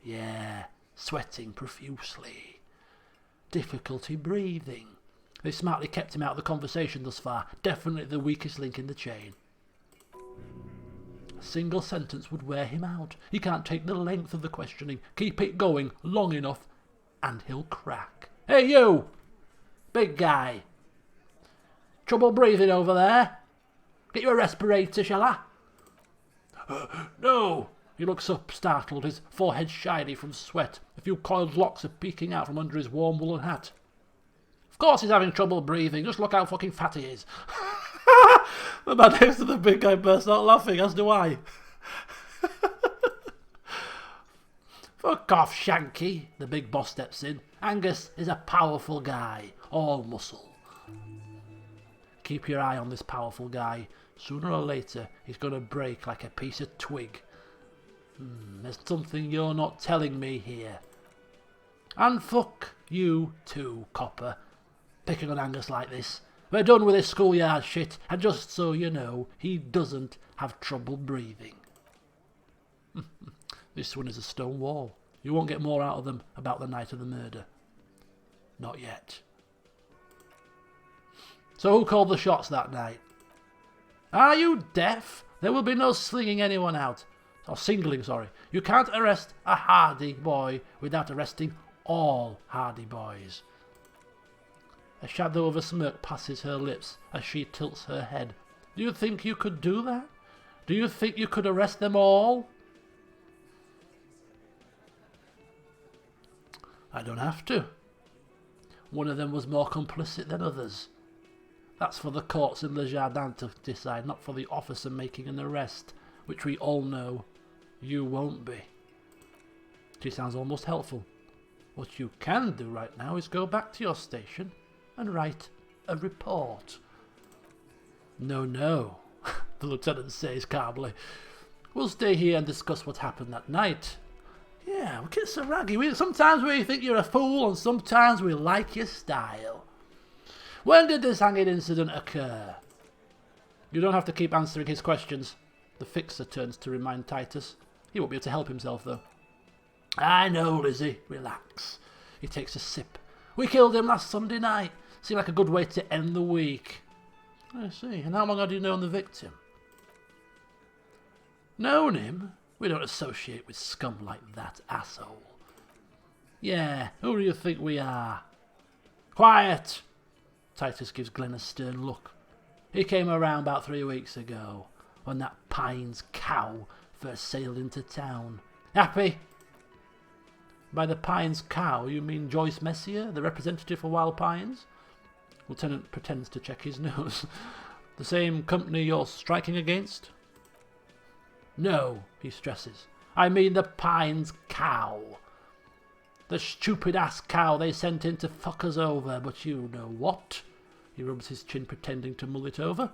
Yeah, sweating profusely. Difficulty breathing. They smartly kept him out of the conversation thus far. Definitely the weakest link in the chain. A single sentence would wear him out. He can't take the length of the questioning. Keep it going long enough and he'll crack. Hey you! Big guy. Trouble breathing over there? Get you a respirator, shall I? No! He looks up, startled, his forehead shiny from sweat. A few coiled locks are peeking out from under his warm woolen hat. Of course he's having trouble breathing. Just look how fucking fat he is. The man next to the big guy bursts out laughing, as do I. Fuck off, Shanky, the big boss steps in. Angus is a powerful guy, all muscle. Keep your eye on this powerful guy. Sooner or later, he's going to break like a piece of twig. There's something you're not telling me here. And fuck you too, copper. Picking on Angus like this. We're done with this schoolyard shit, and just so you know, he doesn't have trouble breathing. This one is a stone wall. You won't get more out of them about the night of the murder. Not yet. So who called the shots that night? Are you deaf? There will be no slinging anyone out. Or singling, sorry. You can't arrest a hardy boy without arresting all hardy boys. A shadow of a smirk passes her lips as she tilts her head. Do you think you could do that? Do you think you could arrest them all? I don't have to. One of them was more complicit than others. That's for the courts in Le Jardin to decide, not for the officer making an arrest, which we all know you won't be. She sounds almost helpful. What you can do right now is go back to your station and write a report. No, no, the lieutenant says calmly. We'll stay here and discuss what happened that night. Yeah, we get so raggy. Sometimes we think you're a fool and sometimes we like your style. When did this hanging incident occur? You don't have to keep answering his questions. The fixer turns to remind Titus. He won't be able to help himself, though. I know, Lizzie. Relax. He takes a sip. We killed him last Sunday night. Seemed like a good way to end the week. I see. And how long had you known the victim? Known him? We don't associate with scum like that, asshole. Yeah, who do you think we are? Quiet! Titus gives Glenn a stern look. He came around about 3 weeks ago, when that Pines cow first sailed into town. Happy? By the Pines cow, you mean Joyce Messier, the representative for Wild Pines? Lieutenant pretends to check his nose. The same company you're striking against? No, he stresses. I mean the Pines cow. The stupid-ass cow they sent in to fuck us over, but you know what? He rubs his chin, pretending to mull it over.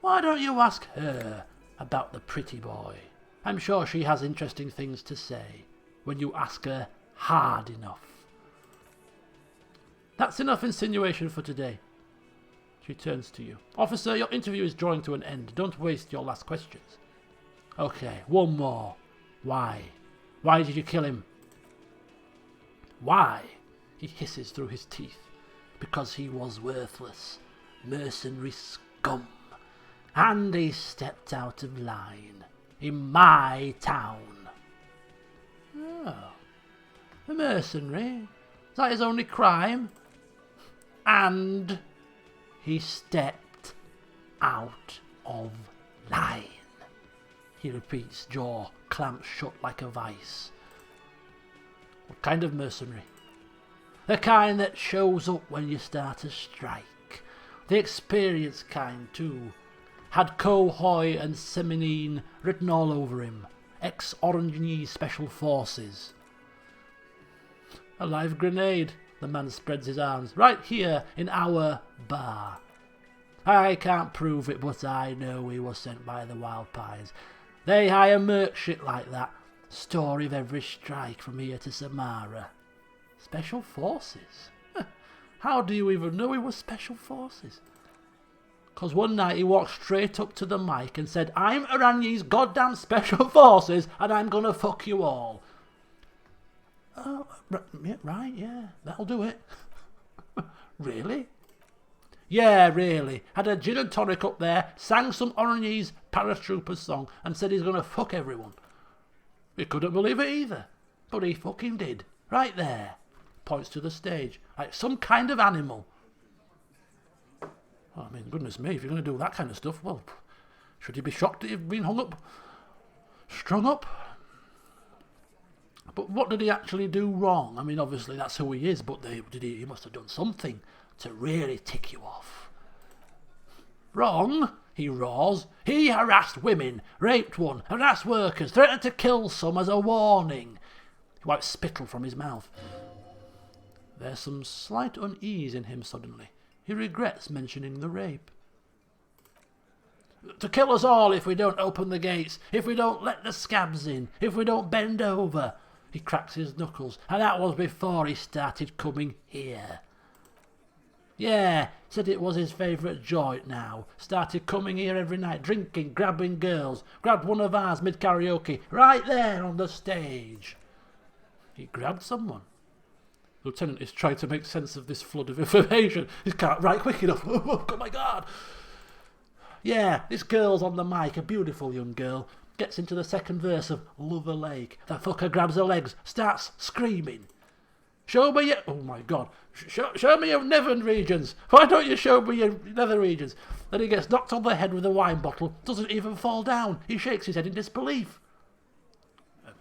Why don't you ask her about the pretty boy? I'm sure she has interesting things to say, when you ask her hard enough. That's enough insinuation for today. She turns to you. Officer, your interview is drawing to an end. Don't waste your last questions. Okay, one more. Why? Why did you kill him? Why? He hisses through his teeth. Because he was worthless. Mercenary scum. And he stepped out of line. In my town. Oh. A mercenary? Is that his only crime? And he stepped out of line. He repeats, jaw clamped shut like a vice. What kind of mercenary? The kind that shows up when you start a strike. The experienced kind, too. Had Cohoy and Seminine written all over him. Ex-Orangey Special Forces. A live grenade. The man spreads his arms. Right here in our bar. I can't prove it, but I know he was sent by the Wild Pines. They hire merc shit like that. Story of every strike from here to Samara. Special Forces? How do you even know he was Special Forces? 'Cause one night he walked straight up to the mic and said, I'm Orangey's goddamn Special Forces and I'm gonna fuck you all. Oh, right, yeah, that'll do it. Really? Yeah, really. Had a gin and tonic up there, sang some Orangey's Paratroopers song and said he's gonna fuck everyone. He couldn't believe it either. But he fucking did. Right there. Points to the stage. Like some kind of animal. Oh, I mean, goodness me, if you're going to do that kind of stuff, well, should you be shocked that you've been hung up? Strung up? But what did he actually do wrong? I mean, obviously that's who he is, but he must have done something to really tick you off. Wrong? He roars. He harassed women, raped one, harassed workers, threatened to kill some as a warning. He wipes spittle from his mouth. There's some slight unease in him suddenly. He regrets mentioning the rape. To kill us all if we don't open the gates, if we don't let the scabs in, if we don't bend over. He cracks his knuckles, and that was before he started coming here. Yeah, said it was his favourite joint now. Started coming here every night, drinking, grabbing girls. Grabbed one of ours mid-karaoke, right there on the stage. He grabbed someone. Lieutenant is trying to make sense of this flood of information. He can't write quick enough. Oh my God. Yeah, this girl's on the mic, a beautiful young girl. Gets into the second verse of Lover Lake. The fucker grabs her legs, starts screaming. Show me your... Oh my God. Show me your Nevern regions. Why don't you show me your nether regions? Then he gets knocked on the head with a wine bottle. Doesn't even fall down. He shakes his head in disbelief.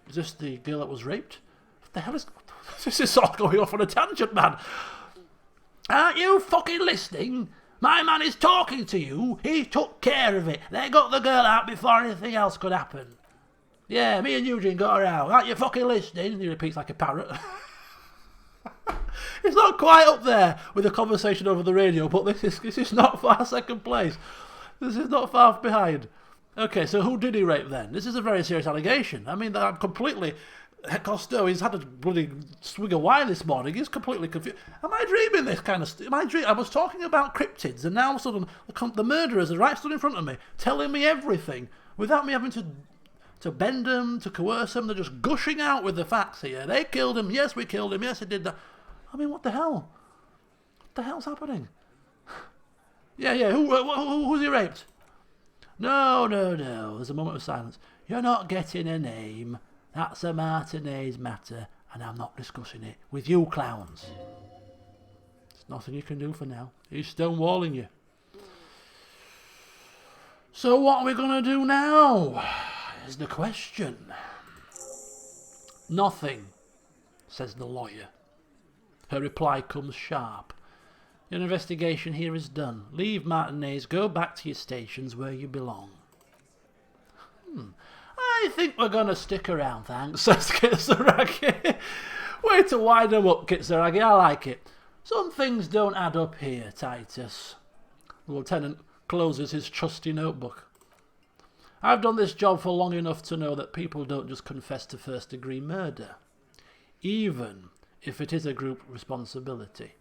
Is this the girl that was raped? What the hell is... This is all going off on a tangent, man. Aren't you fucking listening? My man is talking to you. He took care of it. They got the girl out before anything else could happen. Yeah, me and Eugene got her out. Aren't you fucking listening? He repeats like a parrot. It's not quite up there with a conversation over the radio, but this is not far second place. This is not far behind. Okay, so who did he rape then? This is a very serious allegation. I mean, I'm completely... Costeau, he's had a bloody swig of wine this morning. He's completely confused. Am I dreaming this kind of stuff? I was talking about cryptids, and now all of a sudden the murderers are right stood in front of me, telling me everything without me having to bend them, to coerce them. They're just gushing out with the facts here. They killed him. Yes, we killed him. Yes, they did that. I mean, what the hell? What the hell's happening? Yeah. Who's he raped? No. There's a moment of silence. You're not getting a name. That's a Martinez matter, and I'm not discussing it with you clowns. Nothing you can do for now. He's stonewalling you. So what are we going to do now? Is the question. Nothing, says the lawyer. Her reply comes sharp. Your investigation here is done. Leave Martinez, go back to your stations where you belong. I think we're going to stick around, thanks, says Kitsuragi. Way to wind them up, Kitsuragi, I like it. Some things don't add up here, Titus. The lieutenant closes his trusty notebook. I've done this job for long enough to know that people don't just confess to first-degree murder, even if it is a group responsibility.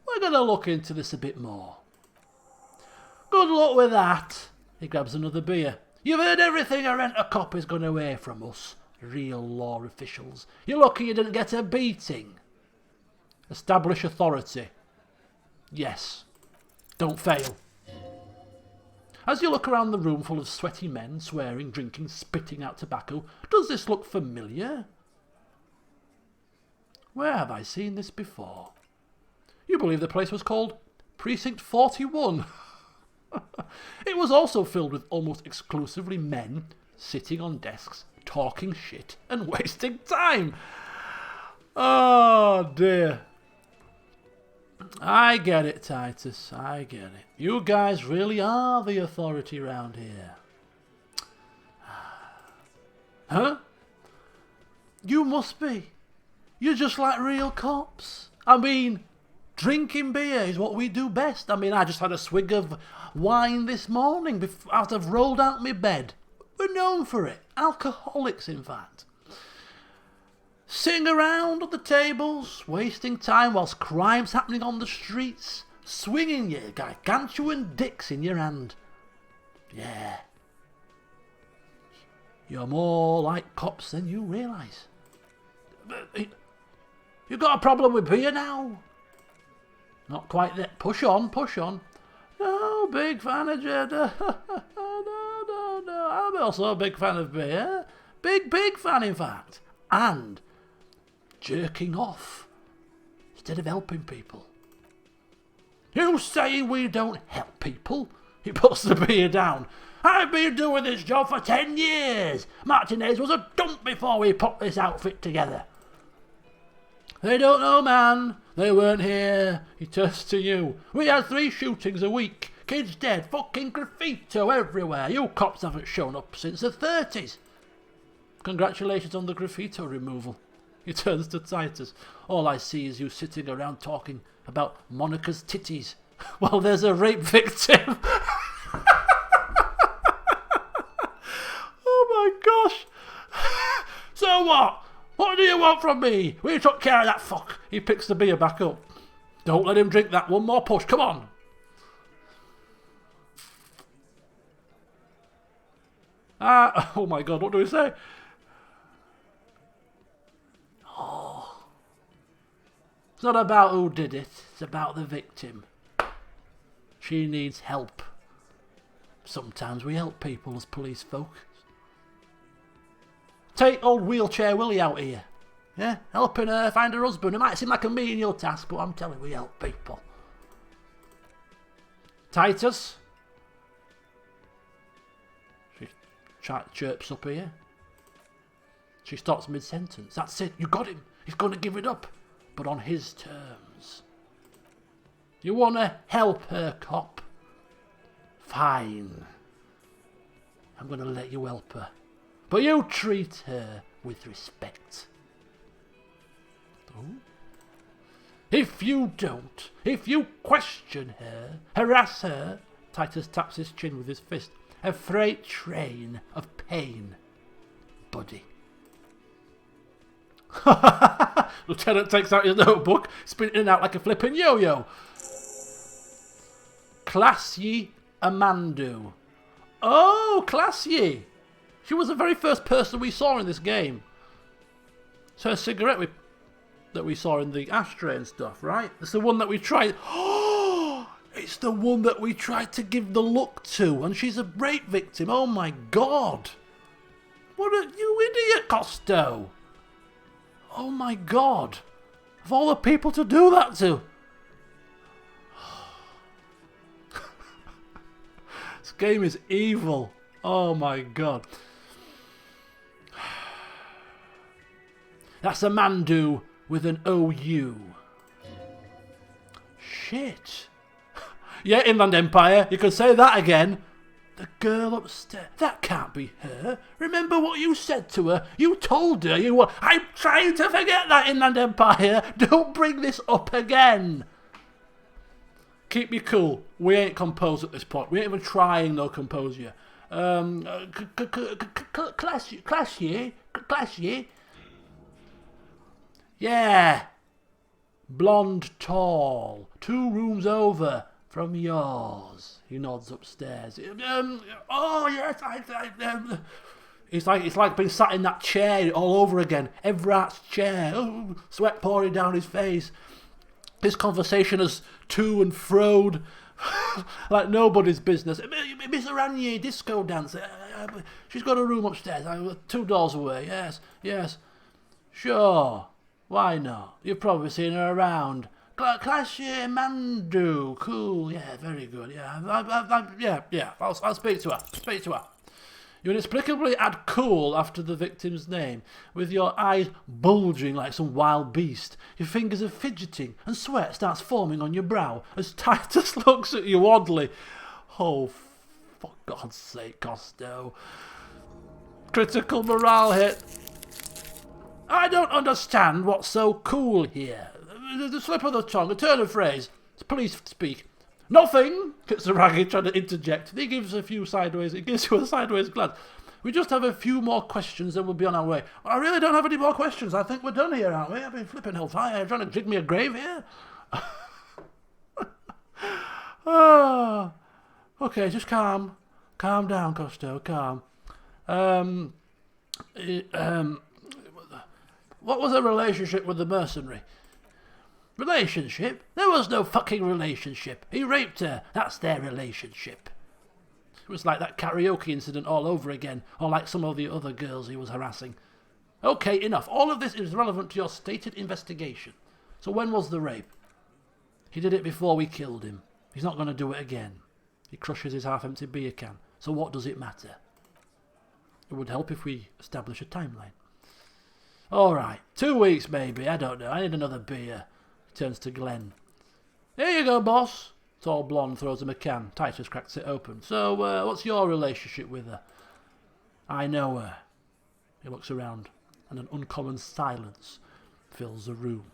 We're going to look into this a bit more. Good luck with that. He grabs another beer. You've heard everything a rent-a-cop is going to hear from us, real law officials. You're lucky you didn't get a beating. Establish authority. Yes. Don't fail. As you look around the room full of sweaty men, swearing, drinking, spitting out tobacco, does this look familiar? Where have I seen this before? You believe the place was called Precinct 41. It was also filled with almost exclusively men sitting on desks, talking shit and wasting time. Oh dear. I get it, Titus, I get it. You guys really are the authority round here. Huh? You must be. You're just like real cops. I mean, drinking beer is what we do best. I mean, I just had a swig of wine this morning after I've rolled out my bed. We're known for it. Alcoholics, in fact. Sitting around at the tables, wasting time whilst crime's happening on the streets, swinging your gargantuan dicks in your hand. Yeah. You're more like cops than you realise. You got a problem with beer now? Not quite there. Push on, push on. No, big fan of Jeddah. No. I'm also a big fan of beer. Big fan, in fact. And jerking off instead of helping people. You saying we don't help people? He puts the beer down. I've been doing this job for 10 years. Martinez was a dump before we put this outfit together. They don't know, man. They weren't here. He turns to you. We had 3 shootings a week. Kids dead. Fucking graffito everywhere. You cops haven't shown up since the 30s. Congratulations on the graffito removal. He turns to Titus. All I see is you sitting around talking about Monica's titties. Well, there's a rape victim. Oh my gosh. So what? What do you want from me? We took care of that fuck. He picks the beer back up. Don't let him drink that. One more push. Come on. Oh my god, what do we say? Oh. It's not about who did it. It's about the victim. She needs help. Sometimes we help people as police folk. Take old Wheelchair Willie out here. Yeah, helping her find her husband. It might seem like a menial task, but I'm telling you, we help people. Titus? She chirps up here. She stops mid-sentence. That's it, you got him. He's going to give it up, but on his terms. You want to help her, cop? Fine. I'm going to let you help her. But you treat her with respect. Ooh. If you don't, if you question her, harass her, Titus taps his chin with his fist, a freight train of pain, buddy. Lieutenant takes out his notebook, spinning it out like a flipping yo-yo. Classy Amandu. Oh, Classy. She was the very first person we saw in this game. It's her cigarette that we saw in the ashtray and stuff, right? It's the one that we tried. Oh, it's the one that we tried to give the look to, and she's a rape victim. Oh my god. What a you idiot, Costeau. Oh my god. Of all the people to do that to. This game is evil. Oh my god. That's a Mandu with an OU. Shit. Yeah, Inland Empire, you could say that again. The girl upstairs. That can't be her. Remember what you said to her? You told her you were... I'm trying to forget that, Inland Empire. Don't bring this up again. Keep me cool. We ain't composed at this point. We ain't even trying no composure. Class year. Yeah. Blonde, tall. 2 rooms over from yours. He nods upstairs. Oh yes, it's like being sat in that chair all over again. Everart's chair. Oh, sweat pouring down his face. This conversation has to and froed like nobody's business. Miss Aranya, disco dancer. She's got a room upstairs, 2 doors away. Yes. Sure. Why not? You've probably seen her around. Classy Mandu. Cool. Yeah, very good. Yeah. I'll speak to her. You inexplicably add cool after the victim's name, with your eyes bulging like some wild beast. Your fingers are fidgeting, and sweat starts forming on your brow as Titus looks at you oddly. Oh, for God's sake, Costeau. Critical morale hit. I don't understand what's so cool here. The slip of the tongue, a turn of phrase. Police speak. Nothing, Kitsaragi trying to interject. He gives you a sideways glance. We just have a few more questions and we'll be on our way. I really don't have any more questions. I think we're done here, aren't we? I've been flipping hellfire, trying to dig me a grave here. Okay, just calm. Calm down, Costeau, calm. What was her relationship with the mercenary? Relationship? There was no fucking relationship. He raped her. That's their relationship. It was like that karaoke incident all over again, or like some of the other girls he was harassing. Okay, enough. All of this is relevant to your stated investigation. So when was the rape? He did it before we killed him. He's not going to do it again. He crushes his half-empty beer can. So what does it matter? It would help if we establish a timeline. All right, 2 weeks maybe. I don't know. I need another beer. Turns to Glenn. Here you go, boss. Tall blonde throws him a can. Titus cracks it open. So, what's your relationship with her? I know her. He looks around, and an uncommon silence fills the room.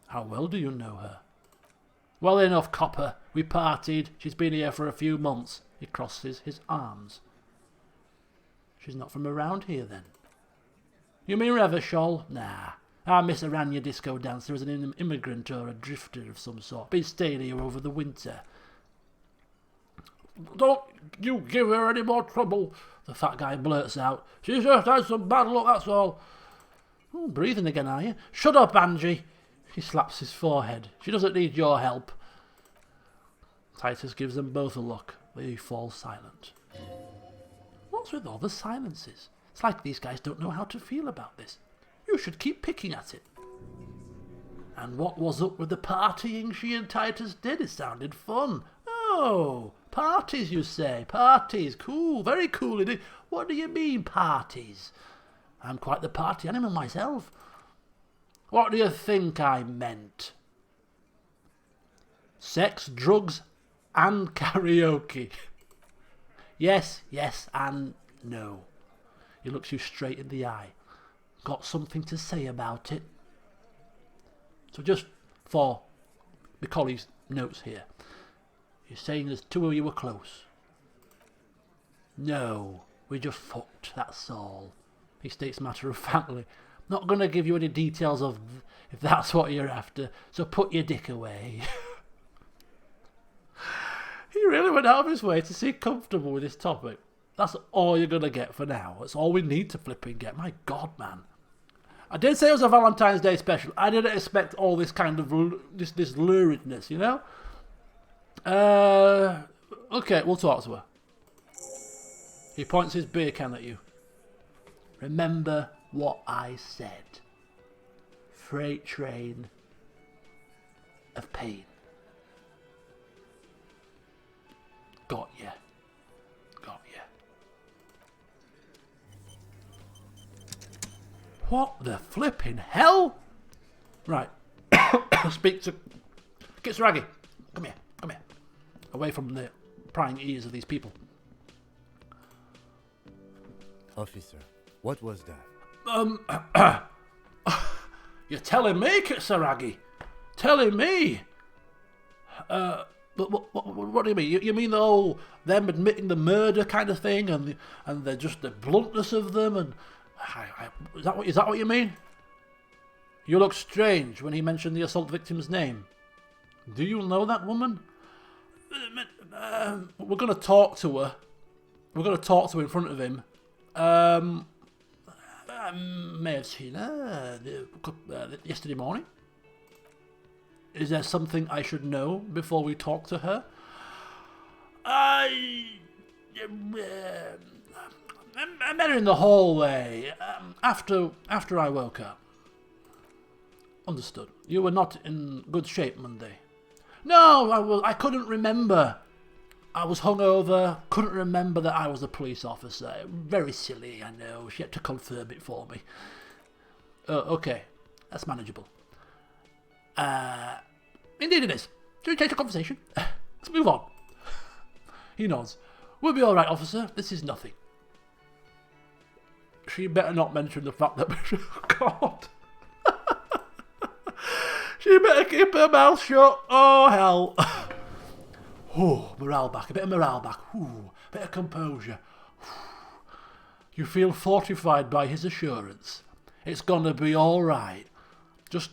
How well do you know her? Well enough, copper. We partied. She's been here for a few months. He crosses his arms. She's not from around here, then? You mean Revachol? Nah. Our Miss Aranya disco dancer is an immigrant or a drifter of some sort. Been staying here over the winter. Don't you give her any more trouble, the fat guy blurts out. She's just had some bad luck, that's all. Oh, breathing again, are you? Shut up, Angie. He slaps his forehead. She doesn't need your help. Titus gives them both a look. They fall silent. What's with all the silences? It's like these guys don't know how to feel about this. You should keep picking at it. And what was up with the partying she and Titus did? It sounded fun. Oh, parties, you say? Parties. Cool, very cool indeed. What do you mean, parties? I'm quite the party animal myself. What do you think I meant? Sex, drugs, and karaoke. Yes, and no. He looks you straight in the eye. Got something to say about it? So just for the colleague's notes here. You're saying there's 2 of you were close? No, we just fucked, that's all. He states matter-of-factly. Not going to give you any details of if that's what you're after, so put your dick away. He really went out of his way to seem comfortable with this topic. That's all you're going to get for now. That's all we need to flipping get. My God, man. I did say it was a Valentine's Day special. I didn't expect all this kind of this luridness, you know? Okay, we'll talk to her. He points his beer can at you. Remember what I said. Freight train of pain. Got ya. What the flipping hell? Right. Speak to... Kitsuragi. Come here. Come here. Away from the prying ears of these people. Officer, what was that? You're telling me, Kitsuragi? Telling me? But what do you mean? You mean the whole them admitting the murder kind of thing, and the bluntness of them, and is that what you mean? You look strange when he mentioned the assault victim's name. Do you know that woman? We're going to talk to her. We're going to talk to her in front of him. I may have seen her yesterday morning. Is there something I should know before we talk to her? I met her in the hallway after I woke up. Understood. You were not in good shape Monday. No, I couldn't remember. I was hungover, couldn't remember that I was a police officer. Very silly, I know. She had to confirm it for me. Okay. That's manageable. Indeed it is. Should we change the conversation? Let's move on. He nods. We'll be alright, officer. This is nothing. She better not mention the fact that... God. She better keep her mouth shut. Oh, hell. Oh, morale back. A bit of morale back. Ooh, a bit of composure. You feel fortified by his assurance. It's gonna be alright. Just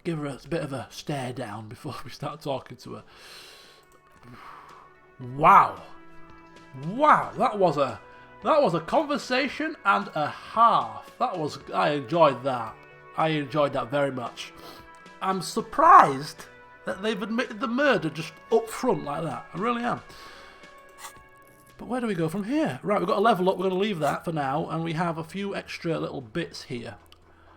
give her a bit of a stare down before we start talking to her. Wow. Wow, that was a conversation and a half. I enjoyed that. I enjoyed that very much. I'm surprised that they've admitted the murder just up front like that. I really am. But where do we go from here? Right, we've got a level up. We're going to leave that for now. And we have a few extra little bits here.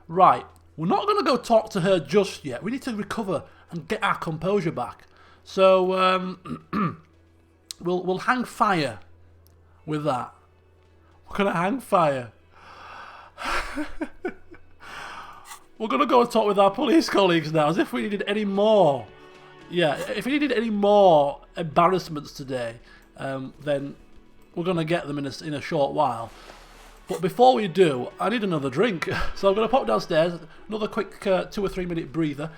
Right. We're not going to go talk to her just yet. We need to recover and get our composure back. So, we'll hang fire with that. We're going to hang fire. We're going to go and talk with our police colleagues now, as if we needed any more. Yeah, if we needed any more embarrassments today, then we're going to get them in a short while. But before we do, I need another drink. So I'm going to pop downstairs, another quick 2 or 3 minute breather,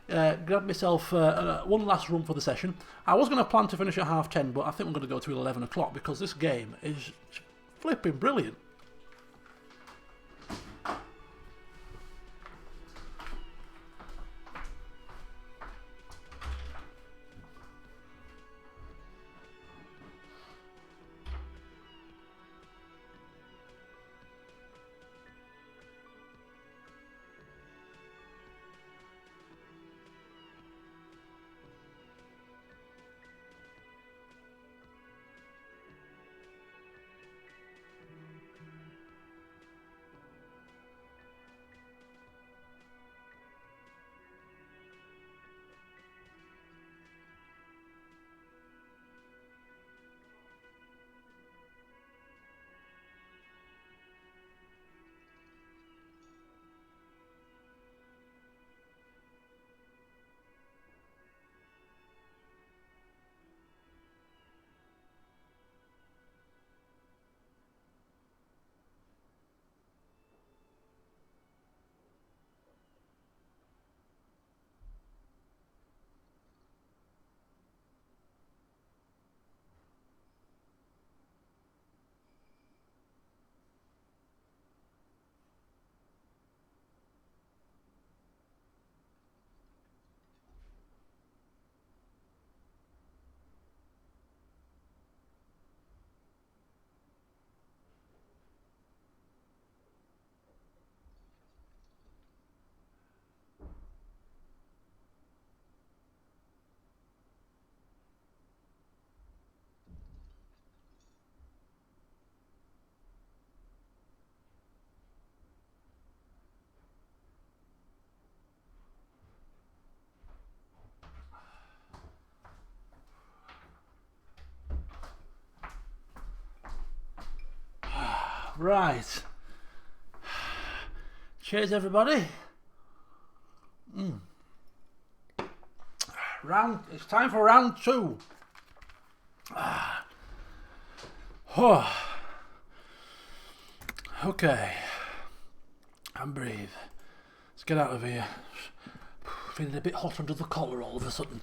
grab myself one last run for the session. I was going to plan to finish at 10:30, but I think we're going to go to 11 o'clock because this game is flipping brilliant. Right. Cheers, everybody. It's time for round 2. Okay. And breathe. Let's get out of here. Feeling a bit hot under the collar all of a sudden.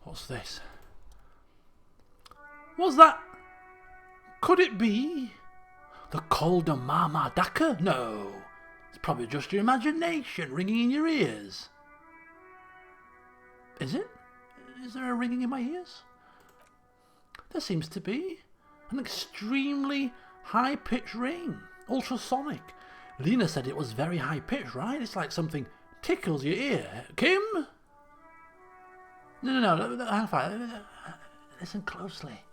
What's this? What's that? Could it be the Calder Mama Daka? No. It's probably just your imagination ringing in your ears. Is it? Is there a ringing in my ears? There seems to be an extremely high-pitched ring. Ultrasonic. Lena said it was very high-pitched, right? It's like something tickles your ear. Kim? No, hang fire. Listen closely.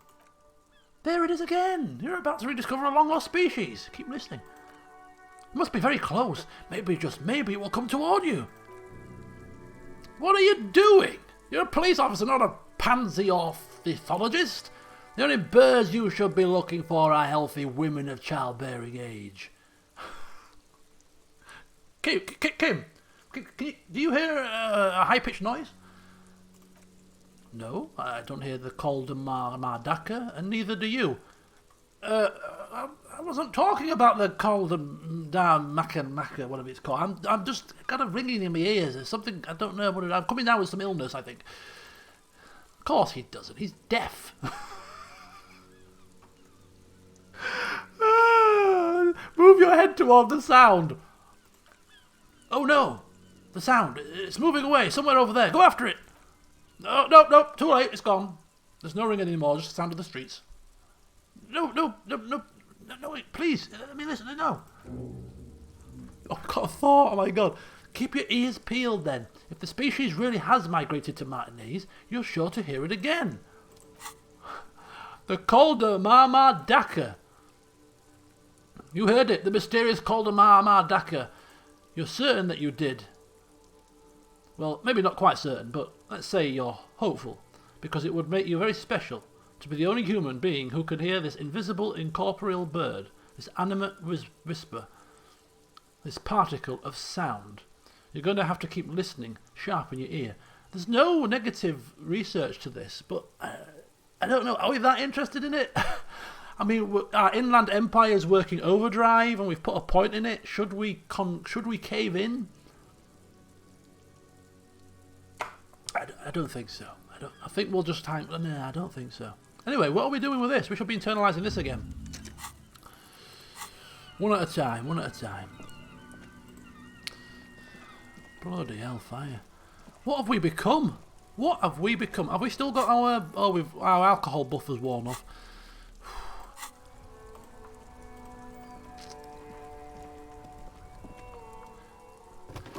There it is again. You're about to rediscover a long-lost species. Keep listening. It must be very close. Maybe, just maybe, it will come toward you. What are you doing? You're a police officer, not a pansy or ornithologist. The only birds you should be looking for are healthy women of childbearing age. Kim, do you hear a high-pitched noise? No, I don't hear the Calder Mardaka, and neither do you. I wasn't talking about the Calder Maka, whatever it's called. I'm just kind of ringing in my ears. There's something, I don't know what it is. I'm coming down with some illness, I think. Of course he doesn't. He's deaf. Move your head toward the sound. Oh no, the sound. It's moving away, somewhere over there. Go after it. No, too late, it's gone. There's no ring anymore, just the sound of the streets. No, wait, please, let me listen, no. Oh, I've got a thought, oh my god. Keep your ears peeled then. If the species really has migrated to Martinez, you're sure to hear it again. The Calder Mama Daka. You heard it, the mysterious Calder Mama Daka. You're certain that you did. Well, maybe not quite certain, but let's say you're hopeful, because it would make you very special to be the only human being who can hear this invisible, incorporeal bird, this animate whisper, this particle of sound. You're going to have to keep listening, sharp in your ear. There's no negative research to this, but I don't know, are we that interested in it? I mean, our inland empire is working overdrive, and we've put a point in it. Should we cave in? I don't think so. I think we'll just time. No, I don't think so. Anyway, what are we doing with this? We should be internalising this again. One at a time. Bloody hellfire. What have we become? Have we still got our... Oh, our alcohol buffer's worn off.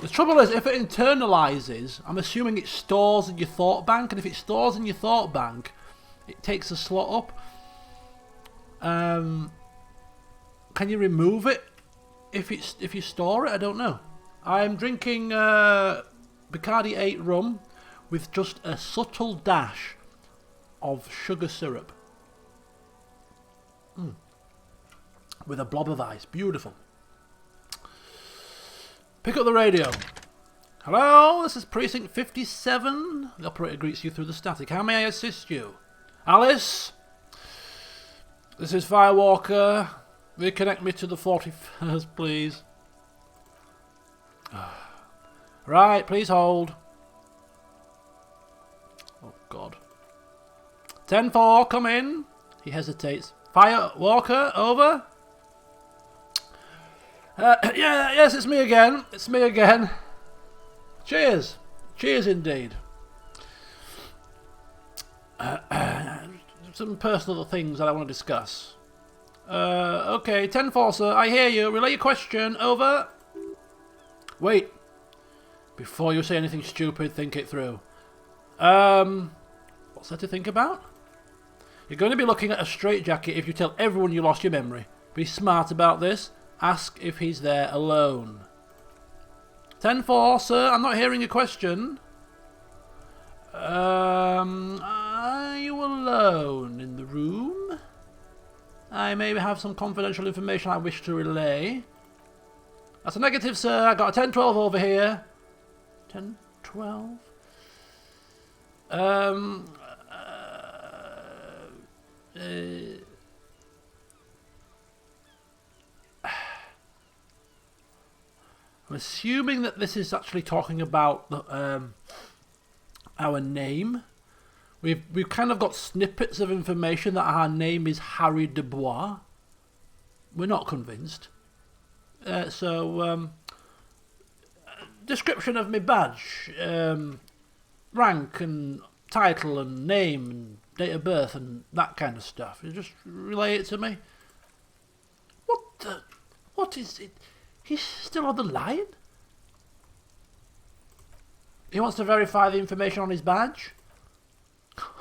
The trouble is, if it internalises, I'm assuming it stores in your thought bank, and if it stores in your thought bank, it takes a slot up. Can you remove it if you store it? I don't know. I'm drinking Bacardi 8 rum with just a subtle dash of sugar syrup. With a blob of ice. Beautiful. Pick up the radio. Hello, this is Precinct 57. The operator greets you through the static. How may I assist you? Alice? This is Firewalker. Reconnect me to the 41st, please. Right, please hold. Oh, God. 10-4, come in. He hesitates. Firewalker, over. Yes, it's me again. Cheers. Cheers indeed. Some personal things that I want to discuss. Okay, 10-4, sir. I hear you. Relay your question. Over. Wait. Before you say anything stupid, think it through. What's there to think about? You're going to be looking at a straitjacket if you tell everyone you lost your memory. Be smart about this. Ask if he's there alone. 10-4, sir. I'm not hearing your question. Are you alone? alone in the room. I may have some confidential information I wish to relay. That's a negative, sir. I got a 10-12 over here. 10-12? I'm assuming that this is actually talking about our name. We've kind of got snippets of information that our name is Harry Dubois. We're not convinced. Description of my badge, rank and title and name and date of birth and that kind of stuff. You just relay it to me. What is it? He's still on the line? He wants to verify the information on his badge?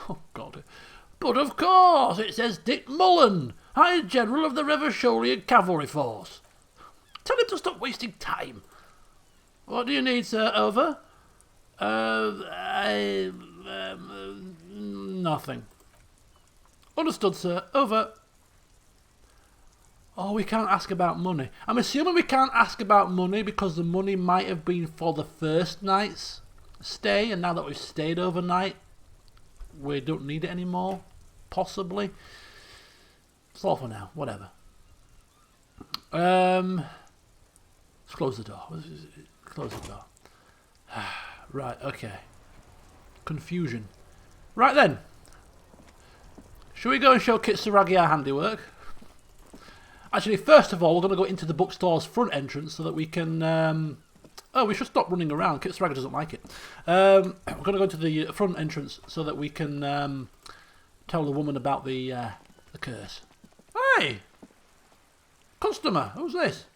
Oh, God. But of course, it says Dick Mullen, High General of the Reversholian Cavalry Force. Tell him to stop wasting time. What do you need, sir? Over? Nothing. Understood, sir. Over. Oh, we can't ask about money. I'm assuming we can't ask about money because the money might have been for the first night's stay, and now that we've stayed overnight, we don't need it anymore. Possibly. It's all for now. Whatever. Let's close the door. Close the door. Right, okay. Confusion. Right then. Shall we go and show Kitsuragi our handiwork? Actually, first of all, we're going to go into the bookstore's front entrance so that we can... Oh, we should stop running around. Kitsuragi doesn't like it. We're going to go into the front entrance so that we can tell the woman about the curse. Hey! Customer, who's this?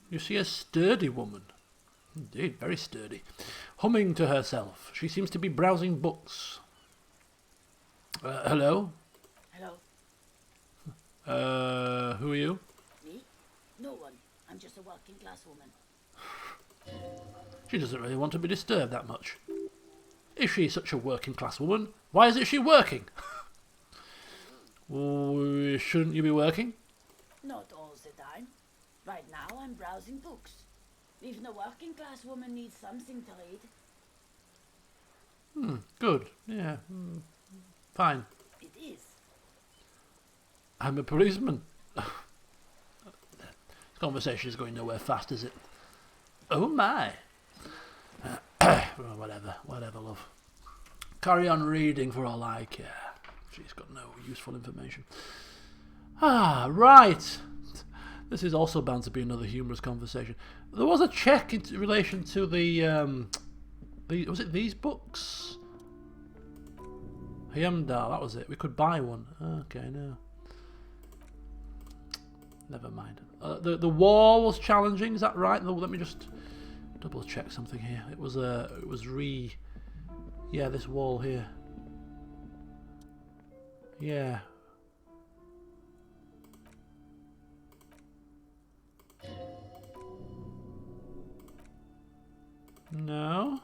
You see a sturdy woman. Indeed, very sturdy. Humming to herself. She seems to be browsing books. Hello? Hello. Who are you? Me? No one. I'm just a working class woman. She doesn't really want to be disturbed that much. If she's such a working class woman, why isn't she working? Shouldn't you be working? Not all the time. Right now I'm browsing books. Even a working class woman needs something to read. Good. Yeah. Fine. It is. I'm a policeman. This conversation is going nowhere fast, is it? Oh my. Well, whatever, love. Carry on reading for all I care. She's got no useful information. Right. This is also bound to be another humorous conversation. There was a check in relation to the was it these books? Hyamdal, that was it. We could buy one. Okay, no. Never mind. The wall was challenging, is that right? Let me just double check something here. It was yeah, this wall here. Yeah. No.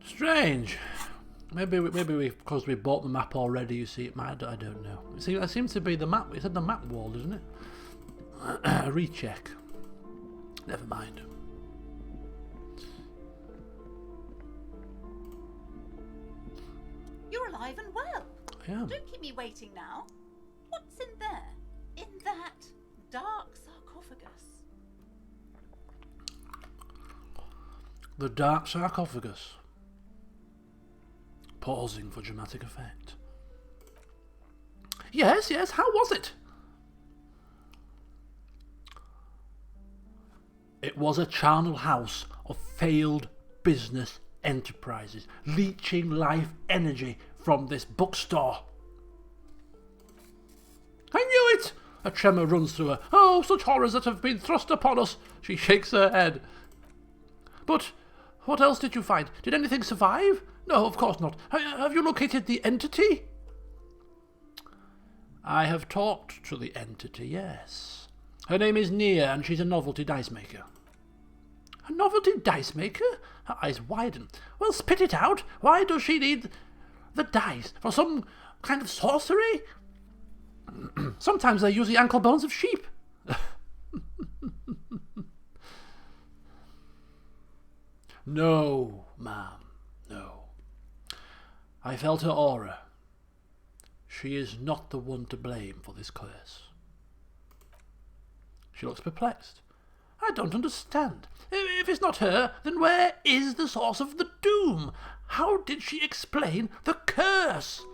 Strange. Maybe because we bought the map already. You see, it might. I don't know. See, that seems to be the map. It said the map wall, doesn't it? A recheck. Never mind. You're alive and well. I am. Don't keep me waiting now. What's in there? In that dark sarcophagus? The dark sarcophagus. Pausing for dramatic effect. Yes, how was it? It was a charnel house of failed business enterprises, leeching life energy from this bookstore. I knew it! A tremor runs through her. Oh, such horrors that have been thrust upon us. She shakes her head. But what else did you find? Did anything survive? No, of course not. Have you located the entity? I have talked to the entity, yes. Her name is Nia, and she's a novelty dice maker. A novelty dice maker? Her eyes widen. Well, spit it out. Why does she need the dice? For some kind of sorcery? Sometimes they use the ankle bones of sheep. No, ma'am, no. I felt her aura. She is not the one to blame for this curse. She looks perplexed. I don't understand. If it's not her, then where is the source of the doom? How did she explain the curse?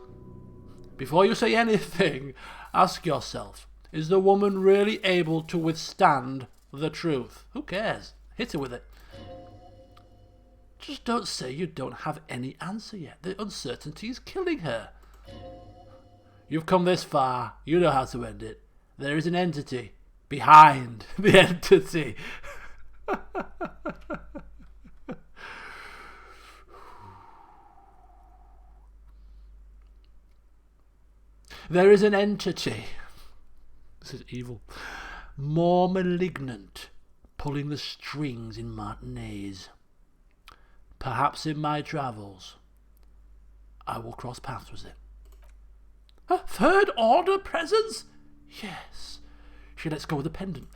Before you say anything, ask yourself, is the woman really able to withstand the truth? Who cares? Hit her with it. Just don't say you don't have any answer yet. The uncertainty is killing her. You've come this far. You know how to end it. There is an entity behind the entity. There is an entity. This is evil. More malignant, pulling the strings in Martinez. Perhaps in my travels, I will cross paths with it. A third order presence? Yes. She lets go of the pendant.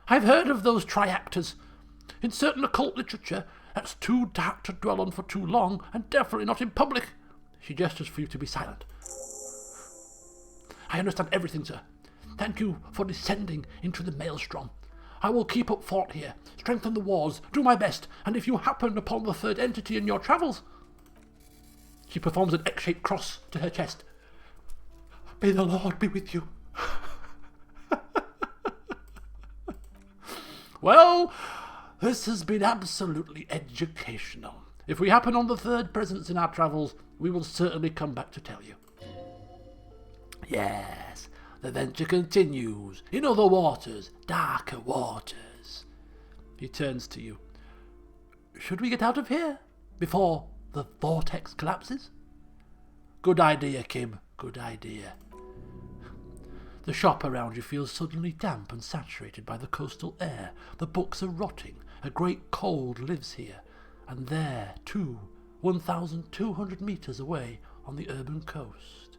I've heard of those triactors. In certain occult literature, that's too dark to dwell on for too long, and definitely not in public. She gestures for you to be silent. I understand everything, sir. Thank you for descending into the maelstrom. I will keep up fort here, strengthen the walls, do my best, and if you happen upon the third entity in your travels... She performs an X-shaped cross to her chest. May the Lord be with you. Well, this has been absolutely educational. If we happen on the third presence in our travels, we will certainly come back to tell you. Yes, the venture continues in other waters, darker waters. He turns to you. Should we get out of here before the vortex collapses? Good idea, Kim. Good idea. The shop around you feels suddenly damp and saturated by the coastal air. The books are rotting. A great cold lives here. And there, too, 1,200 meters away on the urban coast,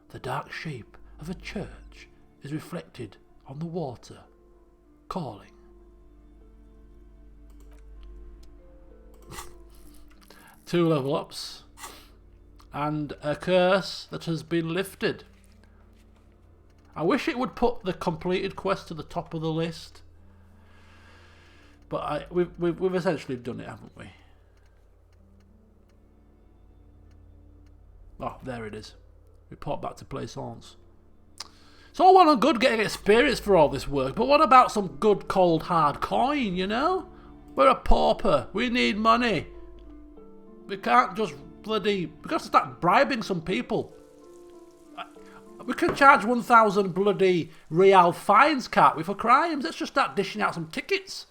the dark shape of a church is reflected on the water, calling. 2 level ups. And a curse that has been lifted. I wish it would put the completed quest to the top of the list. But we've essentially done it, haven't we? Oh, there it is. Report back to Plaisance. It's all well and good getting experience for all this work, but what about some good cold hard coin, you know? We're a pauper. We need money. We can't just we've got to start bribing some people. We can charge 1,000 bloody real fines, can't we, for crimes? Let's just start dishing out some tickets.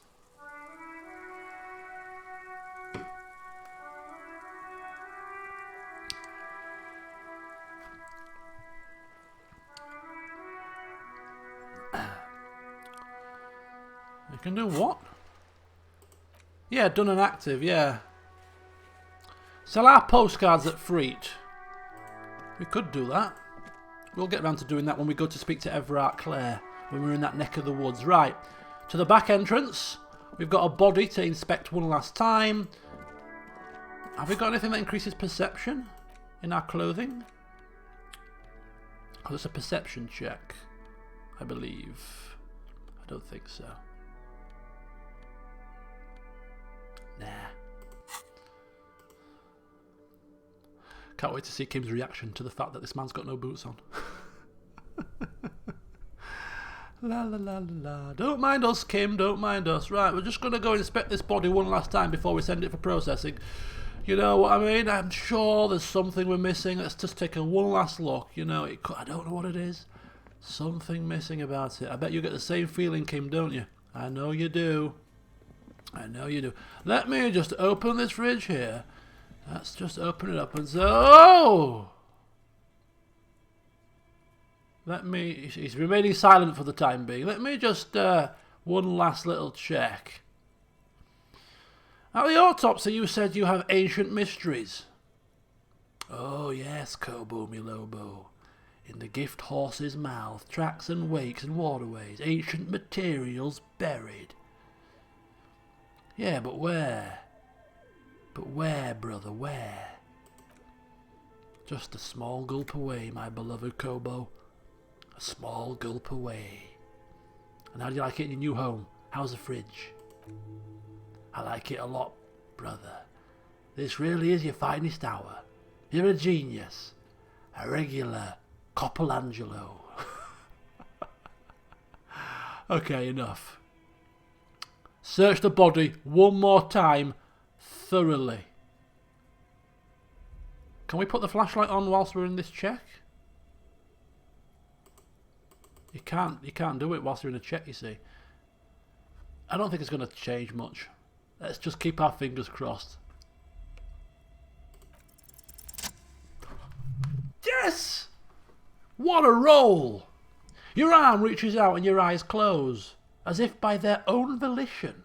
You can do what? Yeah, done and active, yeah. Sell our postcards at Freet. We could do that. We'll get round to doing that when we go to speak to Everard Clare, when we're in that neck of the woods. Right, to the back entrance. We've got a body to inspect one last time. Have we got anything that increases perception in our clothing? Oh, it's a perception check, I believe. I don't think so. Nah. Can't wait to see Kim's reaction to the fact that this man's got no boots on. La la la la la. Don't mind us, Kim, don't mind us. Right, we're just going to go inspect this body one last time before we send it for processing. You know what I mean? I'm sure there's something we're missing. Let's just take a one last look. You know, I don't know what it is. Something missing about it. I bet you get the same feeling, Kim, don't you? I know you do. I know you do. Let me just open this fridge here. Let's just open it up and so... Oh! Let me... He's remaining silent for the time being. Let me just... one last little check. At the autopsy, you said you have ancient mysteries. Oh, yes, Kobo, mi Lobo. In the gift horse's mouth, tracks and wakes and waterways, ancient materials buried. Yeah, but where? But where, brother, where? Just a small gulp away, my beloved Kobo. A small gulp away. And how do you like it in your new home? How's the fridge? I like it a lot, brother. This really is your finest hour. You're a genius. A regular Coppelangelo. Okay, enough. Search the body one more time, thoroughly. Can we put the flashlight on whilst we're in this check? You can't do it whilst you're in a check, you see. I don't think it's going to change much. Let's just keep our fingers crossed. Yes! What a roll! Your arm reaches out and your eyes close, as if by their own volition.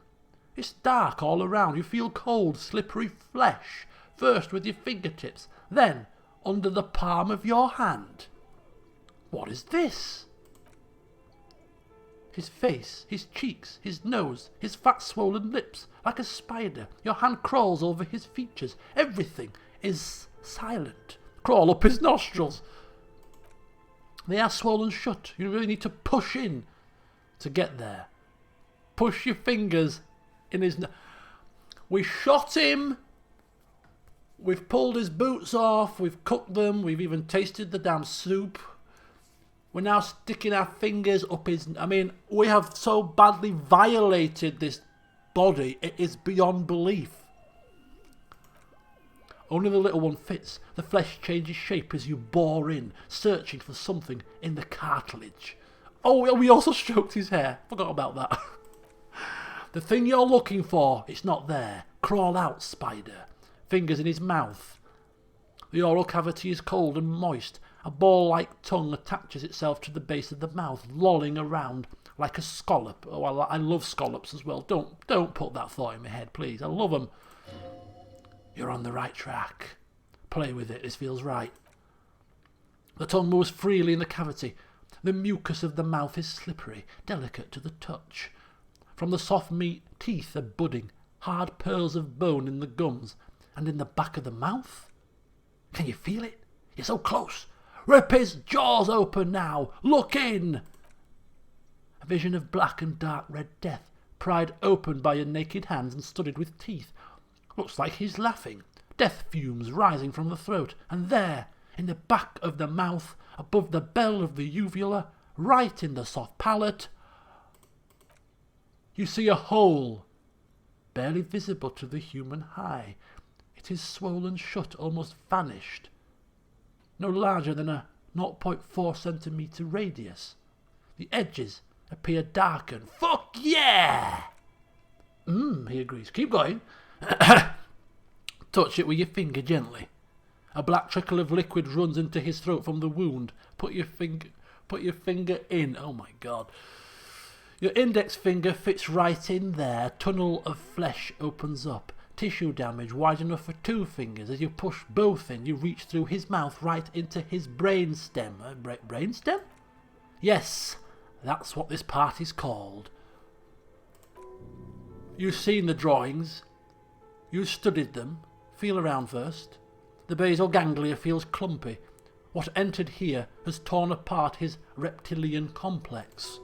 It's dark all around. You feel cold, slippery flesh, first with your fingertips, then under the palm of your hand. What is this? His face, his cheeks, his nose, his fat swollen lips, like a spider. Your hand crawls over his features. Everything is silent. Crawl up his nostrils. They are swollen shut. You really need to push in to get there. Push your fingers in his... We shot him. We've pulled his boots off. We've cooked them. We've even tasted the damn soup. We're now sticking our fingers up his... I mean, we have so badly violated this body. It is beyond belief. Only the little one fits. The flesh changes shape as you bore in, searching for something in the cartilage. Oh, we also stroked his hair. Forgot about that. The thing you're looking for, it's not there. Crawl out, spider. Fingers in his mouth. The oral cavity is cold and moist. A ball-like tongue attaches itself to the base of the mouth, lolling around like a scallop. Oh, I love scallops as well. Don't put that thought in my head, please. I love them. You're on the right track. Play with it. This feels right. The tongue moves freely in the cavity. The mucus of the mouth is slippery, delicate to the touch. From the soft meat, teeth are budding, hard pearls of bone in the gums and in the back of the mouth. Can you feel it? You're so close. Rip his jaws open now. Look in. A vision of black and dark red death, pried open by your naked hands and studded with teeth. Looks like he's laughing. Death fumes rising from the throat, and there, in the back of the mouth, above the bell of the uvula, right in the soft palate, you see a hole, barely visible to the human eye. It is swollen shut, almost vanished. No larger than a 0.4 centimetre radius. The edges appear darkened. Fuck yeah! He agrees. Keep going. Touch it with your finger gently. A black trickle of liquid runs into his throat from the wound. Put your finger in. Oh my god. Your index finger fits right in there. Tunnel of flesh opens up. Tissue damage wide enough for 2 fingers. As you push both in, you reach through his mouth right into his brainstem. Brainstem? Yes, that's what this part is called. You've seen the drawings. You studied them. Feel around first. The basal ganglia feels clumpy. What entered here has torn apart his reptilian complex.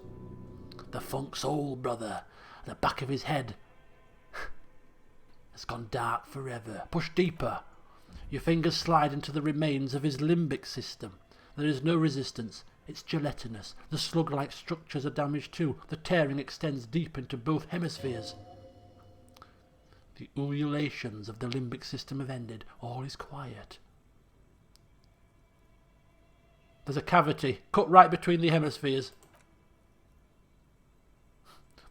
The funk soul, brother. The back of his head has gone dark forever. Push deeper. Your fingers slide into the remains of his limbic system. There is no resistance. It's gelatinous. The slug-like structures are damaged too. The tearing extends deep into both hemispheres. The ululations of the limbic system have ended. All is quiet. There's a cavity cut right between the hemispheres.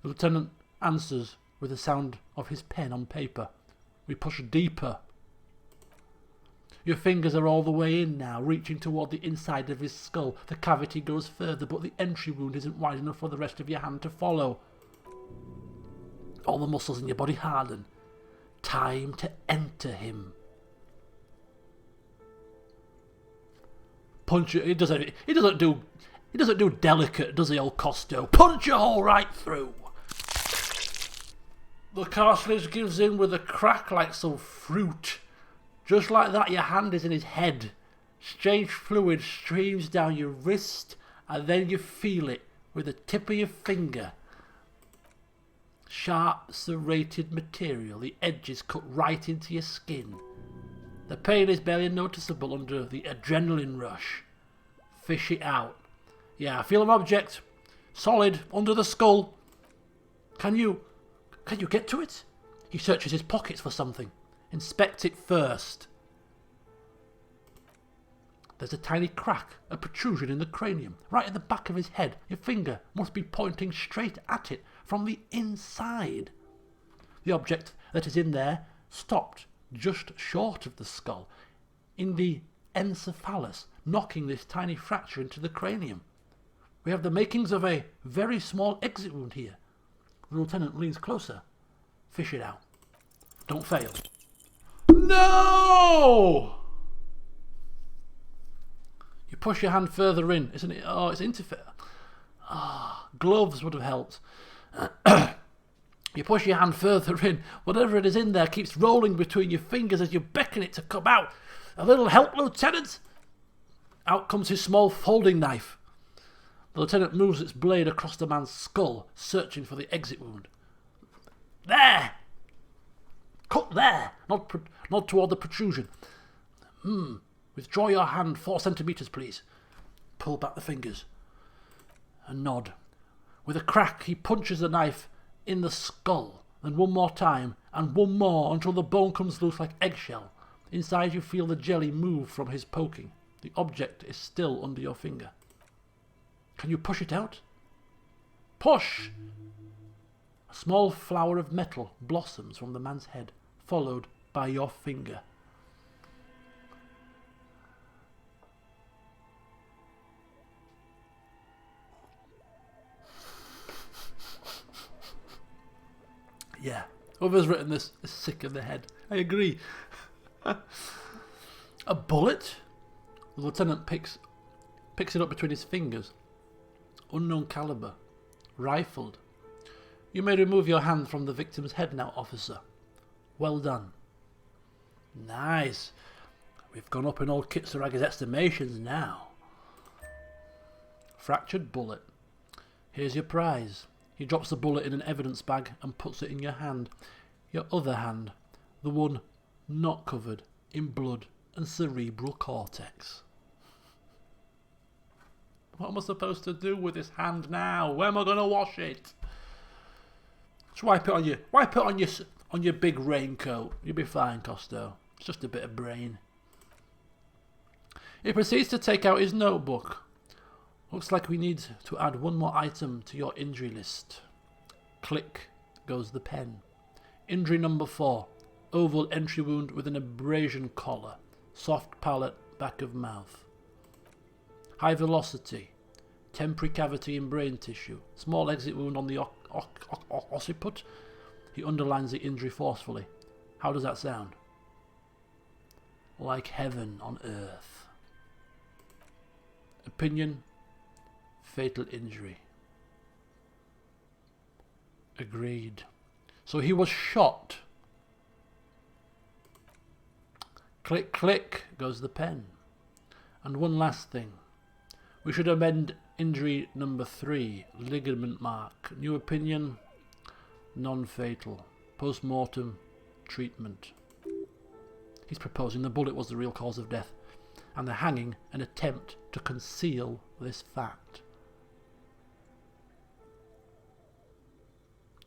The lieutenant answers with the sound of his pen on paper. We push deeper. Your fingers are all the way in now, reaching toward the inside of his skull. The cavity goes further, but the entry wound isn't wide enough for the rest of your hand to follow. All the muscles in your body harden. Time to enter him. Punch it. He doesn't do delicate, does he, old Costeau? Punch a hole right through. The cartilage gives in with a crack like some fruit. Just like that, your hand is in his head. Strange fluid streams down your wrist, and then you feel it with the tip of your finger. Sharp, serrated material, the edges cut right into your skin. The pain is barely noticeable under the adrenaline rush. Fish it out. Yeah, I feel an object. Solid, under the skull. Can you get to it? He searches his pockets for something. Inspect it first. There's a tiny crack, a protrusion in the cranium, right at the back of his head. Your finger must be pointing straight at it from the inside. The object that is in there stopped just short of the skull, in the encephalus, knocking this tiny fracture into the cranium. We have the makings of a very small exit wound here. The lieutenant leans closer. Fish it out. Don't fail. No! You push your hand further in, isn't it? Oh, it's interfere. Gloves would have helped. You push your hand further in. Whatever it is in there keeps rolling between your fingers as you beckon it to come out. A little help, Lieutenant? Out comes his small folding knife. The lieutenant moves its blade across the man's skull, searching for the exit wound. There! Cut there! Nod toward the protrusion. Withdraw your hand 4 centimeters, please. Pull back the fingers. A nod. With a crack, he punches the knife in the skull, and one more time, and one more, until the bone comes loose like eggshell. Inside you feel the jelly move from his poking. The object is still under your finger. Can you push it out? Push! A small flower of metal blossoms from the man's head, followed by your finger. Yeah, whoever's written this is sick in the head. I agree. A bullet? The lieutenant picks it up between his fingers. Unknown caliber. Rifled. You may remove your hand from the victim's head now, officer. Well done. Nice. We've gone up in old Kitsaraga's estimations now. Fractured bullet. Here's your prize. He drops the bullet in an evidence bag and puts it in your hand. Your other hand. The one not covered in blood and cerebral cortex. What am I supposed to do with this hand now? Where am I going to wash it? Just wipe it on your big raincoat. You'll be fine, Costeau. It's just a bit of brain. He proceeds to take out his notebook. Looks like we need to add one more item to your injury list. Click goes the pen. Injury number 4. Oval entry wound with an abrasion collar. Soft palate, back of mouth. High velocity. Temporary cavity in brain tissue. Small exit wound on the occiput. He underlines the injury forcefully. How does that sound? Like heaven on earth. Opinion. Fatal injury. Agreed. So he was shot. Click, click goes the pen. And one last thing. We should amend injury number 3. Ligament mark. New opinion. Non-fatal. Post-mortem. Treatment. He's proposing the bullet was the real cause of death, and the hanging an attempt to conceal this fact.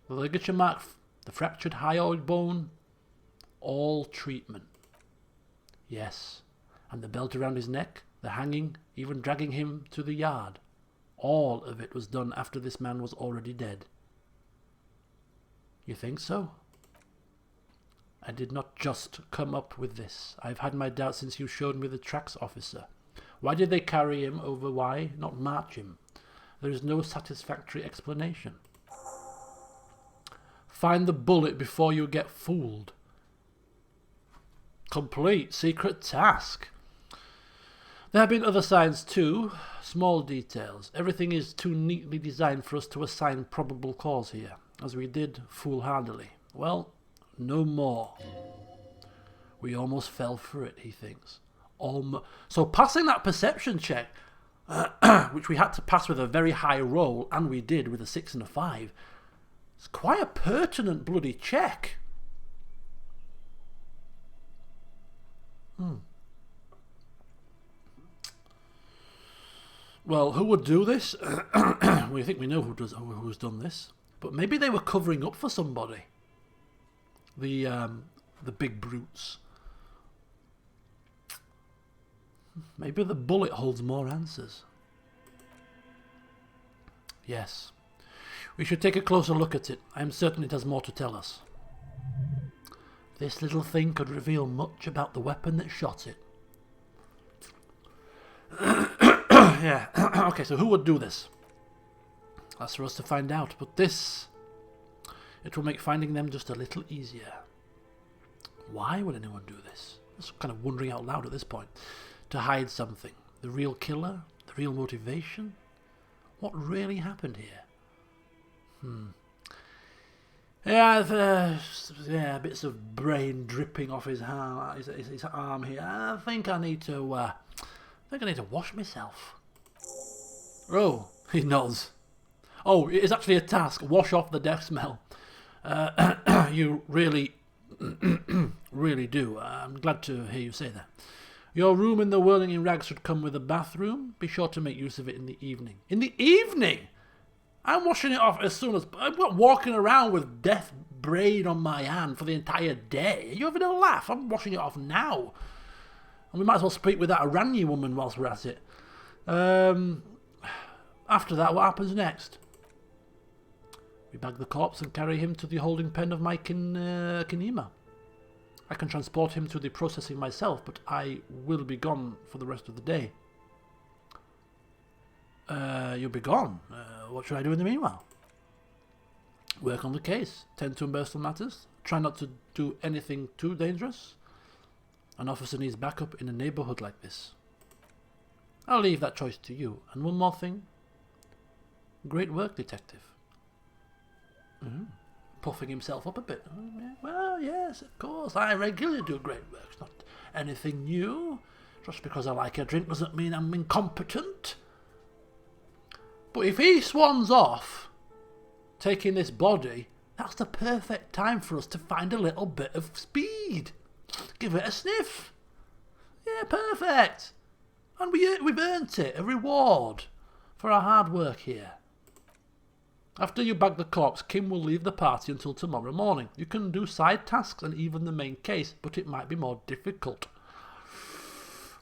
The ligature mark, the fractured hyoid bone, all treatment. Yes, and the belt around his neck, the hanging, even dragging him to the yard. All of it was done after this man was already dead. You think so? I did not just come up with this. I've had my doubts since you showed me the tracks, officer. Why did they carry him over? Why not march him? There is no satisfactory explanation. Find the bullet before you get fooled. Complete secret task. There have been other signs too. Small details. Everything is too neatly designed for us to assign probable cause here, as we did foolhardily. Well, no more. We almost fell for it, he thinks. So passing that perception check, which we had to pass with a very high roll, and we did with a 6 and a 5, it's quite a pertinent bloody check. Well, who would do this? We think we know who's done this, but maybe they were covering up for somebody. The big brutes. Maybe the bullet holds more answers. Yes. We should take a closer look at it. I am certain it has more to tell us. This little thing could reveal much about the weapon that shot it. Yeah. Okay, so who would do this? That's for us to find out. But this, it will make finding them just a little easier. Why would anyone do this? I'm just kind of wondering out loud at this point. To hide something. The real killer? The real motivation? What really happened here? Yeah, bits of brain dripping off his arm here. I think I need to wash myself. Oh, he nods. Oh, it is actually a task. Wash off the death smell. You really, really do. I'm glad to hear you say that. Your room in the Whirling in Rags should come with a bathroom. Be sure to make use of it in the evening. In the evening? I'm washing it off as soon as... I'm not walking around with death braid on my hand for the entire day. Are you having a laugh? I'm washing it off now. And we might as well speak with that Iranian woman whilst we're at it. After that, what happens next? We bag the corpse and carry him to the holding pen of my Kinema. I can transport him to the processing myself, but I will be gone for the rest of the day. You'll be gone. What should I do in the meanwhile? Work on the case. Tend to universal matters. Try not to do anything too dangerous. An officer needs backup in a neighbourhood like this. I'll leave that choice to you. And one more thing. Great work, detective. Puffing himself up a bit. Well, yes, of course. I regularly do great work. It's not anything new. Just because I like a drink doesn't mean I'm incompetent. But if he swans off, taking this body, that's the perfect time for us to find a little bit of speed. Give it a sniff. Yeah, perfect. And we've earned it, a reward for our hard work here. After you bag the corpse, Kim will leave the party until tomorrow morning. You can do side tasks and even the main case, but it might be more difficult.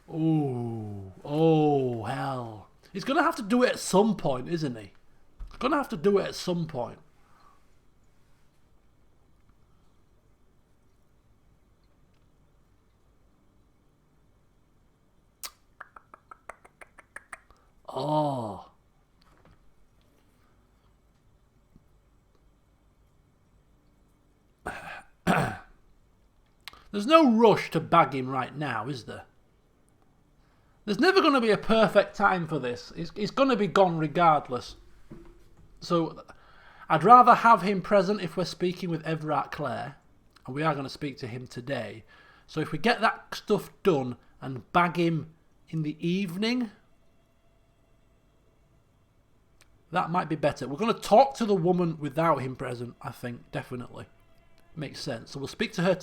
Oh, hell. He's going to have to do it at some point, isn't he? He's going to have to do it at some point. Oh. There's no rush to bag him right now, is there? There's never going to be a perfect time for this. He's going to be gone regardless. So I'd rather have him present if we're speaking with Everard Clare. And we are going to speak to him today. So if we get that stuff done and bag him in the evening, that might be better. We're going to talk to the woman without him present, I think, definitely. Makes sense. So we'll speak to her.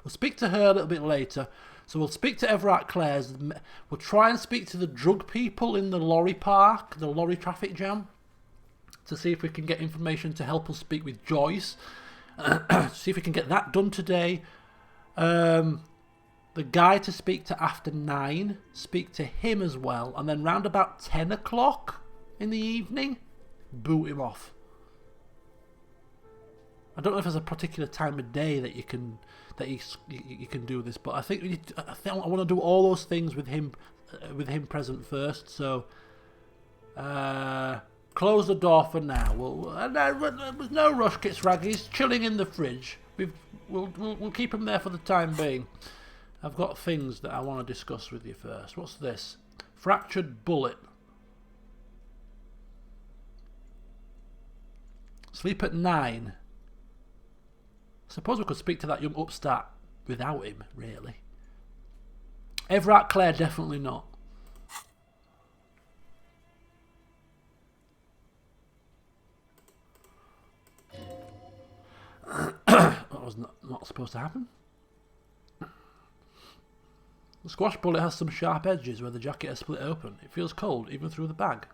We'll speak to her a little bit later. So we'll speak to Everard Clare's. We'll try and speak to the drug people in the lorry park, the lorry traffic jam, to see if we can get information to help us speak with Joyce. See if we can get that done today. The the guy to speak to after 9, speak to him as well, and then round about 10 o'clock in the evening, boot him off. I don't know if there's a particular time of day that you can do this, but I think I want to do all those things with him present first. So close the door for now. There's no rush, Kitsrag. He's chilling in the fridge. We'll keep him there for the time being. I've got things that I want to discuss with you first. What's this? Fractured bullet. Sleep at 9. Suppose we could speak to that young upstart without him, really. Everard Clare, definitely not. That was not supposed to happen. The squash bullet has some sharp edges where the jacket has split open. It feels cold, even through the bag.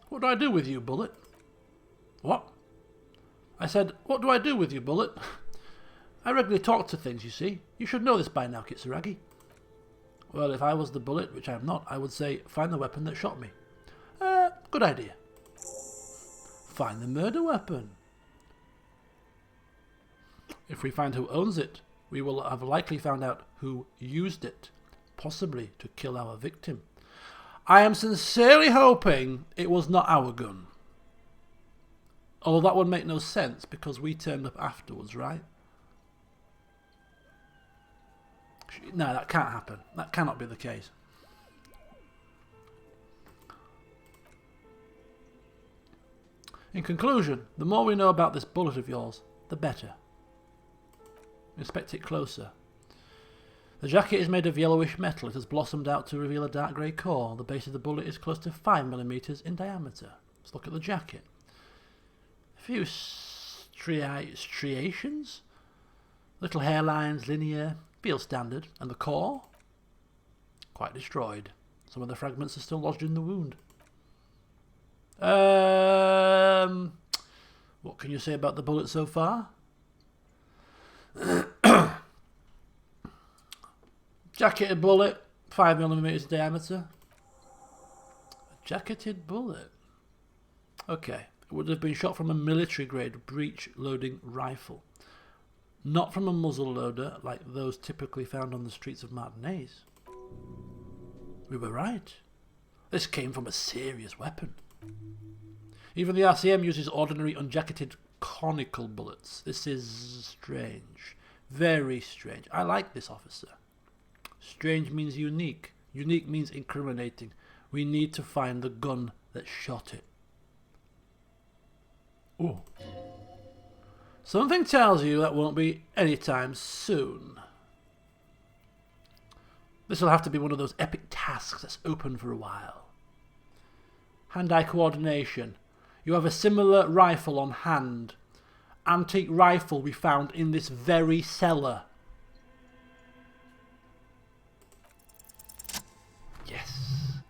What do I do with you, bullet? What? I said, what do I do with you, bullet? I regularly talk to things, you see. You should know this by now, Kitsaragi. Well, if I was the bullet, which I am not, I would say, find the weapon that shot me. Good idea. Find the murder weapon. If we find who owns it, we will have likely found out who used it, possibly to kill our victim. I am sincerely hoping it was not our gun. Although that would make no sense because we turned up afterwards, right? No, that can't happen. That cannot be the case. In conclusion, the more we know about this bullet of yours, the better. Inspect it closer. The jacket is made of yellowish metal. It has blossomed out to reveal a dark grey core. The base of the bullet is close to 5mm in diameter. Let's look at the jacket. A few striations, little hairlines, linear, feel standard, and the core? Quite destroyed. Some of the fragments are still lodged in the wound. What can you say about the bullet so far? Jacketed bullet, 5mm diameter. A jacketed bullet. Okay. Would have been shot from a military-grade breech-loading rifle, not from a muzzle loader like those typically found on the streets of Martinez. We were right. This came from a serious weapon. Even the RCM uses ordinary unjacketed conical bullets. This is strange. Very strange. I like this officer. Strange means unique. Unique means incriminating. We need to find the gun that shot it. Ooh. Something tells you that won't be anytime soon. This will have to be one of those epic tasks that's open for a while. Hand-eye coordination. You have a similar rifle on hand. Antique rifle we found in this very cellar. Yes.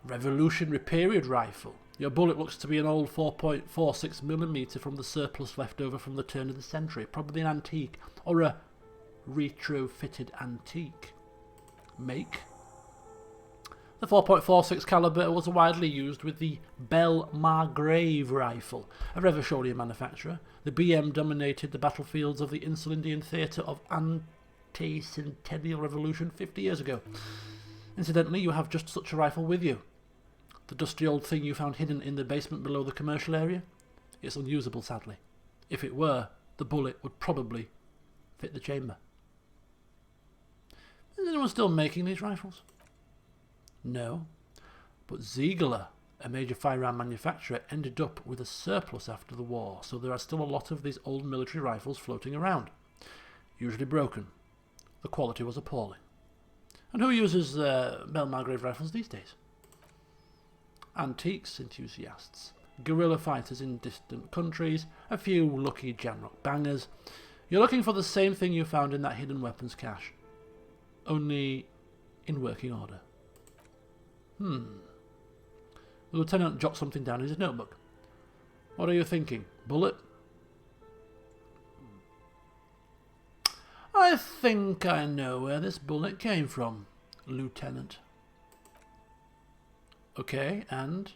Revolutionary period rifle. Your bullet looks to be an old 4.46mm from the surplus left over from the turn of the century. Probably an antique, or a retrofitted antique. Make. The 4.46 caliber was widely used with the Belle Margrave rifle, a Revolutionary manufacturer. The BM dominated the battlefields of the Insulindian theatre of anti-centennial revolution 50 years ago. Incidentally, you have just such a rifle with you. The dusty old thing you found hidden in the basement below the commercial area? It's unusable, sadly. If it were, the bullet would probably fit the chamber. Is anyone still making these rifles? No. But Ziegler, a major firearm manufacturer, ended up with a surplus after the war, so there are still a lot of these old military rifles floating around. Usually broken. The quality was appalling. And who uses Belle Margrave rifles these days? Antiques enthusiasts, guerrilla fighters in distant countries, a few lucky jamrock bangers. You're looking for the same thing you found in that hidden weapons cache, only in working order. The lieutenant jots something down in his notebook. What are you thinking? Bullet? I I think I know where this bullet came from, Lieutenant. Okay, and?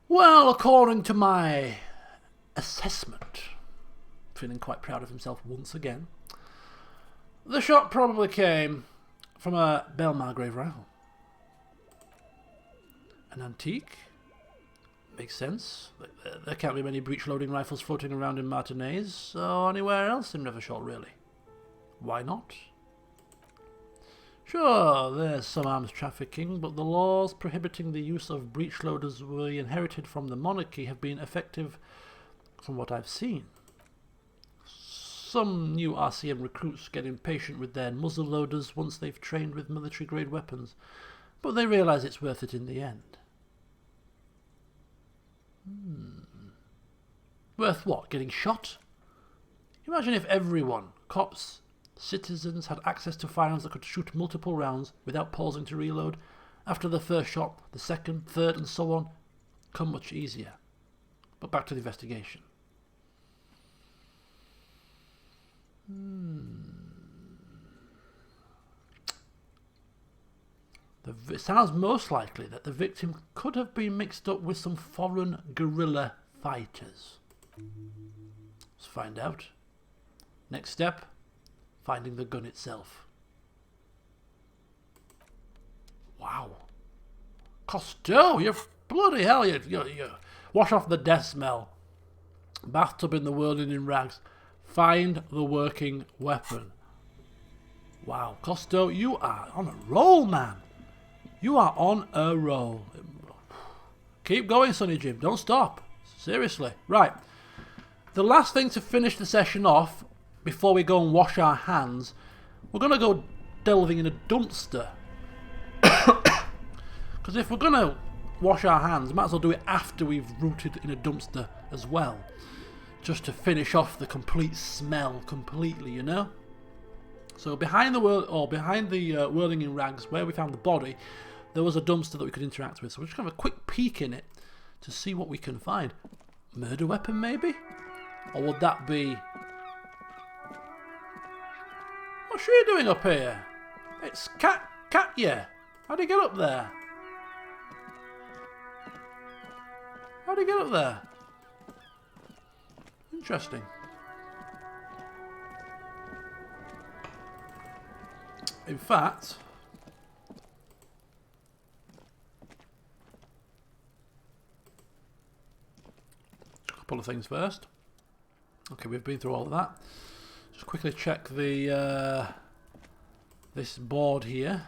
Well, according to my assessment, feeling quite proud of himself once again, the shot probably came from a Belle Margrave rifle. An antique? Makes sense. There can't be many breech-loading rifles floating around in Martinez, or anywhere else in Rivershore, really. Why not? Sure, there's some arms trafficking, but the laws prohibiting the use of breech-loaders we inherited from the monarchy have been effective from what I've seen. Some new RCM recruits get impatient with their muzzle loaders once they've trained with military-grade weapons, but they realise it's worth it in the end. Worth what? Getting shot? Imagine if everyone, cops, citizens, had access to firearms that could shoot multiple rounds without pausing to reload. After the first shot, the second, third, and so on, come much easier. But back to the investigation. It sounds most likely that the victim could have been mixed up with some foreign guerrilla fighters. Let's find out. Next step, finding the gun itself. Wow. Costeau, you bloody hell, you wash off the death smell. Bathtub in the whirling in rags. Find the working weapon. Wow, Costeau, you are on a roll, man. You are on a roll. Keep going, Sonny Jim. Don't stop. Seriously. Right. The last thing to finish the session off, before we go and wash our hands, we're going to go delving in a dumpster. Because if we're going to wash our hands, might as well do it after we've rooted in a dumpster as well. Just to finish off the complete smell completely, you know? So behind the whirling in rags, where we found the body, there was a dumpster that we could interact with. So we're just going to have a quick peek in it to see what we can find. Murder weapon, maybe? Or would that be... What's she doing up here? It's Katya. How'd he get up there? How'd he get up there? Interesting. In fact... a couple of things first. Okay, we've been through all of that. Just quickly check the this board here.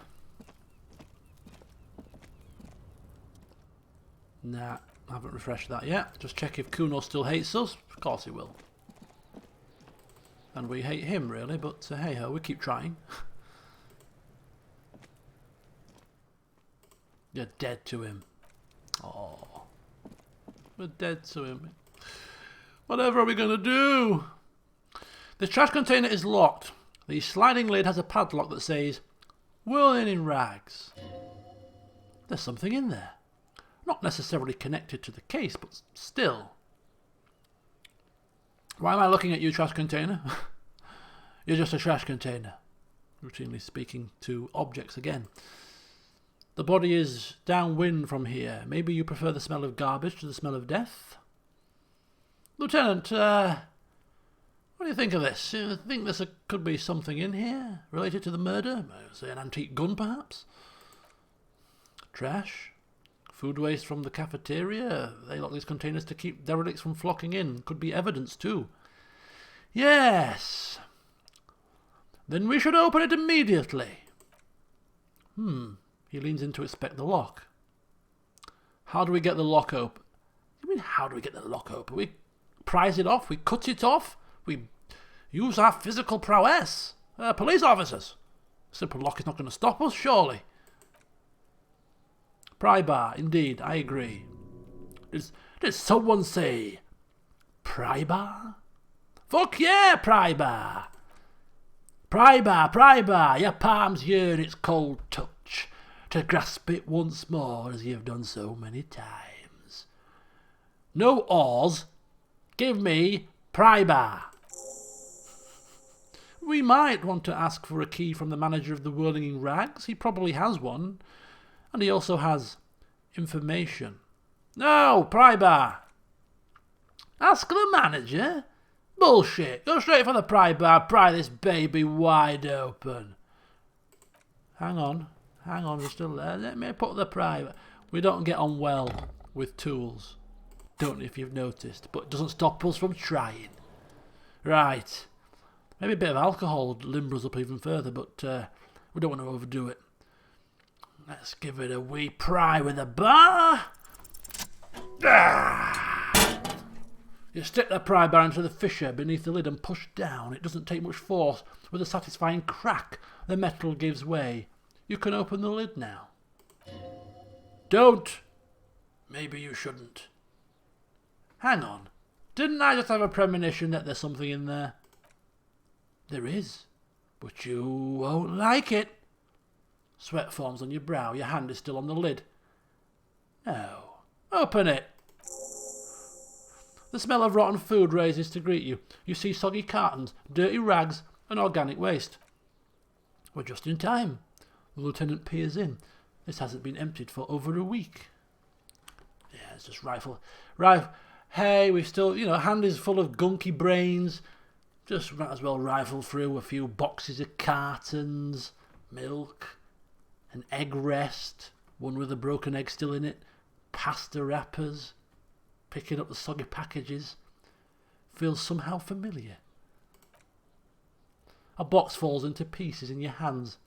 Nah, I haven't refreshed that yet. Just check if Kuno still hates us. Of course he will. And we hate him, really, but hey ho, we keep trying. You're dead to him. Oh, we're dead to him. Whatever are we going to do? This trash container is locked. The sliding lid has a padlock that says, "Whirling in rags." There's something in there. Not necessarily connected to the case, but still. Why am I looking at you, trash container? You're just a trash container. Routinely speaking to objects again. The body is downwind from here. Maybe you prefer the smell of garbage to the smell of death? Lieutenant, what do you think of this? You think this could be something in here related to the murder? Say an antique gun, perhaps? Trash? Food waste from the cafeteria? They lock these containers to keep derelicts from flocking in. Could be evidence, too. Yes. Then we should open it immediately. He leans in to inspect the lock. How do we get the lock open? You mean, how do we get the lock open? We prise it off? We cut it off? We use our physical prowess? Police officers. Simple lock is not going to stop us, surely. Pry bar, indeed, I agree. Did someone say pry bar? Fuck yeah, pry bar! Pry bar, your palms yearn its cold touch, to grasp it once more as you've done so many times. No oars, give me pry bar. We might want to ask for a key from the manager of the Whirling in Rags. He probably has one. And he also has information. No, pry bar. Ask the manager? Bullshit. Go straight for the pry bar. Pry this baby wide open. Hang on, you're still there. Let me put the pry bar. We don't get on well with tools. Don't know if you've noticed, but it doesn't stop us from trying. Right. Maybe a bit of alcohol would limber us up even further, but we don't want to overdo it. Let's give it a wee pry with a bar. You stick the pry bar into the fissure beneath the lid and push down. It doesn't take much force. With a satisfying crack, the metal gives way. You can open the lid now. Don't. Maybe you shouldn't. Hang on. Didn't I just have a premonition that there's something in there? There is. But you won't like it. Sweat forms on your brow. Your hand is still on the lid. No. Open it. The smell of rotten food raises to greet you. You see soggy cartons, dirty rags, and organic waste. We're just in time. The lieutenant peers in. This hasn't been emptied for over a week. Yeah, it's just rifle. Hey, we've still, hand is full of gunky brains. Just might as well rifle through a few boxes of cartons, milk, an egg rest, one with a broken egg still in it, pasta wrappers, picking up the soggy packages. Feels somehow familiar. A box falls into pieces in your hands.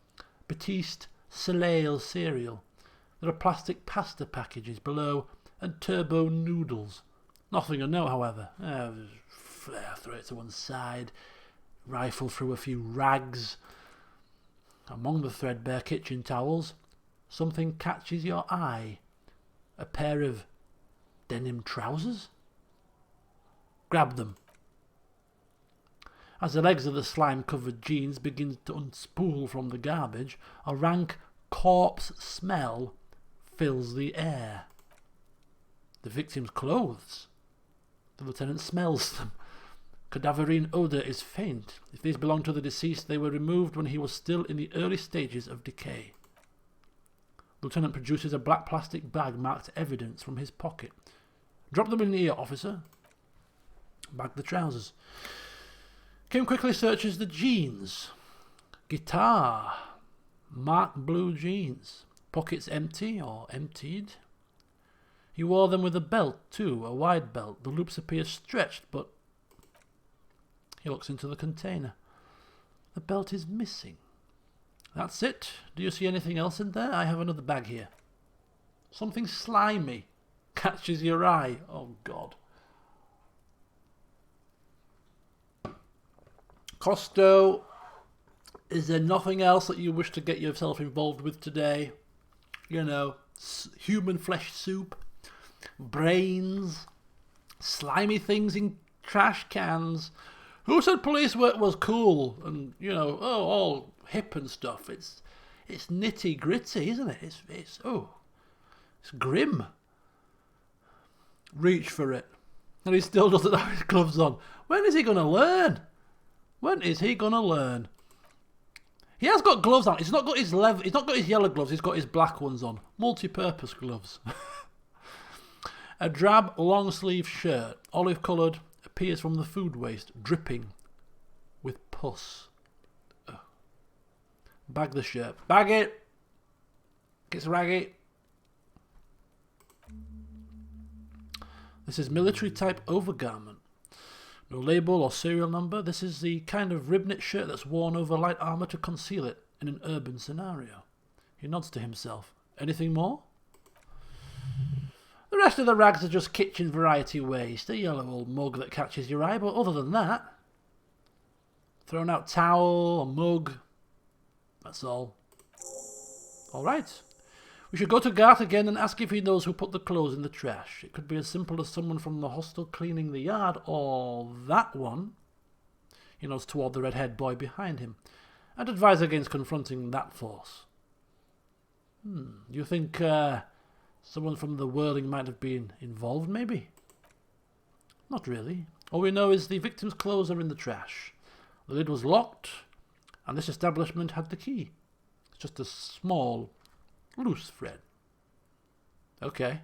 Batiste Soleil cereal. There are plastic pasta packages below and turbo noodles. Nothing to know, however. Throw it to one side. Rifle through a few rags. Among the threadbare kitchen towels, something catches your eye. A pair of denim trousers? Grab them. As the legs of the slime-covered jeans begin to unspool from the garbage, a rank corpse smell fills the air. The victim's clothes. The lieutenant smells them. Cadaverine odour is faint. If these belong to the deceased, they were removed when he was still in the early stages of decay. The lieutenant produces a black plastic bag marked evidence from his pocket. Drop them in here, officer. Bag the trousers. Kim quickly searches the jeans. Guitar. Marked blue jeans. Pockets empty or emptied. He wore them with a belt too, a wide belt. The loops appear stretched, but he looks into the container. The belt is missing. That's it. Do you see anything else in there? I have another bag here. Something slimy catches your eye. Oh, God. Costeau, is there nothing else that you wish to get yourself involved with today? Human flesh soup, brains, slimy things in trash cans. Who said police work was cool and, all hip and stuff? It's nitty gritty, isn't it? It's grim. Reach for it. And he still doesn't have his gloves on. When is he going to learn? He has got gloves on. He's not got his yellow gloves. He's got his black ones on. Multi-purpose gloves. A drab long-sleeve shirt, olive-coloured, appears from the food waste, dripping with pus. Ugh. Bag the shirt. Bag it. Gets raggy. This is military-type overgarment. No label or serial number. This is the kind of rib-knit shirt that's worn over light armour to conceal it in an urban scenario. He nods to himself. Anything more? The rest of the rags are just kitchen variety waste. A yellow old mug that catches your eye, but other than that, thrown out towel or mug. That's all. Alright. We should go to Garth again and ask if he knows who put the clothes in the trash. It could be as simple as someone from the hostel cleaning the yard, or that one. He nods toward the red-haired boy behind him. I'd advise against confronting that force. You think someone from the Whirling might have been involved, maybe? Not really. All we know is the victim's clothes are in the trash. The lid was locked, And this establishment had the key. It's just a small, loose thread. Okay.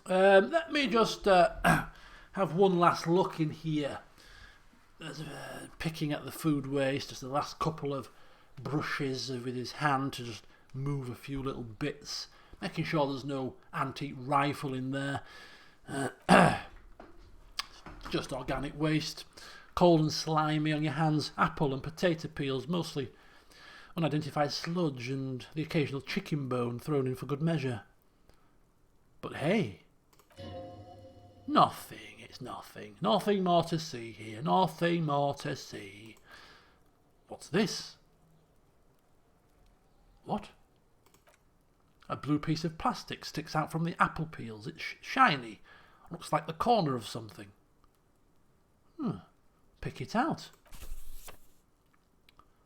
Let me just have one last look in here. Picking at the food waste, just the last couple of brushes with his hand to just move a few little bits, making sure there's no antique rifle in there. Just organic waste, cold and slimy on your hands, apple and potato peels, mostly unidentified sludge, and the occasional chicken bone thrown in for good measure. But hey, nothing. It's nothing. Nothing more to see here. Nothing more to see. What's this? What? A blue piece of plastic sticks out from the apple peels. It's shiny. Looks like the corner of something. Pick it out.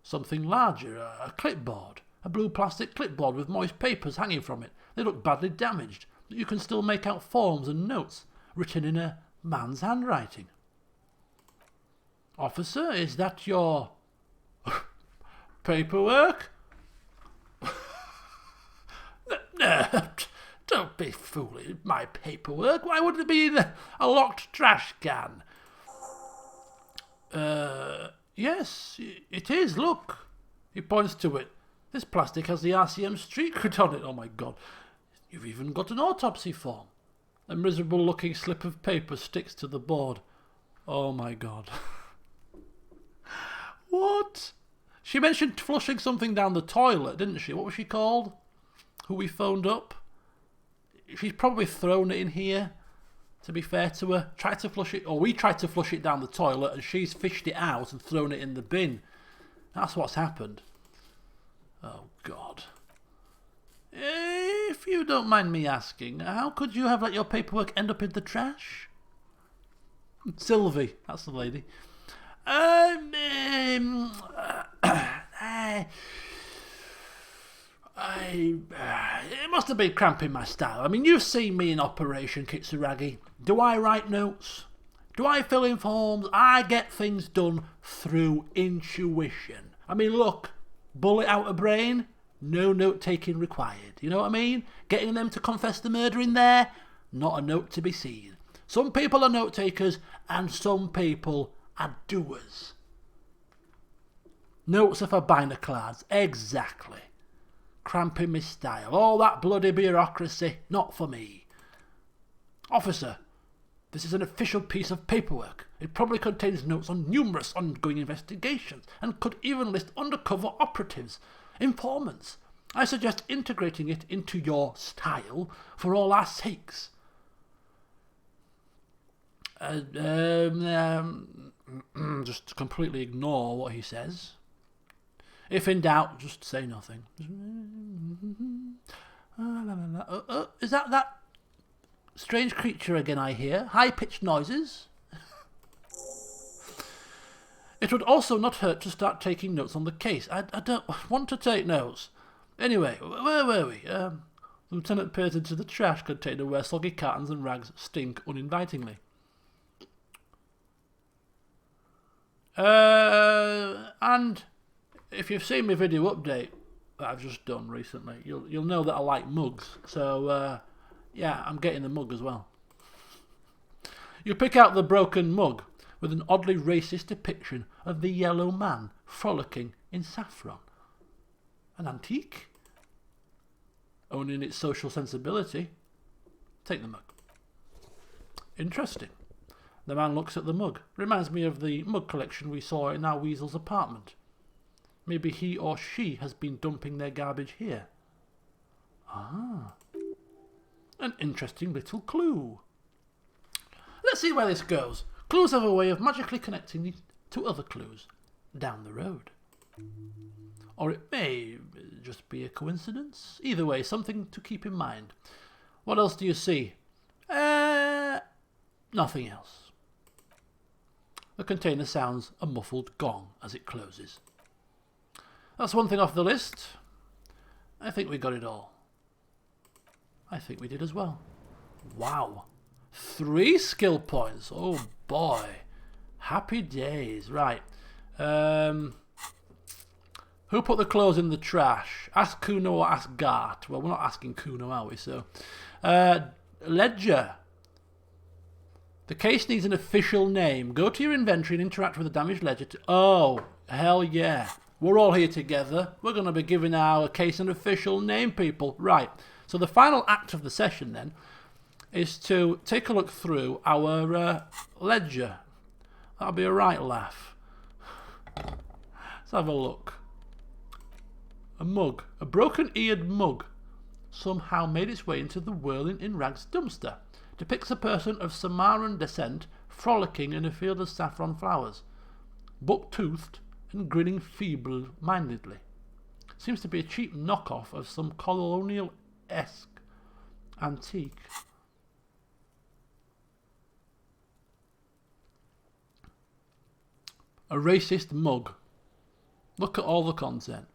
Something larger. A clipboard. A blue plastic clipboard with moist papers hanging from it. They look badly damaged, but you can still make out forms and notes written in a man's handwriting. Officer, is that your paperwork? No, don't be foolish. My paperwork? Why would it be in a locked trash can? Yes, it is. Look. He points to it. This plastic has the RCM street cred on it. Oh my God. You've even got an autopsy form. A miserable-looking slip of paper sticks to the board. Oh my God. What? She mentioned flushing something down the toilet, didn't she? What was she called? Who we phoned up? She's probably thrown it in here, to be fair to her. Tried to flush it, or we tried to flush it down the toilet, and she's fished it out and thrown it in the bin. That's what's happened. Oh God. If you don't mind me asking, how could you have let your paperwork end up in the trash? Sylvie, that's the lady. It must have been cramping my style. I mean, you've seen me in Operation Kitsuragi. Do I write notes? Do I fill in forms? I get things done through intuition. I mean, look, bullet out of brain, no note-taking required. You know what I mean? Getting them to confess the murder in there, not a note to be seen. Some people are note-takers and some people are doers. Notes are for binoclars, exactly. Cramping my style. All that bloody bureaucracy, not for me. Officer, this is an official piece of paperwork. It probably contains notes on numerous ongoing investigations and could even list undercover operatives, informants. I suggest integrating it into your style for all our sakes. Just completely ignore what he says. If in doubt, just say nothing. Is that strange creature again I hear? High-pitched noises? It would also not hurt to start taking notes on the case. I don't want to take notes. Anyway, where were we? The lieutenant peers into the trash container where soggy cartons and rags stink uninvitingly. And if you've seen my video update that I've just done recently, you'll know that I like mugs. So, yeah, I'm getting the mug as well. You pick out the broken mug with an oddly racist depiction of the yellow man frolicking in saffron. An antique? Owning its social sensibility. Take the mug. Interesting. The man looks at the mug. Reminds me of the mug collection we saw in our weasel's apartment. Maybe he or she has been dumping their garbage here. Ah. An interesting little clue. Let's see where this goes. Clues have a way of magically connecting to other clues down the road. Or it may just be a coincidence. Either way, something to keep in mind. What else do you see? Nothing else. The container sounds a muffled gong as it closes. That's one thing off the list. I think we got it all. I think we did as well. Wow. 3 skill points. Oh boy. Happy days. Right. Who put the clothes in the trash? Ask Kuno or ask Gart? Well, we're not asking Kuno, are we? So, ledger. The case needs an official name. Go to your inventory and interact with the damaged ledger. Oh, hell yeah. We're all here together. We're going to be giving our case an official name, people. Right. So the final act of the session, then, is to take a look through our ledger. That'll be a right laugh. Let's have a look. A mug. A broken-eared mug somehow made its way into the whirling in rags dumpster. Depicts a person of Samaran descent frolicking in a field of saffron flowers, buck-toothed and grinning feeble-mindedly. Seems to be a cheap knockoff of some colonial-esque antique. A racist mug. Look at all the content.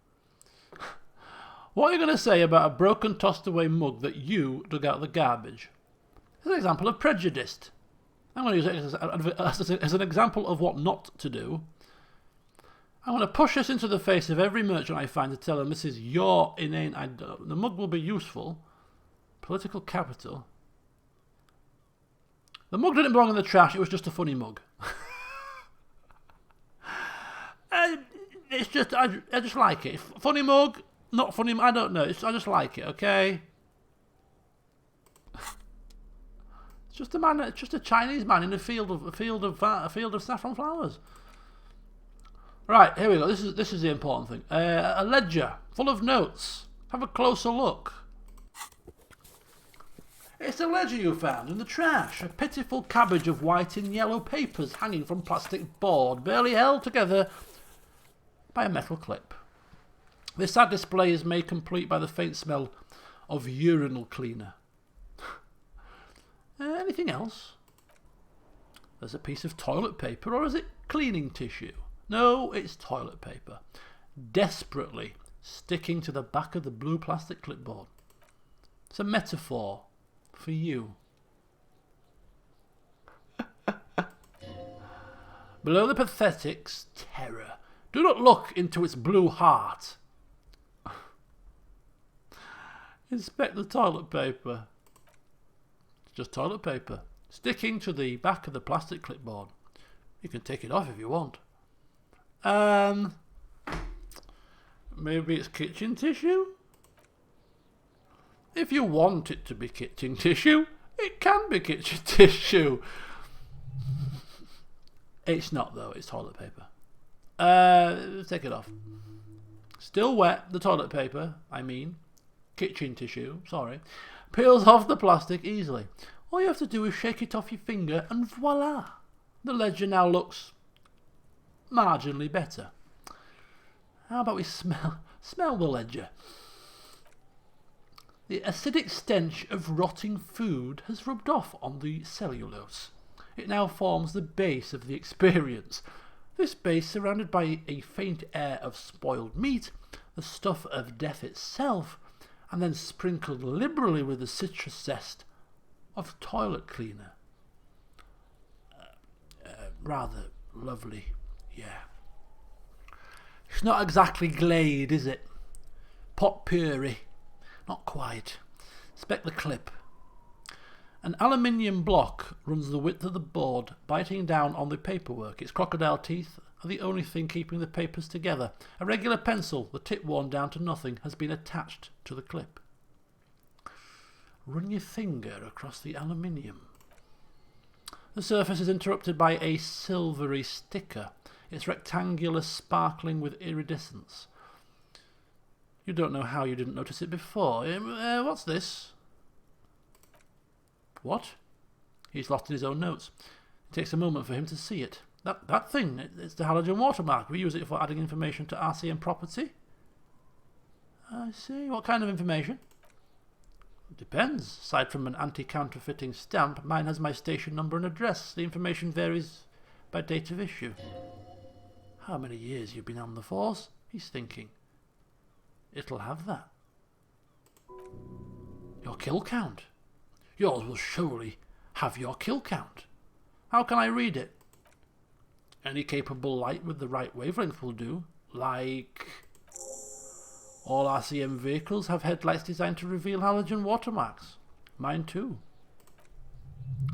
What are you going to say about a broken, tossed-away mug that you dug out of the garbage? It's an example of prejudice. I'm going to use it as an example of what not to do. I'm going to push this into the face of every merchant I find to tell them this is your inane idea. The mug will be useful. Political capital. The mug didn't belong in the trash, it was just a funny mug. It's just, I just like it. Funny mug, not funny, I don't know. I just like it, okay? It's just a man. It's just a Chinese man in a field of saffron flowers. Right, here we go. This is the important thing. A ledger full of notes. Have a closer look. It's a ledger you found in the trash. A pitiful cabbage of white and yellow papers hanging from plastic board, barely held together by a metal clip. This sad display is made complete by the faint smell of urinal cleaner. Anything else? There's a piece of toilet paper, or is it cleaning tissue? No, it's toilet paper. Desperately sticking to the back of the blue plastic clipboard. It's a metaphor for you. Below the pathetic's terror. Do not look into its blue heart. Inspect the toilet paper. It's just toilet paper. Sticking to the back of the plastic clipboard. You can take it off if you want. Maybe it's kitchen tissue? If you want it to be kitchen tissue, it can be kitchen tissue. It's not though, it's toilet paper. Take it off. Still wet, the toilet paper, I mean. Kitchen tissue, sorry. Peels off the plastic easily. All you have to do is shake it off your finger and voila. The ledger now looks marginally better. How about we smell the ledger? The acidic stench of rotting food has rubbed off on the cellulose. It now forms the base of the experience. This base, surrounded by a faint air of spoiled meat, the stuff of death itself, and then sprinkled liberally with the citrus zest of toilet cleaner. Rather lovely, yeah. It's not exactly Glade, is it? Pot puree. Not quite. Inspect the clip. An aluminium block runs the width of the board, biting down on the paperwork. Its crocodile teeth are the only thing keeping the papers together. A regular pencil, the tip worn down to nothing, has been attached to the clip. Run your finger across the aluminium. The surface is interrupted by a silvery sticker, its rectangular sparkling with iridescence. You don't know how you didn't notice it before. What's this? What? He's lost in his own notes. It takes a moment for him to see it. That thing, it's the halogen watermark. We use it for adding information to RCM property. I see. What kind of information? It depends. Aside from an anti-counterfeiting stamp, mine has my station number and address. The information varies by date of issue. How many years you've been on the force? He's thinking. It'll have that. Your kill count. Yours will surely have your kill count. How can I read it? Any capable light with the right wavelength will do. Like, all RCM vehicles have headlights designed to reveal halogen watermarks. Mine too.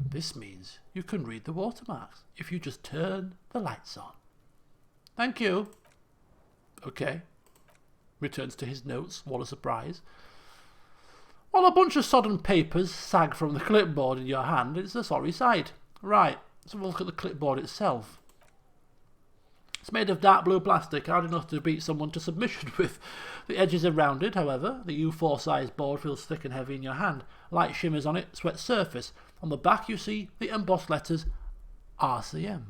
This means you can read the watermarks if you just turn the lights on. Thank you. Okay. Returns to his notes. What a surprise. While a bunch of sodden papers sag from the clipboard in your hand, it's a sorry sight. Right, let's have a look at the clipboard itself. It's made of dark blue plastic, hard enough to beat someone to submission with. The edges are rounded, however. The U4 sized board feels thick and heavy in your hand. Light shimmers on its wet surface. On the back you see the embossed letters RCM.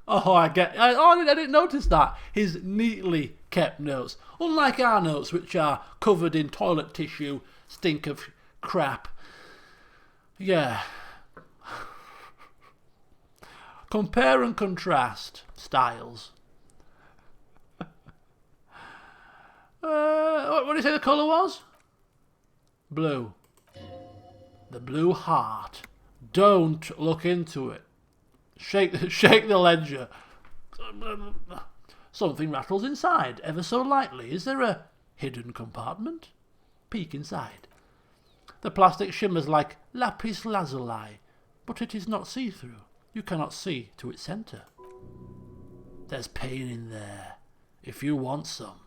Oh, I didn't notice that. His neatly kept notes. Unlike our notes, which are covered in toilet tissue, stink of crap. Yeah. Compare and contrast styles. What did you say the colour was? Blue. The blue heart. Don't look into it. Shake the ledger. Something rattles inside, ever so lightly. Is there a hidden compartment? Peek inside. The plastic shimmers like lapis lazuli, but it is not see-through. You cannot see to its centre. There's pain in there. If you want some.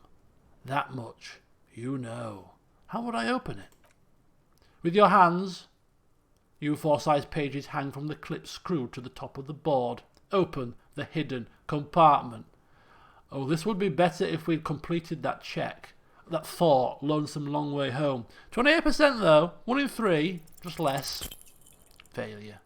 That much you know. How would I open it? With your hands. U4 size pages hang from the clip screwed to the top of the board. Open the hidden compartment. Oh, this would be better if we'd completed that check. That thought, lonesome long way home. 28% though. 1 in 3. Just less. Failure.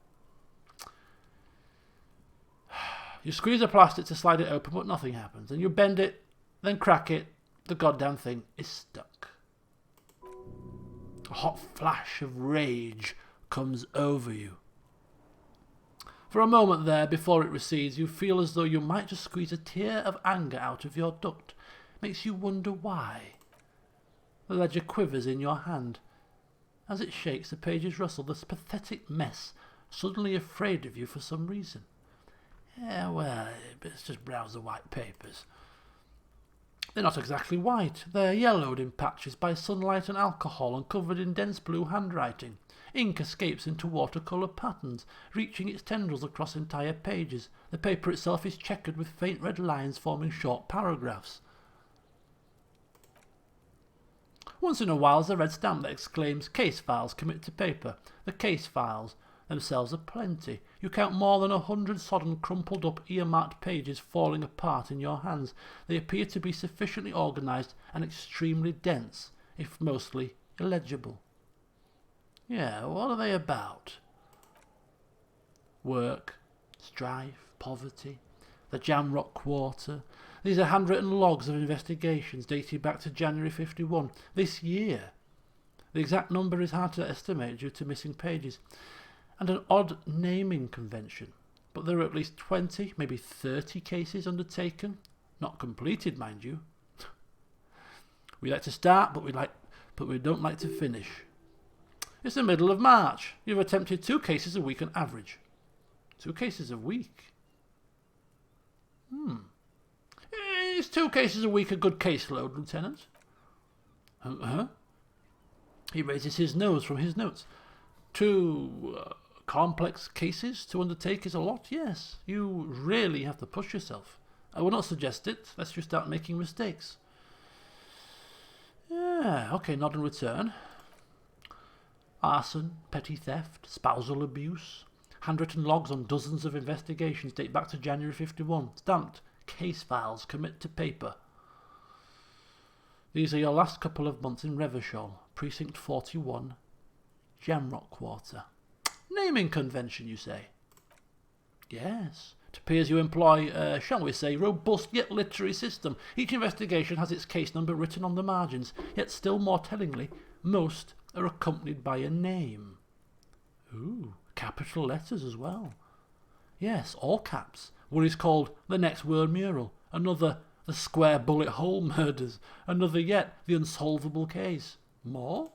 You squeeze the plastic to slide it open, but nothing happens. And you bend it, then crack it. The goddamn thing is stuck. A hot flash of rage comes over you. For a moment there, before it recedes, you feel as though you might just squeeze a tear of anger out of your duct. Makes you wonder why. The ledger quivers in your hand. As it shakes, the pages rustle, this pathetic mess, suddenly afraid of you for some reason. Yeah, well, let's just browse the white papers. They're not exactly white. They're yellowed in patches by sunlight and alcohol and covered in dense blue handwriting. Ink escapes into watercolour patterns, reaching its tendrils across entire pages. The paper itself is checkered with faint red lines forming short paragraphs. Once in a while there's a red stamp that exclaims, "Case files commit to paper." The case files themselves are plenty. You count more than 100 sodden, crumpled up, earmarked pages falling apart in your hands. They appear to be sufficiently organised and extremely dense, if mostly illegible. Yeah, what are they about? Work, strife, poverty, the Jamrock Quarter. These are handwritten logs of investigations dating back to January 51, this year. The exact number is hard to estimate due to missing pages. And an odd naming convention. But there are at least 20, maybe 30 cases undertaken. Not completed, mind you. We like to start, but we don't like to finish. It's the middle of March. You've attempted 2 cases a week on average. 2 cases a week? Is 2 cases a week a good caseload, Lieutenant? He raises his nose from his notes. 2 complex cases to undertake is a lot, yes. You really have to push yourself. I would not suggest it, lest you start making mistakes. Yeah, okay, nod and return. Arson, petty theft, spousal abuse. Handwritten logs on dozens of investigations date back to January 51. Stamped case files commit to paper. These are your last couple of months in Revachol, Precinct 41, Jamrock Quarter. Naming convention, you say? Yes. It appears you employ, shall we say, robust yet literary system. Each investigation has its case number written on the margins, yet still more tellingly, most are accompanied by a name. Ooh, capital letters as well. Yes, all caps. One is called The Next Word Mural, another The Square Bullet Hole Murders, another yet The Unsolvable Case. More?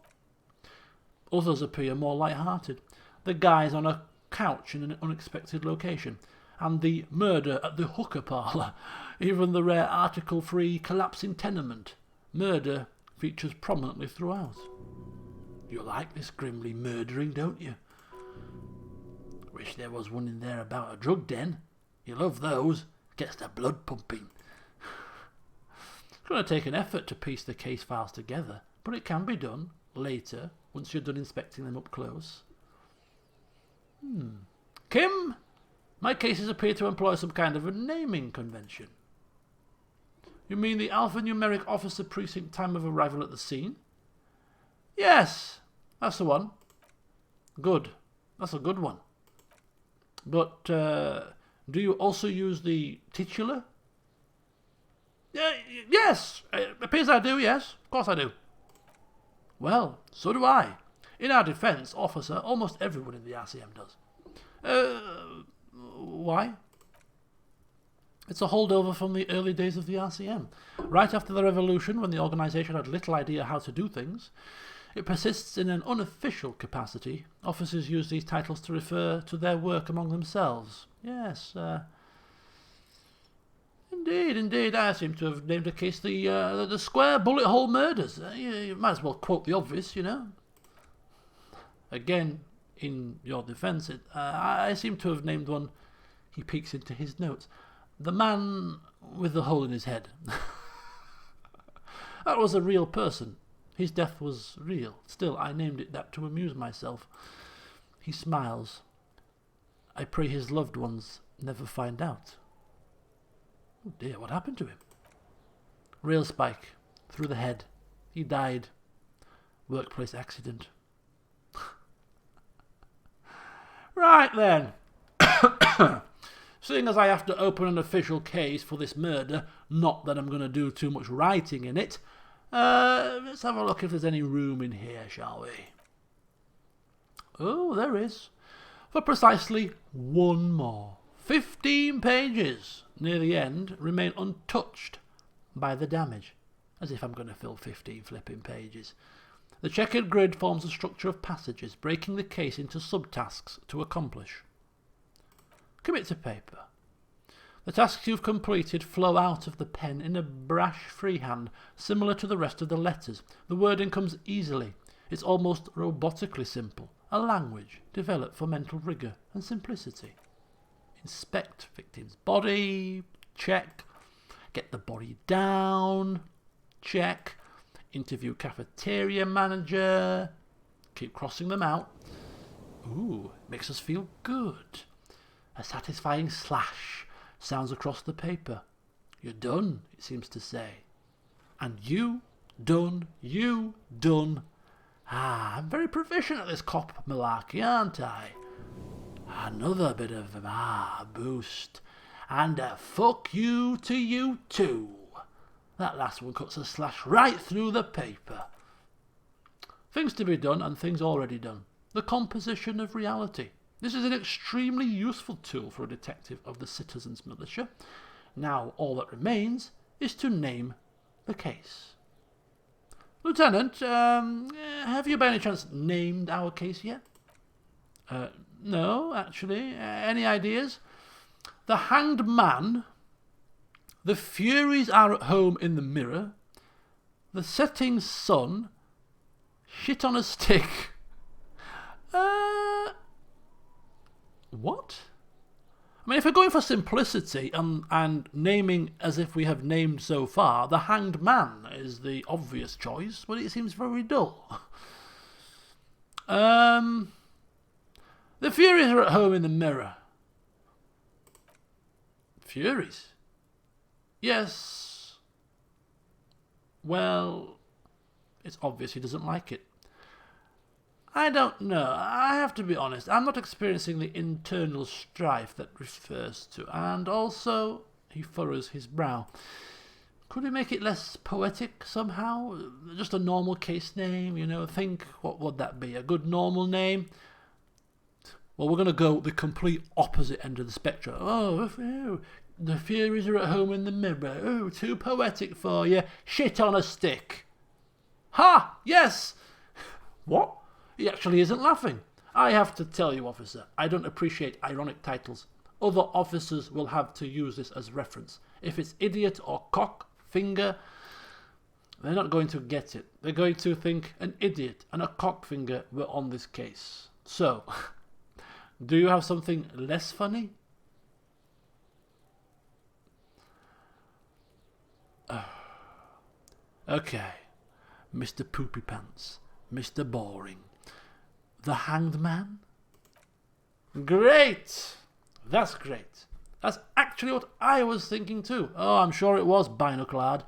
Others appear more light-hearted. The guys on a couch in an unexpected location, and the murder at the hooker parlour, even the rare article-free collapsing tenement. Murder features prominently throughout. You like this grimly murdering, don't you? Wish there was one in there about a drug den. You love those. Gets the blood pumping. It's going to take an effort to piece the case files together, but it can be done later, once you're done inspecting them up close. Kim, my cases appear to employ some kind of a naming convention. You mean the alphanumeric officer precinct time of arrival at the scene? Yes, that's the one. Good. That's a good one. But do you also use the titular? Yes, it appears I do, yes. Of course I do. Well, so do I. In our defence, officer, almost everyone in the RCM does. Why? It's a holdover from the early days of the RCM. Right after the revolution, when the organisation had little idea how to do things, it persists in an unofficial capacity. Officers use these titles to refer to their work among themselves. Yes, Indeed. I seem to have named a case the square bullet hole murders. You might as well quote the obvious, you know. Again, in your defence, I seem to have named one. He peeks into his notes. The man with the hole in his head. That was a real person. His death was real. Still, I named it that to amuse myself. He smiles. I pray his loved ones never find out. Oh dear, what happened to him? Rail spike through the head. He died. Workplace accident. Right then. Seeing as I have to open an official case for this murder, not that I'm going to do too much writing in it, let's have a look if there's any room in here, shall we? Oh, there is. For precisely one more. 15 pages near the end remain untouched by the damage. As if I'm going to fill 15 flipping pages. The checkered grid forms a structure of passages, breaking the case into subtasks to accomplish. Commit to paper. The tasks you've completed flow out of the pen in a brash freehand, similar to the rest of the letters. The wording comes easily. It's almost robotically simple. A language developed for mental rigour and simplicity. Inspect victim's body. Check. Get the body down. Check. Interview cafeteria manager. Keep crossing them out. Ooh, makes us feel good. A satisfying slash sounds across the paper. You're done, it seems to say. And you done. I'm very proficient at this cop malarkey, aren't I? Another bit of boost. And a fuck you to you too. That last one cuts a slash right through the paper. Things to be done and things already done. The composition of reality. This is an extremely useful tool for a detective of the citizens' militia. Now all that remains is to name the case. Lieutenant, have you by any chance named our case yet? No, actually. Any ideas? The Hanged Man. The Furies Are at Home in the Mirror. The Setting Sun. Shit on a Stick. What? I mean, if we're going for simplicity and naming as if we have named so far, the Hanged Man is the obvious choice, but it seems very dull. The Furies Are at Home in the Mirror. Furies? Yes. Well, it's obvious he doesn't like it. I don't know. I have to be honest. I'm not experiencing the internal strife that refers to. And also, he furrows his brow. Could we make it less poetic somehow? Just a normal case name, you know? Think, what would that be? A good normal name? Well, we're going to go the complete opposite end of the spectrum. Oh, the Furies Are at Home in the Mirror. Oh, too poetic for you. Shit on a stick. Ha! Yes! What? He actually isn't laughing. I have to tell you, officer, I don't appreciate ironic titles. Other officers will have to use this as reference. If it's idiot or cock finger, they're not going to get it. They're going to think an idiot and a cock finger were on this case. So, do you have something less funny? Okay, Mr. Poopy Pants, Mr. Boring. The Hanged Man? Great! That's great. That's actually what I was thinking too. Oh, I'm sure it was, Binoclad.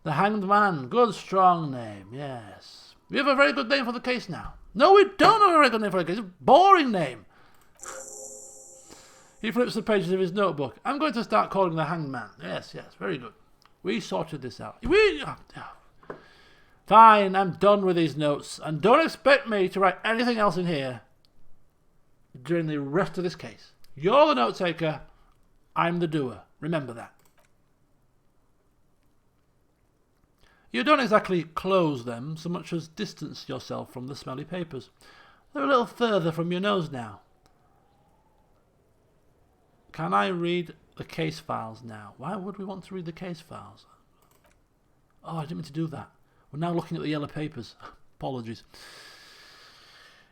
The Hanged Man. Good, strong name, yes. We have a very good name for the case now. No, we don't have a very good name for the case. It's a boring name. He flips the pages of his notebook. I'm going to start calling the Hanged Man. Yes, very good. We sorted this out. Fine, I'm done with these notes. And don't expect me to write anything else in here during the rest of this case. You're the note taker. I'm the doer. Remember that. You don't exactly close them so much as distance yourself from the smelly papers. They're a little further from your nose now. Can I read the case files now? Why would we want to read the case files? Oh, I didn't mean to do that. We're now looking at the yellow papers. Apologies.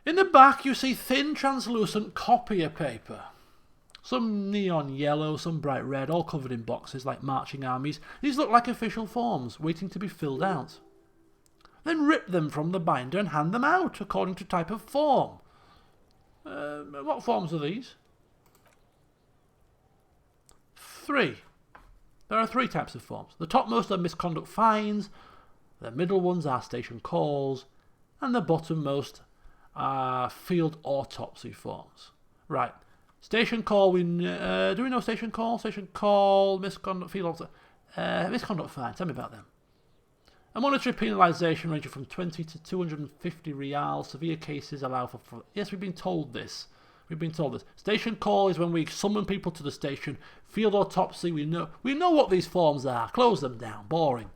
In the back you see thin translucent copier paper. Some neon yellow, some bright red, all covered in boxes like marching armies. These look like official forms, waiting to be filled out. Then rip them from the binder and hand them out, according to type of form. What forms are these? 3. There are 3 types of forms. The topmost are misconduct fines, the middle ones are station calls, and the bottommost are field autopsy forms. Right. Station call, do we know station call? Station call, misconduct, field autopsy. Misconduct fine, tell me about them. A monetary penalisation ranging from 20 to 250 real. Severe cases allow for... Yes, we've been told this. Station call is when we summon people to the station. Field autopsy, we know what these forms are. Close them down. Boring.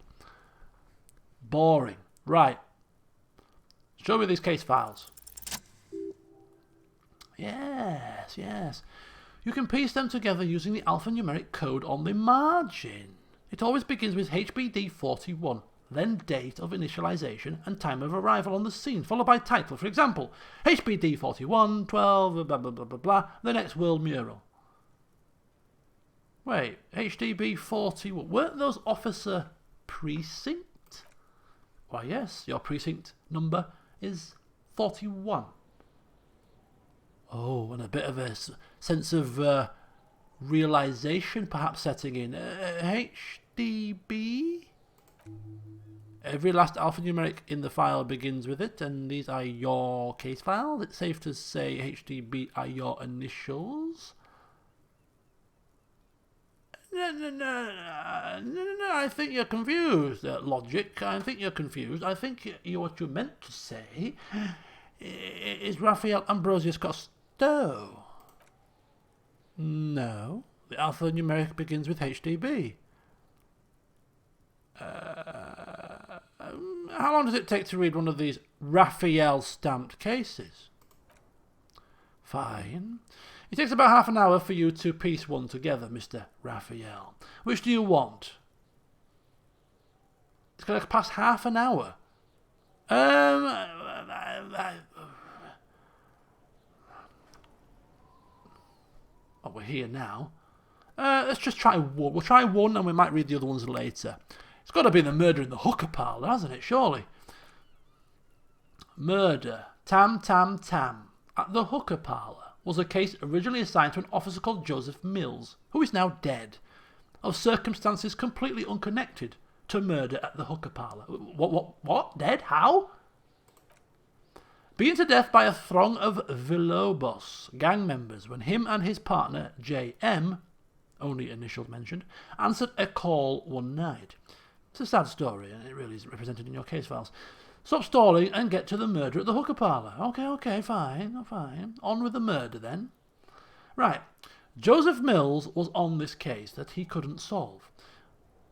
Right. Show me these case files. Yes. You can piece them together using the alphanumeric code on the margin. It always begins with HBD 41. Then date of initialization and time of arrival on the scene, followed by title. For example, HBD 41, 12, blah, blah, blah, blah, blah, the next world mural. Wait, HDB 41, weren't those officer precinct? Why, yes, your precinct number is 41. Oh, and a bit of a sense of realization perhaps setting in. HDB? Every last alphanumeric in the file begins with it, and these are your case files. It's safe to say HDB are your initials. No, I think you're confused. Logic, I think you're confused. I think what you meant to say is Raphael Ambrosius Costeau. No, the alphanumeric begins with HDB. How long does it take to read one of these Raphael stamped cases? Fine. It takes about half an hour for you to piece one together, Mr. Raphael. Which do you want? It's going to pass half an hour. Oh, we're here now. Let's just try one. We'll try one and we might read the other ones later. It's got to be the murder in the hooker parlour, hasn't it, surely? Murder. Tam at the hooker parlour was a case originally assigned to an officer called Joseph Mills, who is now dead, of circumstances completely unconnected to murder at the hooker parlour. What? Dead? How? Beaten to death by a throng of Vilobos gang members when him and his partner, J.M., only initials mentioned, answered a call one night. It's a sad story, and it really is represented in your case files. Stop stalling and get to the murder at the hooker parlour. Okay, fine. On with the murder, then. Right. Joseph Mills was on this case that he couldn't solve.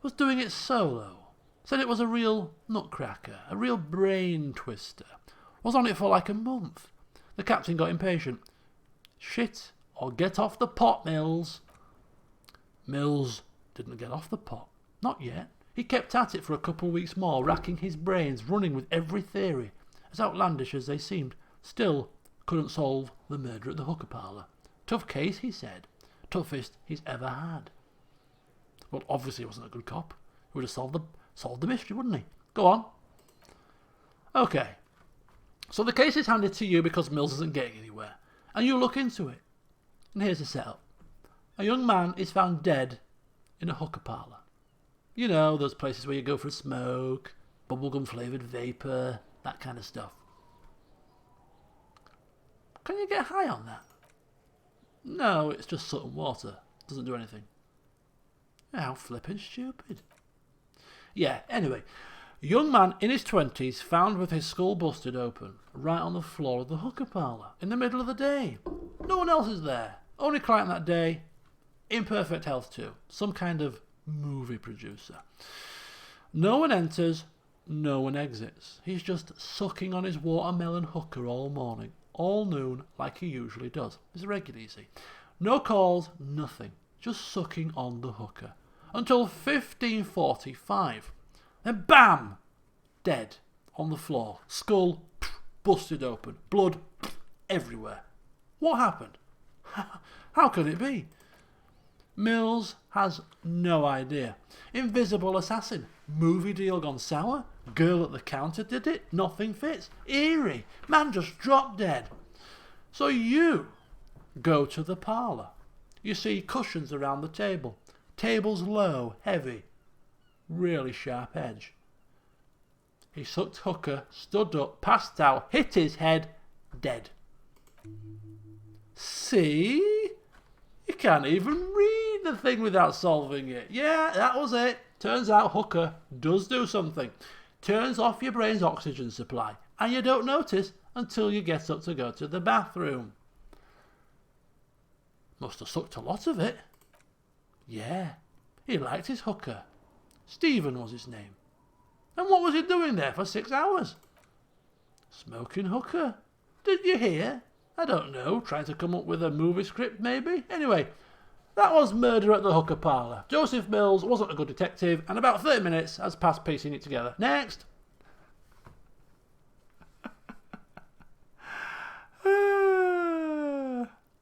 Was doing it solo. Said it was a real nutcracker, a real brain twister. Was on it for like a month. The captain got impatient. Shit, or get off the pot, Mills. Mills didn't get off the pot. Not yet. He kept at it for a couple of weeks more, racking his brains, running with every theory. As outlandish as they seemed, still couldn't solve the murder at the hooker parlour. Tough case, he said. Toughest he's ever had. Well, obviously he wasn't a good cop. He would have solved the mystery, wouldn't he? Go on. Okay. So the case is handed to you because Mills isn't getting anywhere. And you look into it. And here's the setup. A young man is found dead in a hooker parlour. You know, those places where you go for a smoke, bubblegum flavoured vapour, that kind of stuff. Can you get high on that? No, it's just soot and water. Doesn't do anything. How flippin' stupid. Yeah, anyway. A young man in his 20s found with his skull busted open, right on the floor of the hooker parlour, in the middle of the day. No one else is there. Only client that day. In perfect health too. Some kind of movie producer. No one enters, no one exits. He's just sucking on his watermelon hooker all morning, all noon, like he usually does. It's regular easy. No calls, nothing. Just sucking on the hooker. Until 15:45. Then BAM! Dead. On the floor. Skull busted open. Blood everywhere. What happened? How could it be? Mills has no idea. Invisible assassin. Movie deal gone sour. Girl at the counter did it. Nothing fits. Eerie. Man just dropped dead. So you go to the parlour. You see cushions around the table. Table's low, heavy. Really sharp edge. He sucked hooker, stood up, passed out, hit his head, dead. See? You can't even read the thing without solving it. Yeah, that was it. Turns out hooker does do something. Turns off your brain's oxygen supply. And you don't notice until you get up to go to the bathroom. Must have sucked a lot of it. Yeah, he liked his hooker. Stephen was his name. And what was he doing there for 6 hours? Smoking hooker. Did you hear? I don't know, trying to come up with a movie script maybe? Anyway, that was Murder at the Hooker Parlour. Joseph Mills wasn't a good detective, and about 30 minutes has passed piecing it together. Next!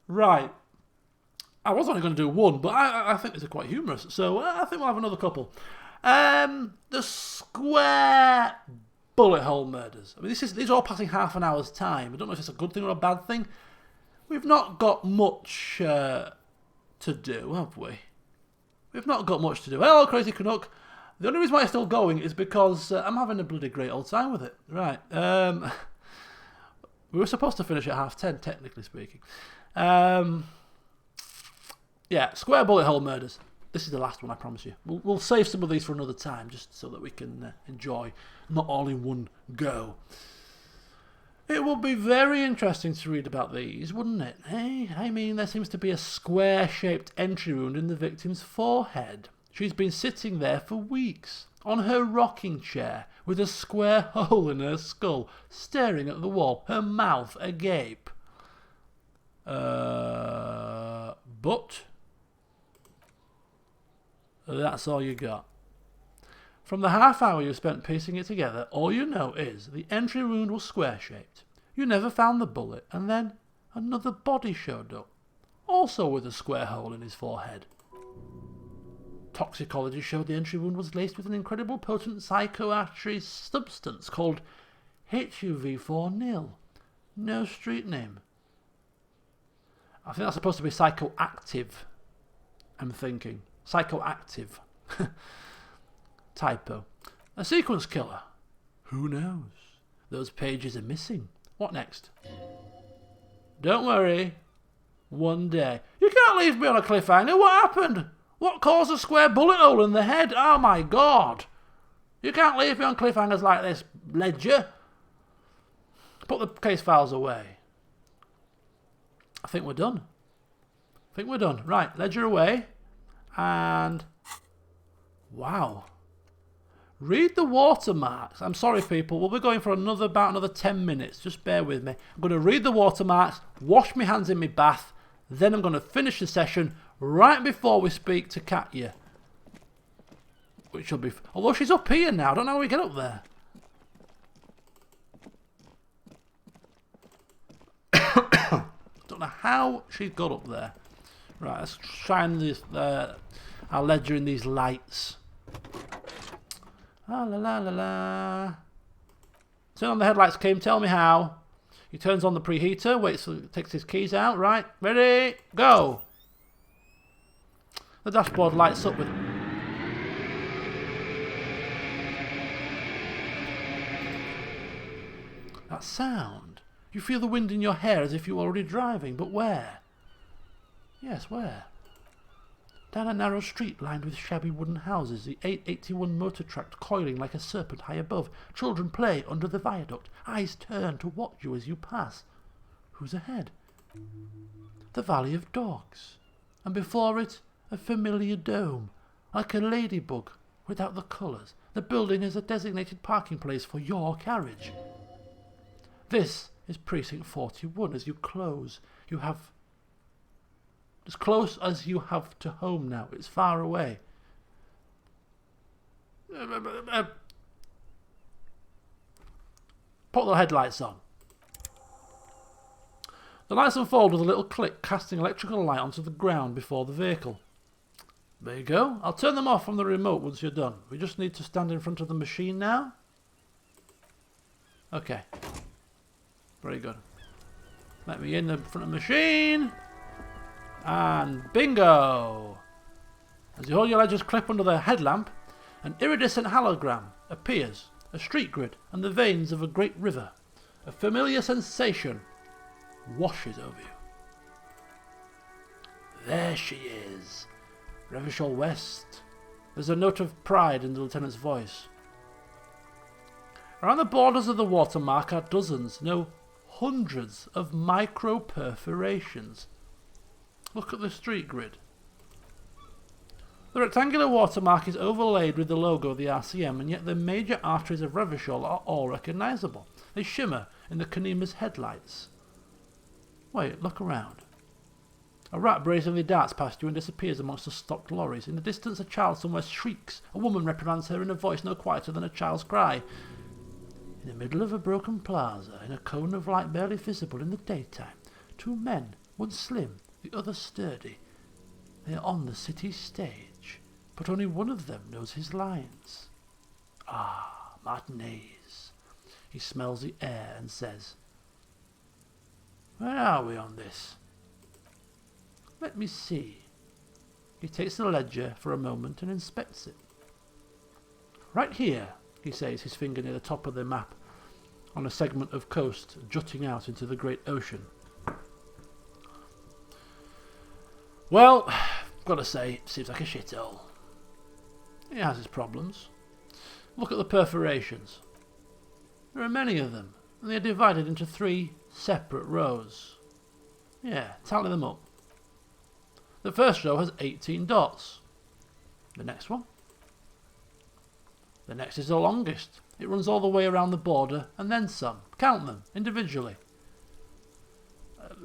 Right. I was only going to do one, but I think these are quite humorous, so I think we'll have another couple. The square bullet hole murders. I mean, these are all passing half an hour's time. I don't know if it's a good thing or a bad thing. We've not got much to do, have we? We've not got much to do. Hello, Crazy Canuck. The only reason why it's still going is because I'm having a bloody great old time with it. Right. We were supposed to finish at 10:30, technically speaking. Yeah, square bullet hole murders. This is the last one, I promise you. We'll save some of these for another time, just so that we can enjoy, not all in one go. It would be very interesting to read about these, wouldn't it? Hey, I mean, there seems to be a square-shaped entry wound in the victim's forehead. She's been sitting there for weeks, on her rocking chair, with a square hole in her skull, staring at the wall, her mouth agape. But that's all you got. From the half hour you spent piecing it together, all you know is the entry wound was square-shaped. You never found the bullet, and then another body showed up, also with a square hole in his forehead. Toxicology showed the entry wound was laced with an incredible potent psychoactive substance called HUV4-nil. No street name. I think that's supposed to be psychoactive, I'm thinking. Psychoactive. Typo. A sequence killer. Who knows? Those pages are missing. What next? Don't worry. One day. You can't leave me on a cliffhanger. What happened? What caused a square bullet hole in the head? Oh my god. You can't leave me on cliffhangers like this, Ledger. Put the case files away. I think we're done. Right, Ledger away. And wow. Read the watermarks. I'm sorry, people. We'll be going for about another 10 minutes. Just bear with me. I'm going to read the watermarks, wash my hands in my bath, then I'm going to finish the session right before we speak to Katya. Which will be... Although she's up here now. I don't know how we get up there. Don't know how she's got up there. Right, let's shine this, our ledger in these lights. La la la la la. Turn on the headlights, Kim. Tell me how. He turns on the preheater, waits, takes his keys out. Right, ready, go. The dashboard lights up with... That sound. You feel the wind in your hair as if you were already driving, but where? Yes, where? Down a narrow street lined with shabby wooden houses, the 881 motor track coiling like a serpent high above. Children play under the viaduct, eyes turn to watch you as you pass. Who's ahead? The Valley of Dogs, and before it, a familiar dome, like a ladybug without the colours. The building is a designated parking place for your carriage. This is Precinct 41. As you close, you have... As close as you have to home now. It's far away. Put the headlights on. The lights unfold with a little click, casting electrical light onto the ground before the vehicle. There you go. I'll turn them off from the remote once you're done. We just need to stand in front of the machine now. Okay. Very good. Let me in the front of the machine. And bingo! As you hold your ledger's clip under the headlamp, an iridescent hologram appears, a street grid and the veins of a great river. A familiar sensation washes over you. There she is, Revachol West. There's a note of pride in the lieutenant's voice. Around the borders of the watermark are dozens, no, hundreds of micro perforations. Look at the street grid. The rectangular watermark is overlaid with the logo of the RCM, and yet the major arteries of Revachol are all recognisable. They shimmer in the Kanima's headlights. Wait, look around. A rat brazenly darts past you and disappears amongst the stocked lorries. In the distance, a child somewhere shrieks. A woman reprimands her in a voice no quieter than a child's cry. In the middle of a broken plaza, in a cone of light barely visible in the daytime, two men, one slim, the other sturdy. They are on the city stage, but only one of them knows his lines. Ah, Martinez. He smells the air and says, "Where are we on this? Let me see." He takes the ledger for a moment and inspects it. "Right here," he says, his finger near the top of the map, on a segment of coast jutting out into the great ocean. Well, I've got to say, it seems like a shithole. It has its problems. Look at the perforations. There are many of them, and they are divided into 3 separate rows. Yeah, tally them up. The first row has 18 dots. The next one. The next is the longest. It runs all the way around the border and then some. Count them individually.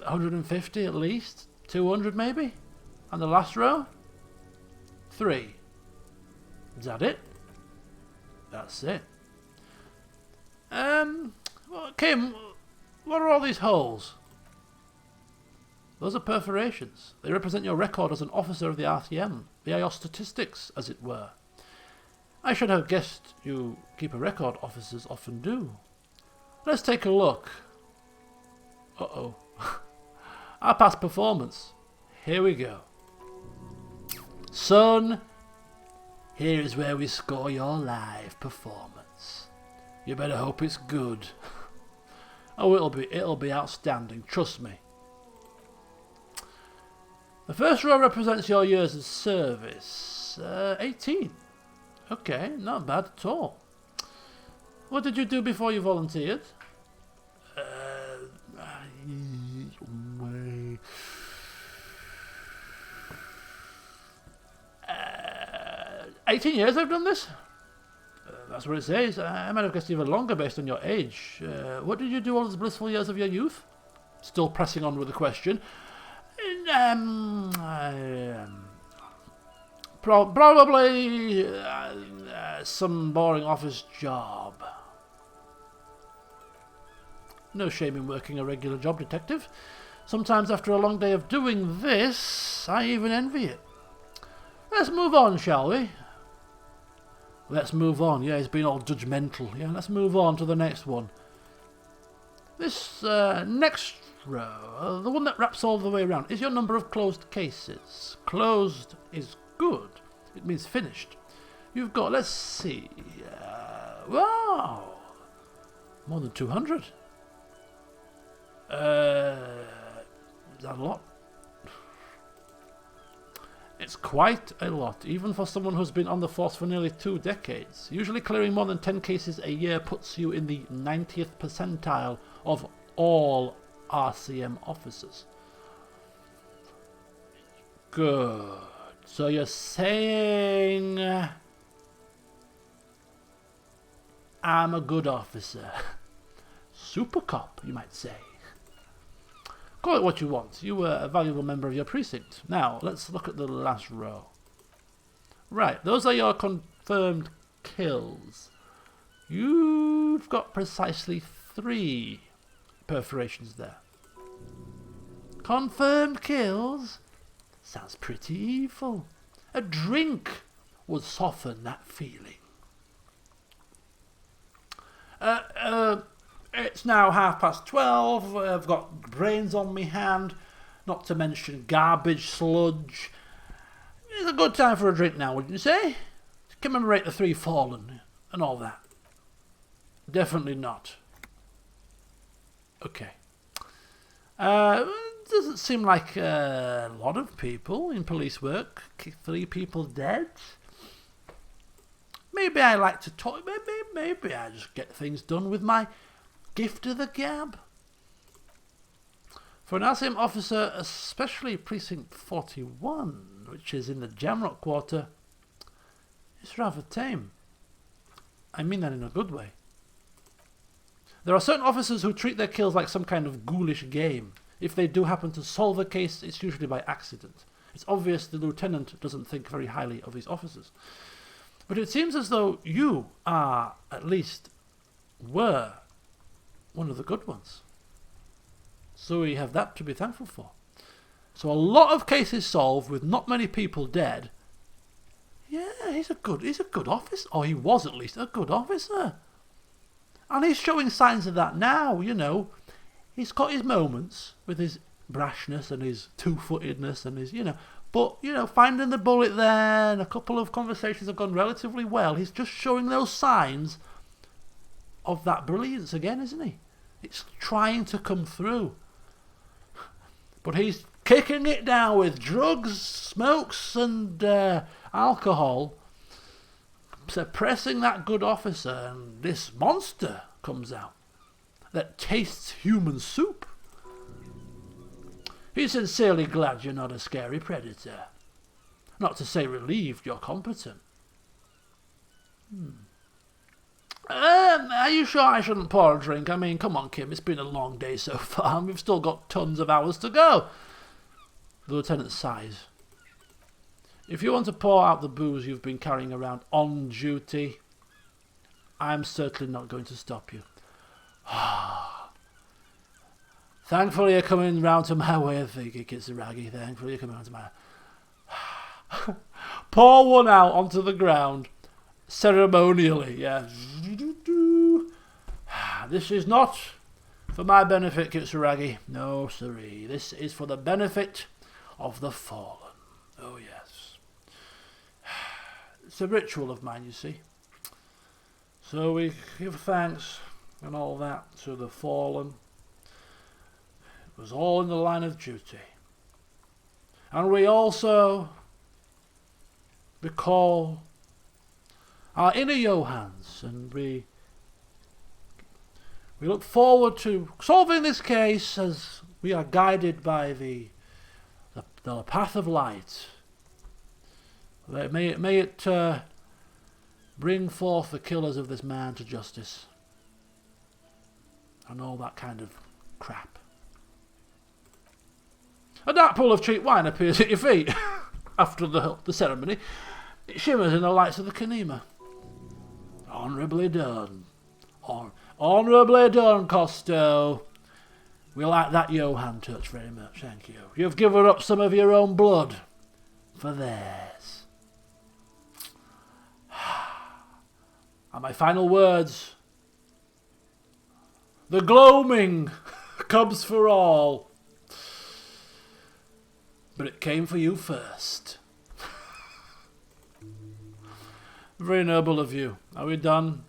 150 at least. 200 maybe. And the last row? 3. Is that it? That's it. Kim, what are all these holes? Those are perforations. They represent your record as an officer of the RTM. They are your statistics, as it were. I should have guessed you keep a record, officers often do. Let's take a look. Uh-oh. Our past performance. Here we go. Son, here is where we score your live performance. You better hope it's good. Oh, it'll be outstanding, trust me. The first row represents your years of service. 18. Okay, not bad at all. What did you do before you volunteered? 18 years I've done this? That's what it says. I might have guessed even longer based on your age. What did you do all those blissful years of your youth? Still pressing on with the question. Probably some boring office job. No shame in working a regular job, detective. Sometimes after a long day of doing this, I even envy it. Let's move on, shall we? Let's move on. Yeah, it's been all judgmental. Yeah, let's move on to the next one. This next row, the one that wraps all the way around, is your number of closed cases. Closed is good. It means finished. You've got, let's see, wow, more than 200. Is that a lot? It's quite a lot, even for someone who's been on the force for nearly 2 decades. Usually clearing more than 10 cases a year puts you in the 90th percentile of all RCM officers. Good. So you're saying I'm a good officer. Super cop, you might say. Call it what you want. You were a valuable member of your precinct. Now, let's look at the last row. Right, those are your confirmed kills. You've got precisely 3 perforations there. Confirmed kills? Sounds pretty evil. A drink would soften that feeling. It's now 12:30. I've got brains on me hand, not to mention garbage sludge. It's a good time for a drink now, wouldn't you say? To commemorate the 3 fallen and all that. Definitely not. Okay. Doesn't seem like a lot of people in police work. 3 people dead. Maybe I like to talk. Maybe I just get things done with my gift of the gab. For an RCM officer, especially Precinct 41, which is in the Jamrock Quarter, it's rather tame. I mean that in a good way. There are certain officers who treat their kills like some kind of ghoulish game. If they do happen to solve a case, it's usually by accident. It's obvious the lieutenant doesn't think very highly of his officers. But it seems as though you are, at least, were one of the good ones. So we have that to be thankful for. So a lot of cases solved with not many people dead. Yeah, he's a good officer. Or he was at least a good officer. And he's showing signs of that now, you know. He's got his moments with his brashness and his two-footedness and his, but, finding the bullet there and a couple of conversations have gone relatively well. He's just showing those signs of that brilliance again, isn't he? It's trying to come through. But he's kicking it down with drugs, smokes and alcohol, suppressing that good officer, and this monster comes out that tastes human soup. He's sincerely glad you're not a scary predator. Not to say relieved you're competent. Are you sure I shouldn't pour a drink? I mean, come on, Kim, it's been a long day so far, and we've still got tons of hours to go. The lieutenant sighs. If you want to pour out the booze you've been carrying around on duty, I'm certainly not going to stop you. Thankfully you're coming round to my way of thinking, Kitsuragi. Thankfully you're coming round to my... Pour one out onto the ground. Ceremonially, yeah. This is not for my benefit, Kitsuragi. No, siree. This is for the benefit of the fallen. Oh, yes. It's a ritual of mine, you see. So we give thanks and all that to the fallen. It was all in the line of duty. And we also recall our inner Johans, and we look forward to solving this case as we are guided by the path of light. May it Bring forth the killers of this man to justice. And all that kind of crap. A dark pool of cheap wine appears at your feet. After the ceremony, it shimmers in the lights of the Kanema. Honourably done. Honourably done, Costeau. We like that Johan touch very much, thank you. You've given up some of your own blood for theirs. And my final words. The gloaming comes for all. But it came for you first. Very noble of you. Are we done?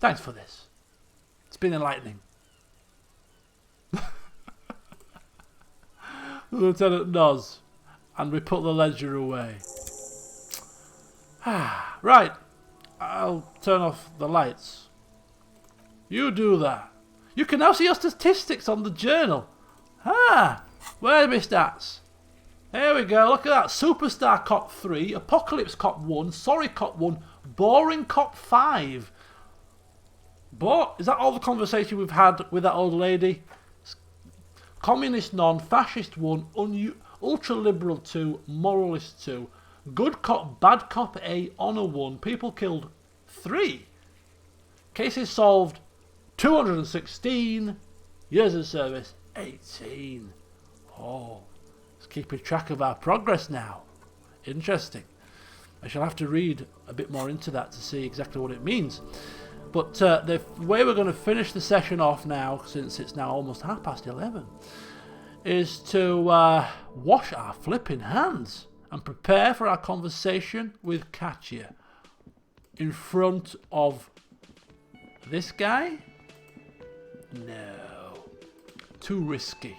Thanks for this. It's been enlightening. The lieutenant nods, and we put the ledger away. Right. I'll turn off the lights. You do that. You can now see your statistics on the journal. Where's my stats? Here we go, look at that. Superstar Cop 3, Apocalypse Cop 1, Sorry Cop 1, Boring Cop 5. But, is that all the conversation we've had with that old lady? Communist none, Fascist 1, Ultra-Liberal 2, Moralist 2, Good Cop, Bad Cop A, Honour 1, People Killed 3. Cases solved 216, years of service 18. Oh, it's keeping track of our progress now. Interesting. I shall have to read a bit more into that to see exactly what it means. But the way we're going to finish the session off now, since it's now almost 11:30, is to wash our flipping hands and prepare for our conversation with Katya in front of this guy. No. Too risky.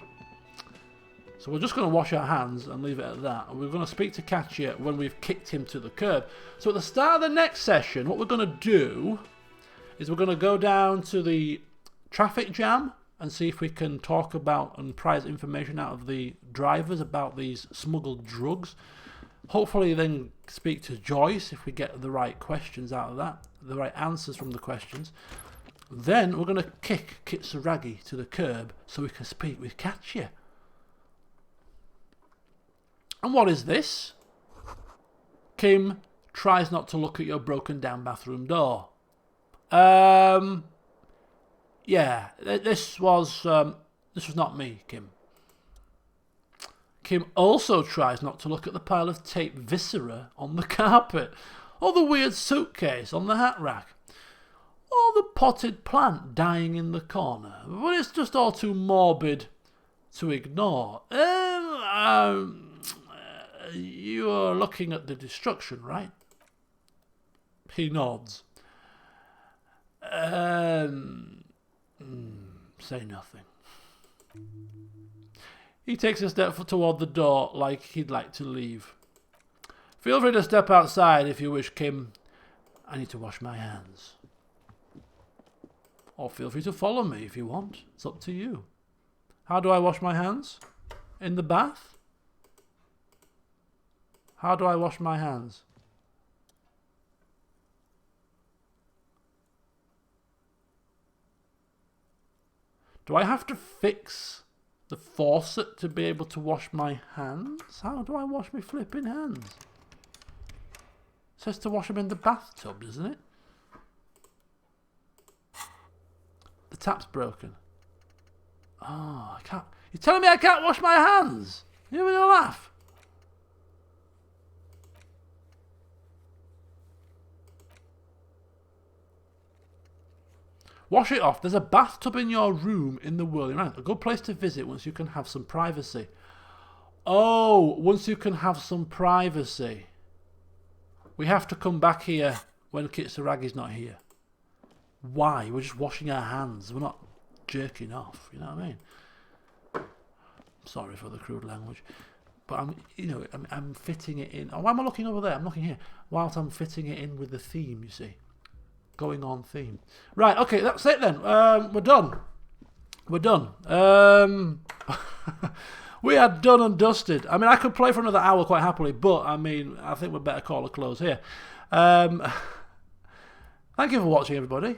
So we're just going to wash our hands and leave it at that. And we're going to speak to Katya when we've kicked him to the curb. So at the start of the next session, what we're going to do is we're going to go down to the traffic jam and see if we can talk about and prize information out of the drivers about these smuggled drugs. Hopefully then speak to Joyce if we get the right questions out of that, the right answers from the questions. Then we're going to kick Kitsuragi to the curb so we can speak with Katya. And what is this? Kim tries not to look at your broken down bathroom door. Yeah, this was not me, Kim. Kim also tries not to look at the pile of tape viscera on the carpet, or the weird suitcase on the hat rack, or the potted plant dying in the corner. But it's just all too morbid to ignore. You are looking at the destruction, right? He nods. Say nothing. He takes a step toward the door like he'd like to leave. Feel free to step outside if you wish, Kim. I need to wash my hands. Or feel free to follow me if you want. It's up to you. How do I wash my hands? In the bath? How do I wash my hands? Do I have to fix the faucet to be able to wash my hands? How do I wash my flipping hands? It says to wash them in the bathtub, doesn't it? The tap's broken. Oh, I can't. You're telling me I can't wash my hands? You're having a laugh. Wash it off. There's a bathtub in your room in the whirling round. A good place to visit once you can have some privacy. Oh, once you can have some privacy. We have to come back here when Kitsuragi's not here. Why? We're just washing our hands. We're not jerking off. You know what I mean? Sorry for the crude language. But I'm fitting it in. Oh, why am I looking over there? I'm looking here. Whilst I'm fitting it in with the theme, you see. Going on theme. Right, okay, that's it then. We're done. We are done and dusted. I mean, I could play for another hour quite happily, but I mean, I think we'd better call a close here. Thank you for watching, everybody.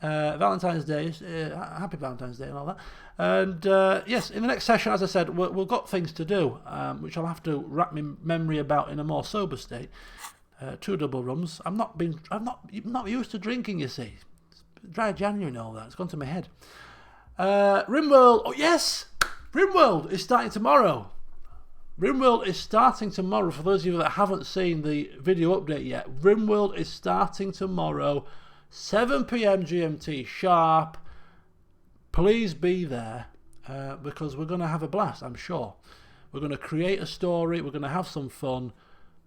Valentine's Day, happy Valentine's Day and all that. And yes, in the next session, as I said, we've got things to do, which I'll have to wrap my memory about in a more sober state. 2 double rums. I'm not used to drinking, you see. It's dry January and all that. It's gone to my head. RimWorld. Oh yes, RimWorld is starting tomorrow. RimWorld is starting tomorrow. For those of you that haven't seen the video update yet, RimWorld is starting tomorrow, 7 PM GMT sharp. Please be there because we're going to have a blast, I'm sure. We're going to create a story. We're going to have some fun.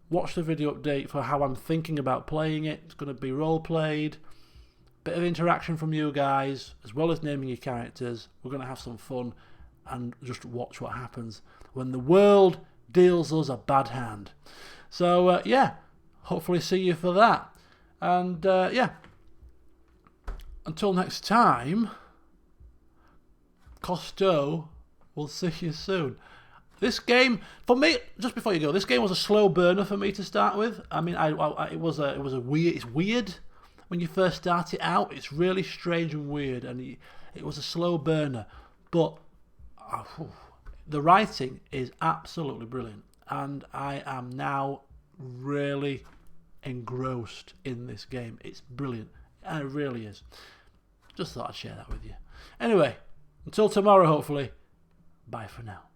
Watch the video update for how I'm thinking about playing it. It's going to be role played. Bit of interaction from you guys, as well as naming your characters. We're going to have some fun and just watch what happens when the world deals us a bad hand. So, yeah, hopefully see you for that. And, yeah, until next time, Costeau, we'll see you soon. This game, for me, just before you go, this game was a slow burner for me to start with. I mean, it was a weird. It's weird when you first start it out. It's really strange and weird, and it was a slow burner. But the writing is absolutely brilliant, and I am now really engrossed in this game. It's brilliant, and it really is. Just thought I'd share that with you. Anyway, until tomorrow, hopefully. Bye for now.